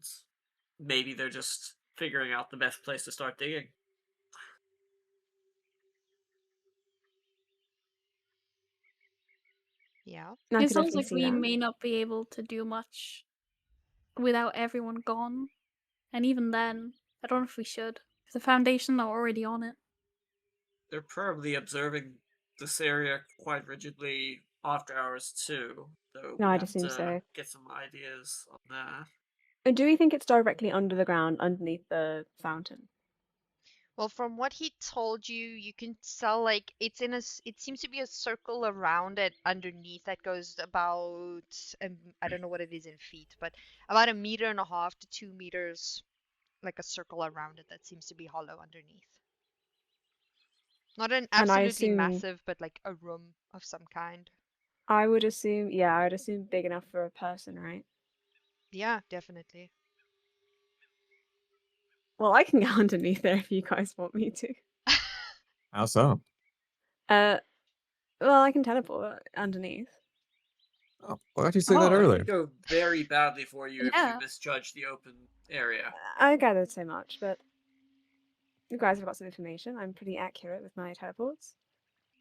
maybe they're just figuring out the best place to start digging. Yeah. I It could sounds definitely like see we that. may not be able to do much without everyone gone. And even then, I don't know if we should. If the Foundation are already on it. They're probably observing this area quite rigidly after hours too, so No, we I'd have assume to so. get some ideas on that. And do we think it's directly under the ground, underneath the fountain? Well, from what he told you, you can tell like it's in it seems to be a circle around it underneath that goes about I don't know what it is in feet, but about 1.5 to 2 meters, like a circle around it that seems to be hollow underneath. Not an And I absolutely assume, massive, but like a room of some kind. I would assume, yeah, I would assume big enough for a person, right? Yeah, definitely. Well, I can get underneath there if you guys want me to. How so? Well, I can teleport underneath. Oh, why did you say that It earlier? could go very badly for you if Yeah. you misjudge the open area. I gathered so much, but you guys have got some information. I'm pretty accurate with my teleports.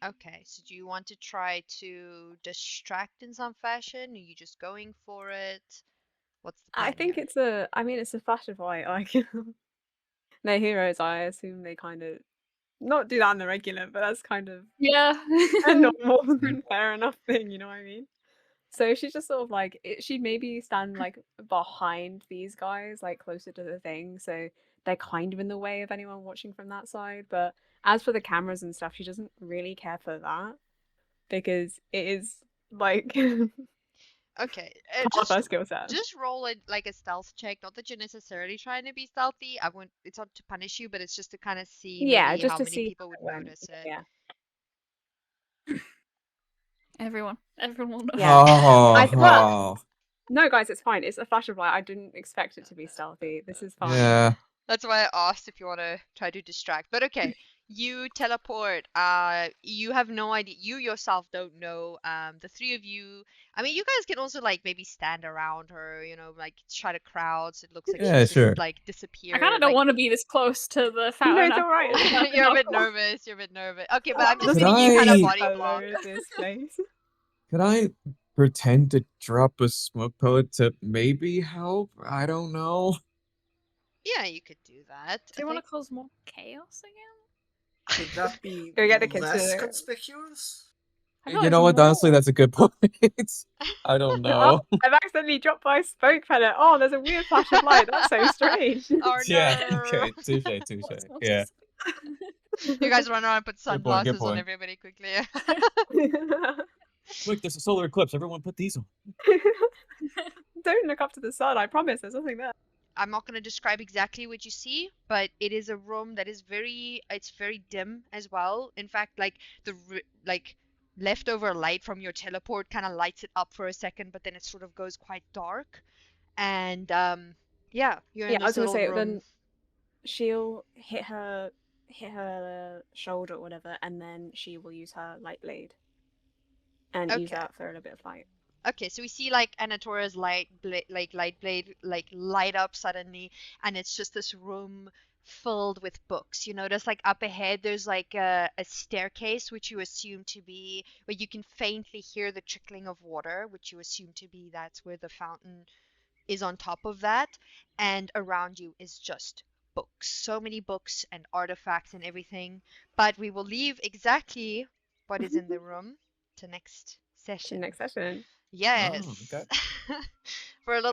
Okay, so do you want to try to distract in some fashion? Are you just going for it? What's the I plan think here? it's a flash of light. Like, they're heroes. I assume they kind of not do that on the regular, but that's kind of Yeah. a normal and fair enough thing. You know what I mean? So she's just sort of like she'd maybe stand like behind these guys, like closer to the thing, so they're kind of in the way of anyone watching from that side. But as for the cameras and stuff, she doesn't really care for that because it is like Okay, part of her skill set. just roll it like a stealth check. Not that you're necessarily trying to be stealthy. I won't. It's not to punish you, but it's just to kind of see Yeah, maybe just how to many see people how would it went. notice it. Yeah. Everyone will know. Yeah. Oh, well, no, guys, it's fine. It's a flash of light. I didn't expect it to be stealthy. This is fine. yeah. That's why I asked if you want to try to distract. But okay, you teleport. You have no idea. You yourself don't know. The three of you. I mean, you guys can also like maybe stand around her. You know, like try to crowd. So it looks like Yeah, she's just sure. like disappeared. I kind of don't like, want to be this close to the No, fountain. it's all right. You're a bit nervous. You're a bit nervous. Okay, but I'm just Could gonna you kind of I- body block. Hello, this place. Could I pretend to drop a smoke pellet to maybe help? I don't know. Yeah, you could do that. Do you want to cause more chaos again? Could that be Go get the kids less to- conspicuous? I feel You like know what? more. Honestly, that's a good point. I don't know. Oh, I've accidentally dropped my smoke pellet. Oh, there's a weird flash of light. That's so strange. Oh Yeah. no. Okay. Touche. What's Yeah. You guys run around and put Good point, good sunglasses on point. everybody quickly. Look, there's a solar eclipse. Everyone put these on. Don't look up to the sun. I promise. There's nothing there. I'm not going to describe exactly what you see, but it is a room that is it's very dim as well. In fact, like like leftover light from your teleport kind of lights it up for a second, but then it sort of goes quite dark. And yeah, you're in Yeah, I was this gonna little say room. then she'll hit her shoulder or whatever, and then she will use her light blade and use Okay. that for a little bit of light. Okay, so we see like Anatora's light blade like light up suddenly, and it's just this room filled with books. You notice like up ahead there's like a staircase which you assume to be where you can faintly hear the trickling of water, which you assume to be that's where the fountain is on top of that, and around you is just books. So many books and artifacts and everything. But we will leave exactly what is in the room to next To session. next session. Yes. Oh, okay. For a little